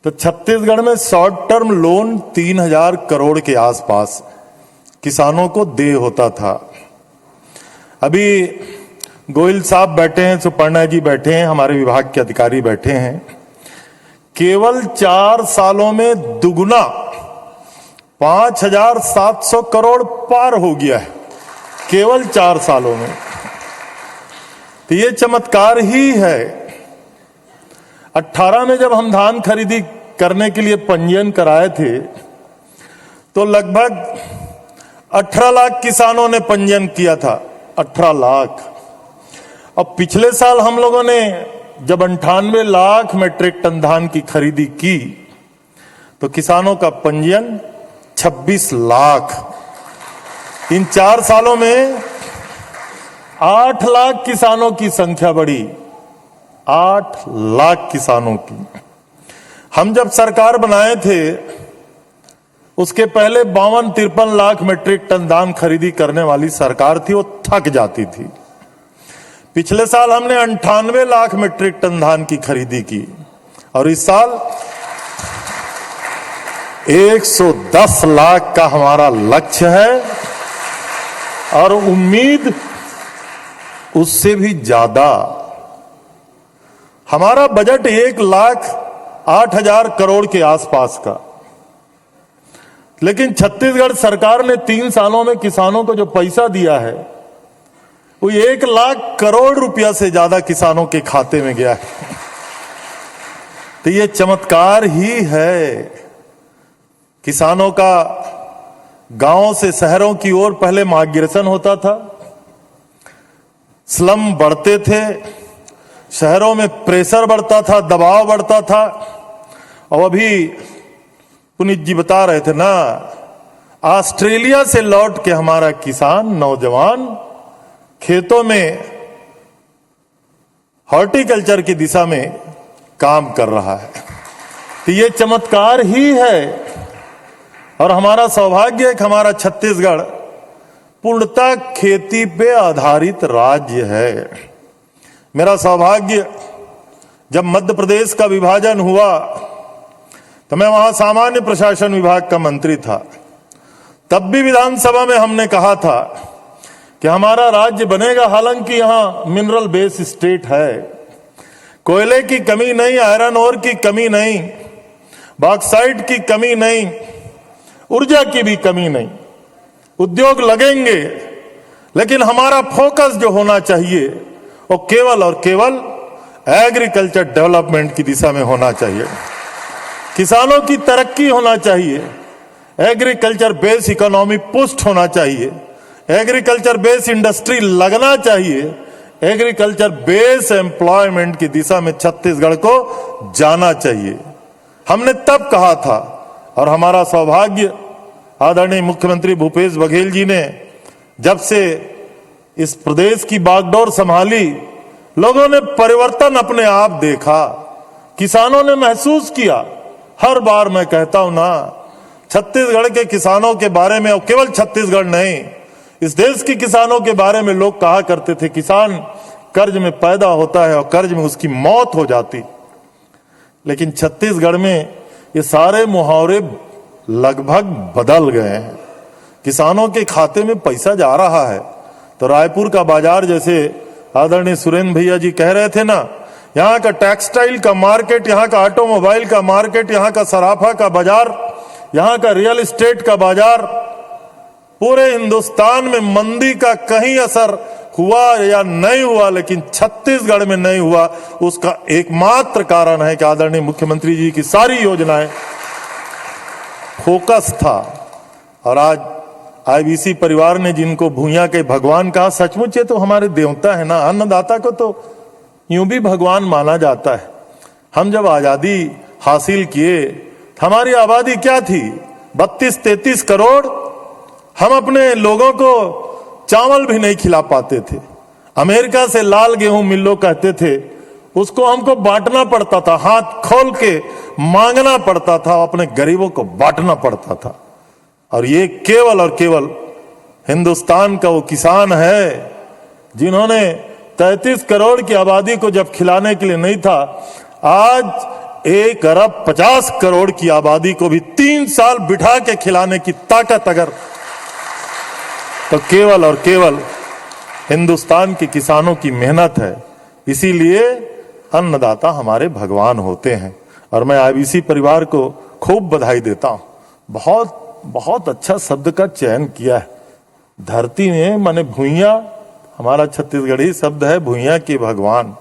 तो छत्तीसगढ़ में शॉर्ट टर्म लोन 3000 करोड़ के आसपास किसानों को दे होता था। अभी गोयल साहब बैठे हैं, सुपर्णा जी बैठे हैं, हमारे विभाग के अधिकारी बैठे हैं। केवल 4 सालों में दुगुना 5700 करोड़ पार हो गया है, केवल 4 सालों में। तो ये चमत्कार ही है। 18 में जब हम धान खरीदी करने के लिए पंजीयन कराए थे तो लगभग 18 लाख किसानों ने पंजीयन किया था, 18 लाख। और पिछले साल हम लोगों ने जब 98 लाख मेट्रिक टन धान की खरीदी की तो किसानों का पंजीयन 26 लाख। इन 4 सालों में 8 लाख किसानों की संख्या बढ़ी, 8 लाख किसानों की। हम जब सरकार बनाए थे उसके पहले 52-53 लाख मेट्रिक टन धान खरीदी करने वाली सरकार थी, वो थक जाती थी। पिछले साल हमने 98 लाख मीट्रिक टन धान की खरीदी की और इस साल 110 लाख का हमारा लक्ष्य है और उम्मीद उससे भी ज्यादा। हमारा बजट 1,08,000 करोड़ के आसपास का, लेकिन छत्तीसगढ़ सरकार ने 3 सालों में किसानों को जो पैसा दिया है वो 1 लाख करोड़ रुपया से ज्यादा किसानों के खाते में गया है। तो ये चमत्कार ही है। किसानों का गांवों से शहरों की ओर पहले माइग्रेशन होता था, स्लम बढ़ते थे, शहरों में प्रेशर बढ़ता था, दबाव बढ़ता था। और अभी पुनीत जी बता रहे थे ना, ऑस्ट्रेलिया से लौट के हमारा किसान नौजवान खेतों में हॉर्टिकल्चर की दिशा में काम कर रहा है। तो ये चमत्कार ही है और हमारा सौभाग्य है कि हमारा छत्तीसगढ़ पूर्णतः खेती पे आधारित राज्य है। मेरा सौभाग्य, जब मध्य प्रदेश का विभाजन हुआ तो मैं वहां सामान्य प्रशासन विभाग का मंत्री था। तब भी विधानसभा में हमने कहा था कि हमारा राज्य बनेगा, हालांकि यहां मिनरल बेस स्टेट है, कोयले की कमी नहीं, आयरन ओर की कमी नहीं, बॉक्साइट की कमी नहीं, ऊर्जा की भी कमी नहीं, उद्योग लगेंगे, लेकिन हमारा फोकस जो होना चाहिए वो केवल और केवल एग्रीकल्चर डेवलपमेंट की दिशा में होना चाहिए। किसानों की तरक्की होना चाहिए, एग्रीकल्चर बेस इकोनॉमी पुष्ट होना चाहिए, एग्रीकल्चर बेस इंडस्ट्री लगना चाहिए, एग्रीकल्चर बेस एम्प्लॉयमेंट की दिशा में छत्तीसगढ़ को जाना चाहिए। हमने तब कहा था और हमारा सौभाग्य आदरणीय मुख्यमंत्री भूपेश बघेल जी ने जब से इस प्रदेश की बागडोर संभाली, लोगों ने परिवर्तन अपने आप देखा, किसानों ने महसूस किया। हर बार मैं कहता हूं ना, छत्तीसगढ़ के किसानों के बारे में, और केवल छत्तीसगढ़ नहीं, इस देश के किसानों के बारे में लोग कहा करते थे किसान कर्ज में पैदा होता है और कर्ज में उसकी मौत हो जाती। लेकिन छत्तीसगढ़ में ये सारे मुहावरे लगभग बदल गए हैं। किसानों के खाते में पैसा जा रहा है। तो रायपुर का बाजार, जैसे आदरणीय सुरेंद्र भैया जी कह रहे थे ना, यहाँ का टेक्सटाइल का मार्केट, यहाँ का ऑटोमोबाइल का मार्केट, यहाँ का सराफा का बाजार, यहाँ का रियल एस्टेट का बाजार, पूरे हिंदुस्तान में मंदी का कहीं असर हुआ या नहीं हुआ, लेकिन छत्तीसगढ़ में नहीं हुआ। उसका एकमात्र कारण है कि आदरणीय मुख्यमंत्री जी की सारी योजनाएं फोकस था। और आज आईबीसी परिवार ने जिनको भूया के भगवान कहा, सचमुच ये तो हमारे देवता है ना। अन्नदाता को तो यूं भी भगवान माना जाता है। हम जब आजादी हासिल किए, हमारी आबादी क्या थी? 32-33 करोड़। हम अपने लोगों को चावल भी नहीं खिला पाते थे। अमेरिका से लाल गेहूं मिलो कहते थे, उसको हमको बांटना पड़ता था, हाथ खोल के मांगना पड़ता था, अपने गरीबों को बांटना पड़ता था। और ये केवल और केवल हिंदुस्तान का वो किसान है जिन्होंने 33 करोड़ की आबादी को जब खिलाने के लिए नहीं था, आज 1 अरब 50 करोड़ की आबादी को भी 3 साल बिठा के खिलाने की ताकत अगर, तो केवल और केवल हिंदुस्तान के किसानों की मेहनत है। इसीलिए अन्नदाता हमारे भगवान होते हैं। और मैं आईबीसी परिवार को खूब बधाई देता हूं। बहुत बहुत अच्छा शब्द का चयन किया है। धरती में माने भूइया, हमारा छत्तीसगढ़ी शब्द है भूइया के भगवान।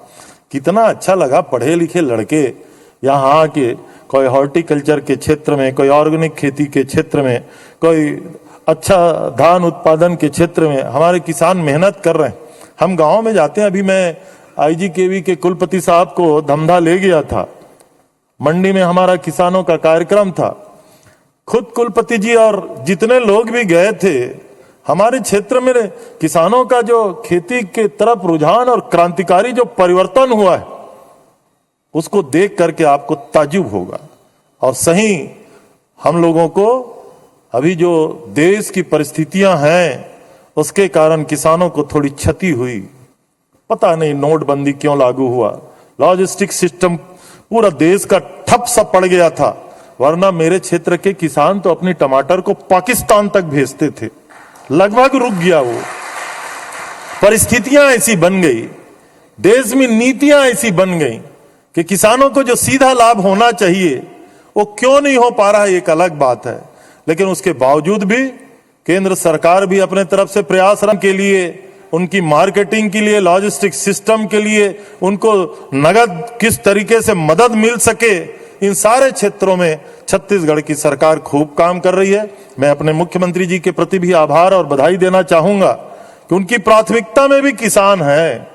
कितना अच्छा लगा, पढ़े लिखे लड़के यहाँ के, कोई हॉर्टिकल्चर के क्षेत्र में, कोई ऑर्गेनिक खेती के क्षेत्र में, कोई अच्छा धान उत्पादन के क्षेत्र में हमारे किसान मेहनत कर रहे हैं। हम गांव में जाते हैं। अभी मैं आईजीकेवी के कुलपति साहब को धमधा ले गया था। मंडी में हमारा किसानों का कार्यक्रम था। खुद कुलपति जी और जितने लोग भी गए थे, हमारे क्षेत्र में किसानों का जो खेती के तरफ रुझान और क्रांतिकारी जो परिवर्तन हुआ है, उसको देख करके आपको ताज्जुब होगा। और सही हम लोगों को अभी जो देश की परिस्थितियां हैं, उसके कारण किसानों को थोड़ी क्षति हुई। पता नहीं नोटबंदी क्यों लागू हुआ, लॉजिस्टिक सिस्टम पूरा देश का ठप सा पड़ गया था, वरना मेरे क्षेत्र के किसान तो अपने टमाटर को पाकिस्तान तक भेजते थे, लगभग रुक गया वो। परिस्थितियां ऐसी बन गई, देश में नीतियां ऐसी बन गई कि किसानों को जो सीधा लाभ होना चाहिए वो क्यों नहीं हो पा रहा है, एक अलग बात है। लेकिन उसके बावजूद भी केंद्र सरकार भी अपने तरफ से प्रयास के लिए, उनकी मार्केटिंग के लिए, लॉजिस्टिक सिस्टम के लिए, उनको नगद किस तरीके से मदद मिल सके, इन सारे क्षेत्रों में छत्तीसगढ़ की सरकार खूब काम कर रही है। मैं अपने मुख्यमंत्री जी के प्रति भी आभार और बधाई देना चाहूंगा कि उनकी प्राथमिकता में भी किसान है।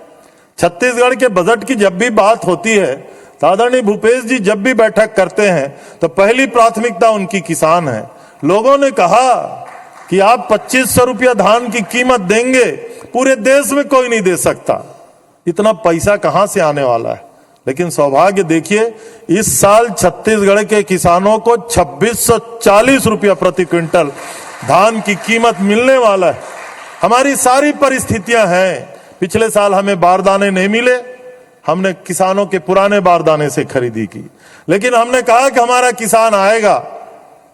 छत्तीसगढ़ के बजट की जब भी बात होती है तो आदरणीय भूपेश जी जब भी बैठक करते हैं तो पहली प्राथमिकता उनकी किसान है। लोगों ने कहा कि आप 2500 रुपया धान की कीमत देंगे, पूरे देश में कोई नहीं दे सकता, इतना पैसा कहां से आने वाला है। लेकिन सौभाग्य देखिए, इस साल छत्तीसगढ़ के किसानों को 2640 रुपया प्रति क्विंटल धान की कीमत मिलने वाला है। हमारी सारी परिस्थितियां हैं। पिछले साल हमें बारदाने नहीं मिले, हमने किसानों के पुराने बारदाने से खरीदी की, लेकिन हमने कहा कि हमारा किसान आएगा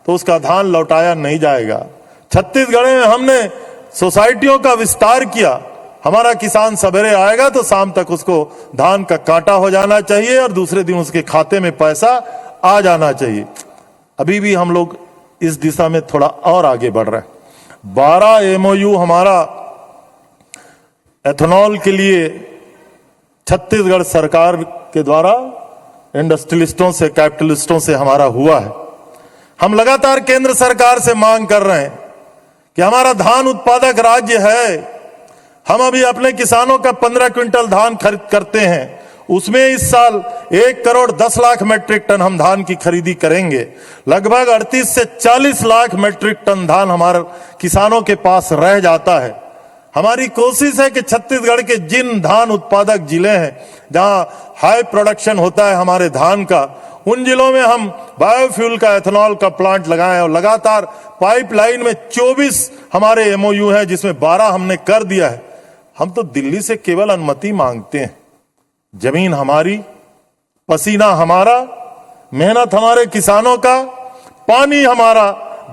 तो उसका धान लौटाया नहीं जाएगा। छत्तीसगढ़ में हमने सोसाइटियों का विस्तार किया, हमारा किसान सवेरे आएगा तो शाम तक उसको धान का कांटा हो जाना चाहिए और दूसरे दिन उसके खाते में पैसा आ जाना चाहिए। अभी भी हम लोग इस दिशा में थोड़ा और आगे बढ़ रहे हैं। 12 MOU हमारा एथेनॉल के लिए छत्तीसगढ़ सरकार के द्वारा इंडस्ट्रियलिस्टों से, कैपिटलिस्टों से हमारा हुआ है। हम लगातार केंद्र सरकार से मांग कर रहे हैं कि हमारा धान उत्पादक राज्य है, हम अभी अपने किसानों का 15 क्विंटल धान खरीद करते हैं, उसमें इस साल 1 करोड़ 10 लाख मैट्रिक टन हम धान की खरीदी करेंगे। लगभग 38 से 40 लाख मैट्रिक टन धान हमारे किसानों के पास रह जाता है। हमारी कोशिश है कि छत्तीसगढ़ के जिन धान उत्पादक जिले हैं जहां हाई प्रोडक्शन होता है हमारे धान का, उन जिलों में हम बायोफ्यूल का, एथेनॉल का प्लांट लगाएं। और लगातार पाइपलाइन में 24 हमारे MOU है, जिसमें 12 हमने कर दिया है। हम तो दिल्ली से केवल अनुमति मांगते हैं। जमीन हमारी, पसीना हमारा, मेहनत हमारे किसानों का, पानी हमारा,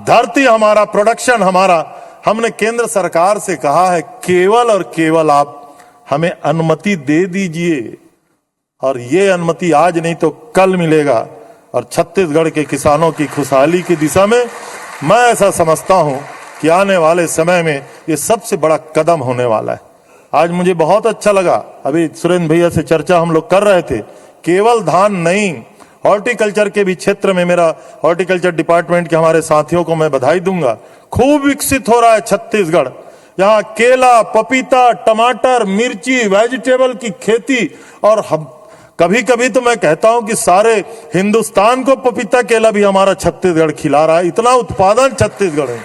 धरती हमारा, प्रोडक्शन हमारा। हमने केंद्र सरकार से कहा है केवल और केवल आप हमें अनुमति दे दीजिए, और ये अनुमति आज नहीं तो कल मिलेगा। और छत्तीसगढ़ के किसानों की खुशहाली की दिशा में मैं ऐसा समझता हूं कि आने वाले समय में ये सबसे बड़ा कदम होने वाला है। आज मुझे बहुत अच्छा लगा, अभी सुरेंद्र भैया से चर्चा हम लोग कर रहे थे, केवल धान नहीं, हॉर्टिकल्चर के भी क्षेत्र में मेरा हॉर्टिकल्चर डिपार्टमेंट के हमारे साथियों को मैं बधाई दूंगा। खूब विकसित हो रहा है छत्तीसगढ़। यहाँ केला, पपीता, टमाटर, मिर्ची, वेजिटेबल की खेती, और हम कभी कभी तो मैं कहता हूं कि सारे हिंदुस्तान को पपीता केला भी हमारा छत्तीसगढ़ खिला रहा है। इतना उत्पादन छत्तीसगढ़ में,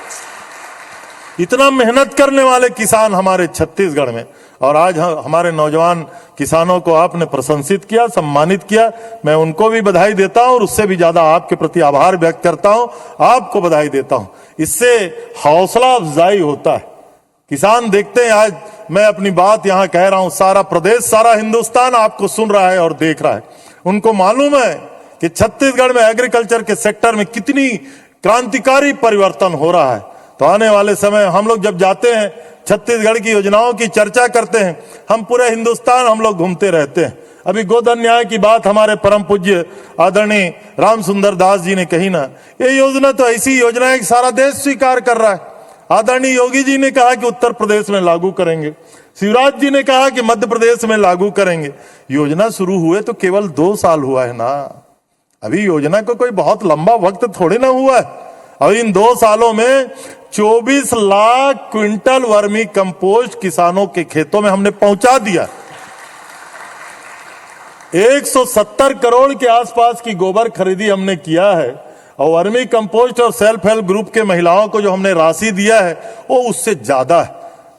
इतना मेहनत करने वाले किसान हमारे छत्तीसगढ़ में। और आज हमारे नौजवान किसानों को आपने प्रशंसित किया, सम्मानित किया, मैं उनको भी बधाई देता हूं और उससे भी ज्यादा आपके प्रति आभार व्यक्त करता हूं, आपको बधाई देता हूं। इससे हौसला अफजाई होता है। किसान देखते हैं, आज मैं अपनी बात यहां कह रहा हूं, सारा प्रदेश, सारा हिंदुस्तान आपको सुन रहा है और देख रहा है। उनको मालूम है कि छत्तीसगढ़ में एग्रीकल्चर के सेक्टर में कितनी क्रांतिकारी परिवर्तन हो रहा है। तो आने वाले समय हम लोग जब जाते हैं, छत्तीसगढ़ की योजनाओं की चर्चा करते हैं, हम पूरे हिंदुस्तान हम लोग घूमते रहते हैं। अभी गोधन न्याय की बात हमारे परम पूज्य आदरणीय राम सुंदर दास जी ने कही ना, ये योजना तो ऐसी योजना है कि सारा देश स्वीकार कर रहा है। आदरणीय योगी जी ने कहा कि उत्तर प्रदेश में लागू करेंगे, शिवराज जी ने कहा कि मध्य प्रदेश में लागू करेंगे। योजना शुरू हुए तो केवल 2 साल हुआ है ना, अभी योजना को कोई बहुत लंबा वक्त थोड़ी ना हुआ है। और इन 2 सालों में 24 लाख क्विंटल वर्मी कंपोस्ट किसानों के खेतों में हमने पहुंचा दिया। 170 करोड़ के आसपास की गोबर खरीदी हमने किया है, और वर्मी कंपोस्ट और सेल्फ हेल्प ग्रुप के महिलाओं को जो हमने राशि दिया है वो उससे ज्यादा है।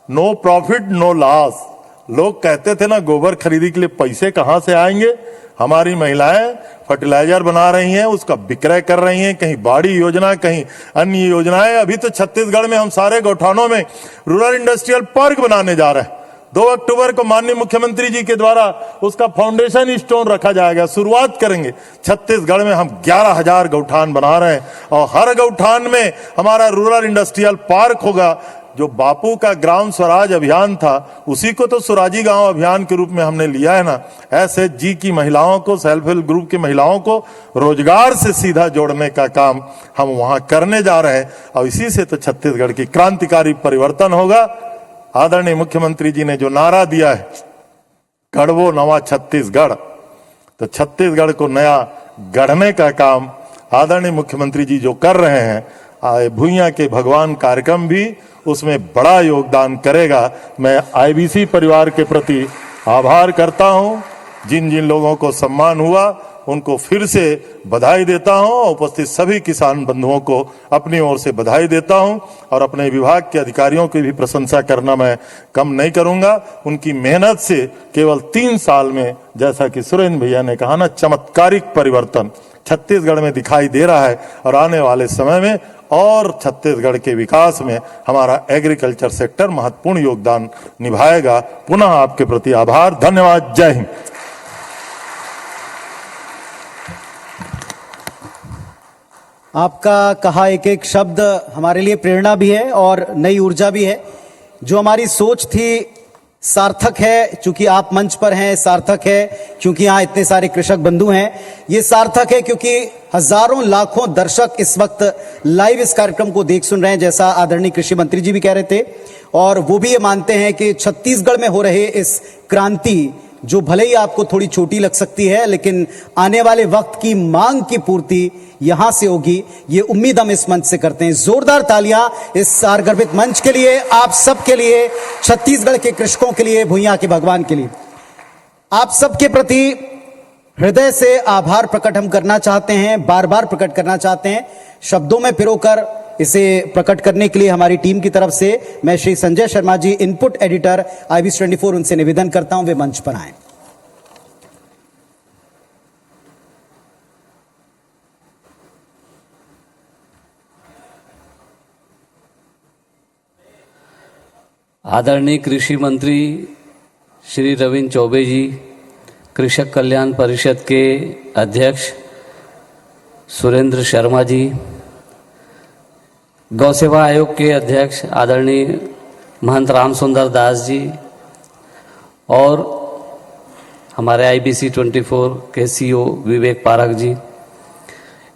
No profit no loss. लोग कहते थे ना गोबर खरीदी के लिए पैसे कहां से आएंगे, हमारी महिलाएं फर्टिलाइजर बना रही हैं, उसका विक्रय कर रही हैं, कहीं बाड़ी योजना, कहीं अन्य योजनाएं। अभी तो छत्तीसगढ़ में हम सारे गौठानों में रूरल इंडस्ट्रियल पार्क बनाने जा रहे हैं। 2 अक्टूबर को माननीय मुख्यमंत्री जी के द्वारा उसका फाउंडेशन स्टोन रखा जाएगा, शुरुआत करेंगे। छत्तीसगढ़ में हम 11,000 गौठान बना रहे हैं और हर गौठान में हमारा रूरल इंडस्ट्रियल पार्क होगा। जो बापू का ग्राम स्वराज अभियान था उसी को तो स्वराजी गांव अभियान के रूप में हमने लिया है ना। ऐसे जी की महिलाओं को, सेल्फ हेल्प ग्रुप की महिलाओं को रोजगार से सीधा जोड़ने का काम हम वहां करने जा रहे हैं और इसी से तो छत्तीसगढ़ की क्रांतिकारी परिवर्तन होगा। आदरणीय मुख्यमंत्री जी ने जो नारा दिया है, गढ़वो नवा छत्तीसगढ़, तो छत्तीसगढ़ को नया गढ़ने का काम आदरणीय मुख्यमंत्री जी जो कर रहे हैं, भुइयां के भगवान कार्यक्रम भी उसमें बड़ा योगदान करेगा। मैं आईबीसी परिवार के प्रति आभार करता हूं। जिन जिन लोगों को सम्मान हुआ उनको फिर से बधाई देता हूं और उपस्थित सभी किसान बंधुओं को अपनी ओर से बधाई देता हूं और अपने विभाग के अधिकारियों की भी प्रशंसा करना मैं कम नहीं करूंगा। उनकी मेहनत से केवल 3 साल में, जैसा कि सुरेंद्र भैया ने कहा ना, चमत्कारिक परिवर्तन छत्तीसगढ़ में दिखाई दे रहा है और आने वाले समय में और छत्तीसगढ़ के विकास में हमारा एग्रीकल्चर सेक्टर महत्वपूर्ण योगदान निभाएगा। पुनः आपके प्रति आभार, धन्यवाद, जय हिंद। आपका कहा एक एक शब्द हमारे लिए प्रेरणा भी है और नई ऊर्जा भी है। जो हमारी सोच थी सार्थक है क्योंकि आप मंच पर हैं, सार्थक है क्योंकि यहाँ इतने सारे कृषक बंधु हैं, ये सार्थक है क्योंकि हजारों लाखों दर्शक इस वक्त लाइव इस कार्यक्रम को देख सुन रहे हैं, जैसा आदरणीय कृषि मंत्री जी भी कह रहे थे। और वो भी ये मानते हैं कि छत्तीसगढ़ में हो रहे इस क्रांति, जो भले ही आपको थोड़ी छोटी लग सकती है, लेकिन आने वाले वक्त की मांग की पूर्ति यहां से होगी, ये उम्मीद हम इस मंच से करते हैं। जोरदार तालियां इस सारगर्भित मंच के लिए, आप सबके लिए, छत्तीसगढ़ के कृषकों के लिए, भुइयां के भगवान के लिए। आप सबके प्रति हृदय से आभार प्रकट हम करना चाहते हैं, बार बार प्रकट करना चाहते हैं। शब्दों में पिरोकर इसे प्रकट करने के लिए हमारी टीम की तरफ से मैं Shri Sanjay Sharma ji, input editor IBC24, उनसे निवेदन करता हूं वे मंच पर आए। आदरणीय कृषि मंत्री श्री रविंद्र चौबे जी, कृषक कल्याण परिषद के अध्यक्ष सुरेंद्र शर्मा जी, गौ सेवा आयोग के अध्यक्ष आदरणीय महंत राम सुंदर दास जी और हमारे IBC24 के CEO विवेक पारक जी,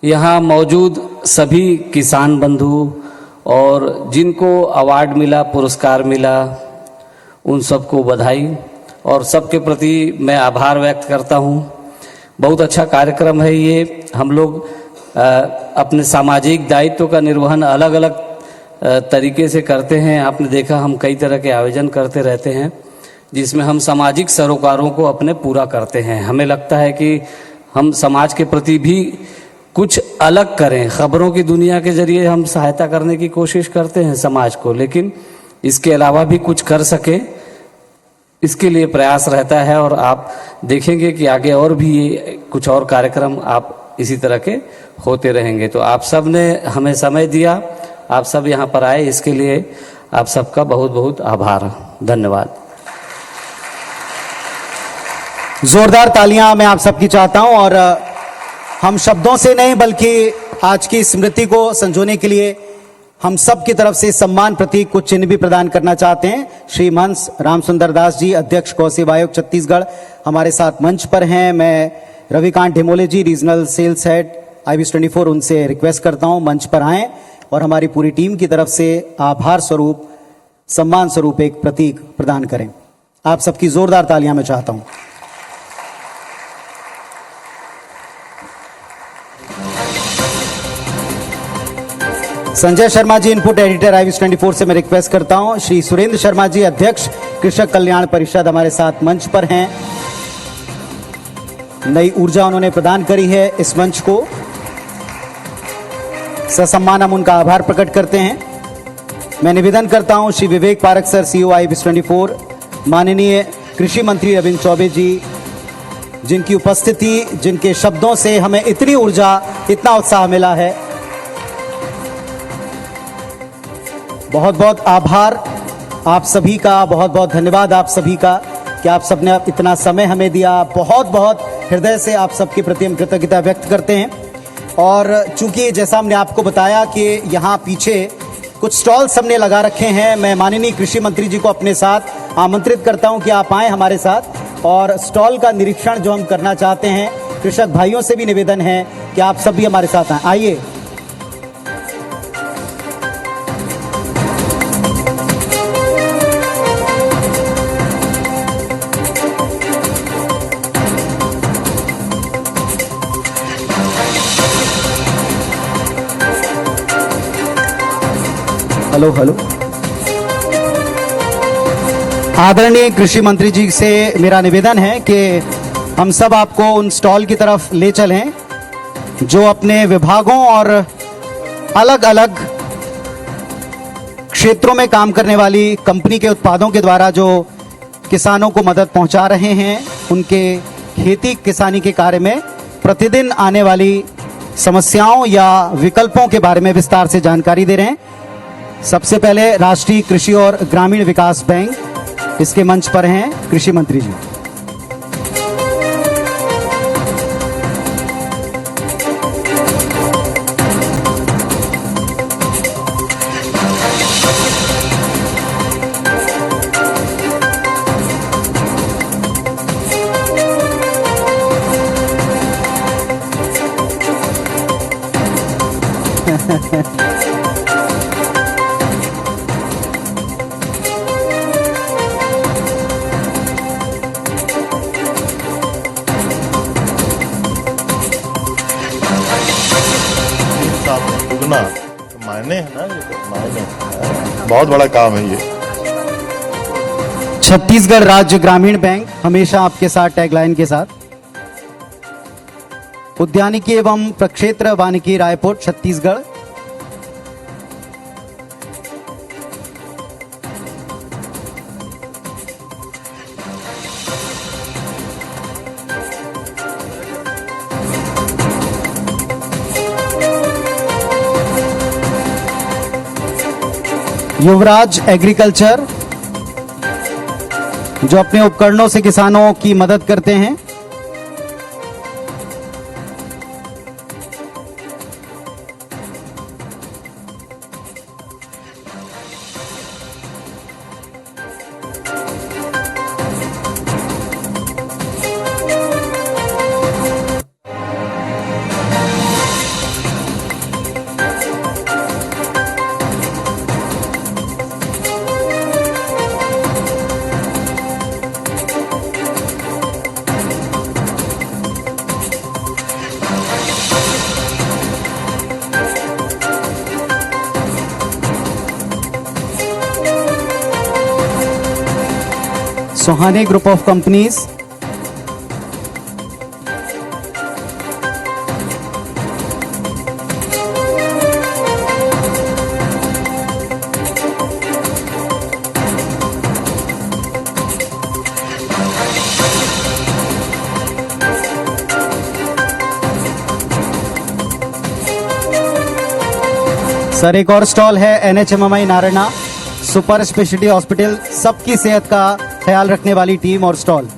यहाँ मौजूद सभी किसान बंधु और जिनको अवार्ड मिला, पुरस्कार मिला, उन सबको बधाई और सबके प्रति मैं आभार व्यक्त करता हूँ। बहुत अच्छा कार्यक्रम है ये। हम लोग अपने सामाजिक दायित्व का निर्वहन अलग अलग तरीके से करते हैं। आपने देखा हम कई तरह के आयोजन करते रहते हैं जिसमें हम सामाजिक सरोकारों को अपने पूरा करते हैं। हमें लगता है कि हम समाज के प्रति भी कुछ अलग करें। खबरों की दुनिया के जरिए हम सहायता करने की कोशिश करते हैं समाज को, लेकिन इसके अलावा भी कुछ कर सके, इसके लिए प्रयास रहता है। और आप देखेंगे कि आगे और भी कुछ और कार्यक्रम आप इसी तरह के होते रहेंगे। तो आप सब ने हमें समय दिया, आप सब यहाँ पर आए, इसके लिए आप सबका बहुत बहुत आभार, धन्यवाद। जोरदार तालियां मैं आप सबकी चाहता हूं और हम शब्दों से नहीं बल्कि आज की स्मृति को संजोने के लिए हम सब की तरफ से सम्मान प्रतीक कुछ चिन्ह भी प्रदान करना चाहते हैं। श्री महंत राम सुंदर दास जी, अध्यक्ष गौ सेवा आयोग छत्तीसगढ़, हमारे साथ मंच पर हैं। मैं रविकांत ढिमोले जी, रीजनल सेल्स हेड IBC24, उनसे रिक्वेस्ट करता हूं मंच पर आएं और हमारी पूरी टीम की तरफ से आभार स्वरूप, सम्मान स्वरूप एक प्रतीक प्रदान करें। आप सबकी जोरदार तालियां मैं चाहता हूं। Sanjay Sharma ji, input editor IBC24 से मैं रिक्वेस्ट करता हूं। श्री सुरेंद्र शर्मा जी, अध्यक्ष कृषक कल्याण परिषद, हमारे साथ मंच पर हैं। नई ऊर्जा उन्होंने प्रदान करी है इस मंच को, ससम्मान हम उनका आभार प्रकट करते हैं। मैं निवेदन करता हूं Shri Vivek park sir, CEO IBC24, माननीय कृषि मंत्री रविंद्र चौबे जी, जिनकी उपस्थिति, जिनके शब्दों से हमें इतनी ऊर्जा, इतना उत्साह मिला है, बहुत बहुत आभार। आप सभी का बहुत बहुत धन्यवाद, आप सभी का कि आप सबने इतना समय हमें दिया। बहुत बहुत हृदय से आप सबके प्रति हम कृतज्ञता व्यक्त करते हैं। और चूंकि जैसा हमने आपको बताया कि यहाँ पीछे कुछ स्टॉल्स हमने लगा रखे हैं, मैं माननीय कृषि मंत्री जी को अपने साथ आमंत्रित करता हूँ कि आप आएँ हमारे साथ और स्टॉल का निरीक्षण जो हम करना चाहते हैं। कृषक भाइयों से भी निवेदन है कि आप सब भी हमारे साथ आएँ। आइए। Hello hello. आदरणीय कृषि मंत्री जी से मेरा निवेदन है कि हम सब आपको उन स्टॉल की तरफ ले चलें जो अपने विभागों और अलग अलग क्षेत्रों में काम करने वाली कंपनी के उत्पादों के द्वारा जो किसानों को मदद पहुंचा रहे हैं, उनके खेती किसानी के कार्य में प्रतिदिन आने वाली समस्याओं या विकल्पों के बारे में विस्तार से जानकारी दे रहे हैं। सबसे पहले राष्ट्रीय कृषि और ग्रामीण विकास बैंक, इसके मंच पर हैं कृषि मंत्री जी। दुगना मायने है ना, ये तो मायने है। बहुत बड़ा काम है ये। छत्तीसगढ़ राज्य ग्रामीण बैंक हमेशा आपके साथ टैगलाइन के साथ। उद्यानिकी एवं प्रक्षेत्र वानिकी रायपुर छत्तीसगढ़। युवराज एग्रीकल्चर जो अपने उपकरणों से किसानों की मदद करते हैं। Sohane group of companies, sir एक और स्टॉल है NHMMI Narayana super speciality hospital, सबकी सेहत का ख्याल रखने वाली टीम और स्टॉल।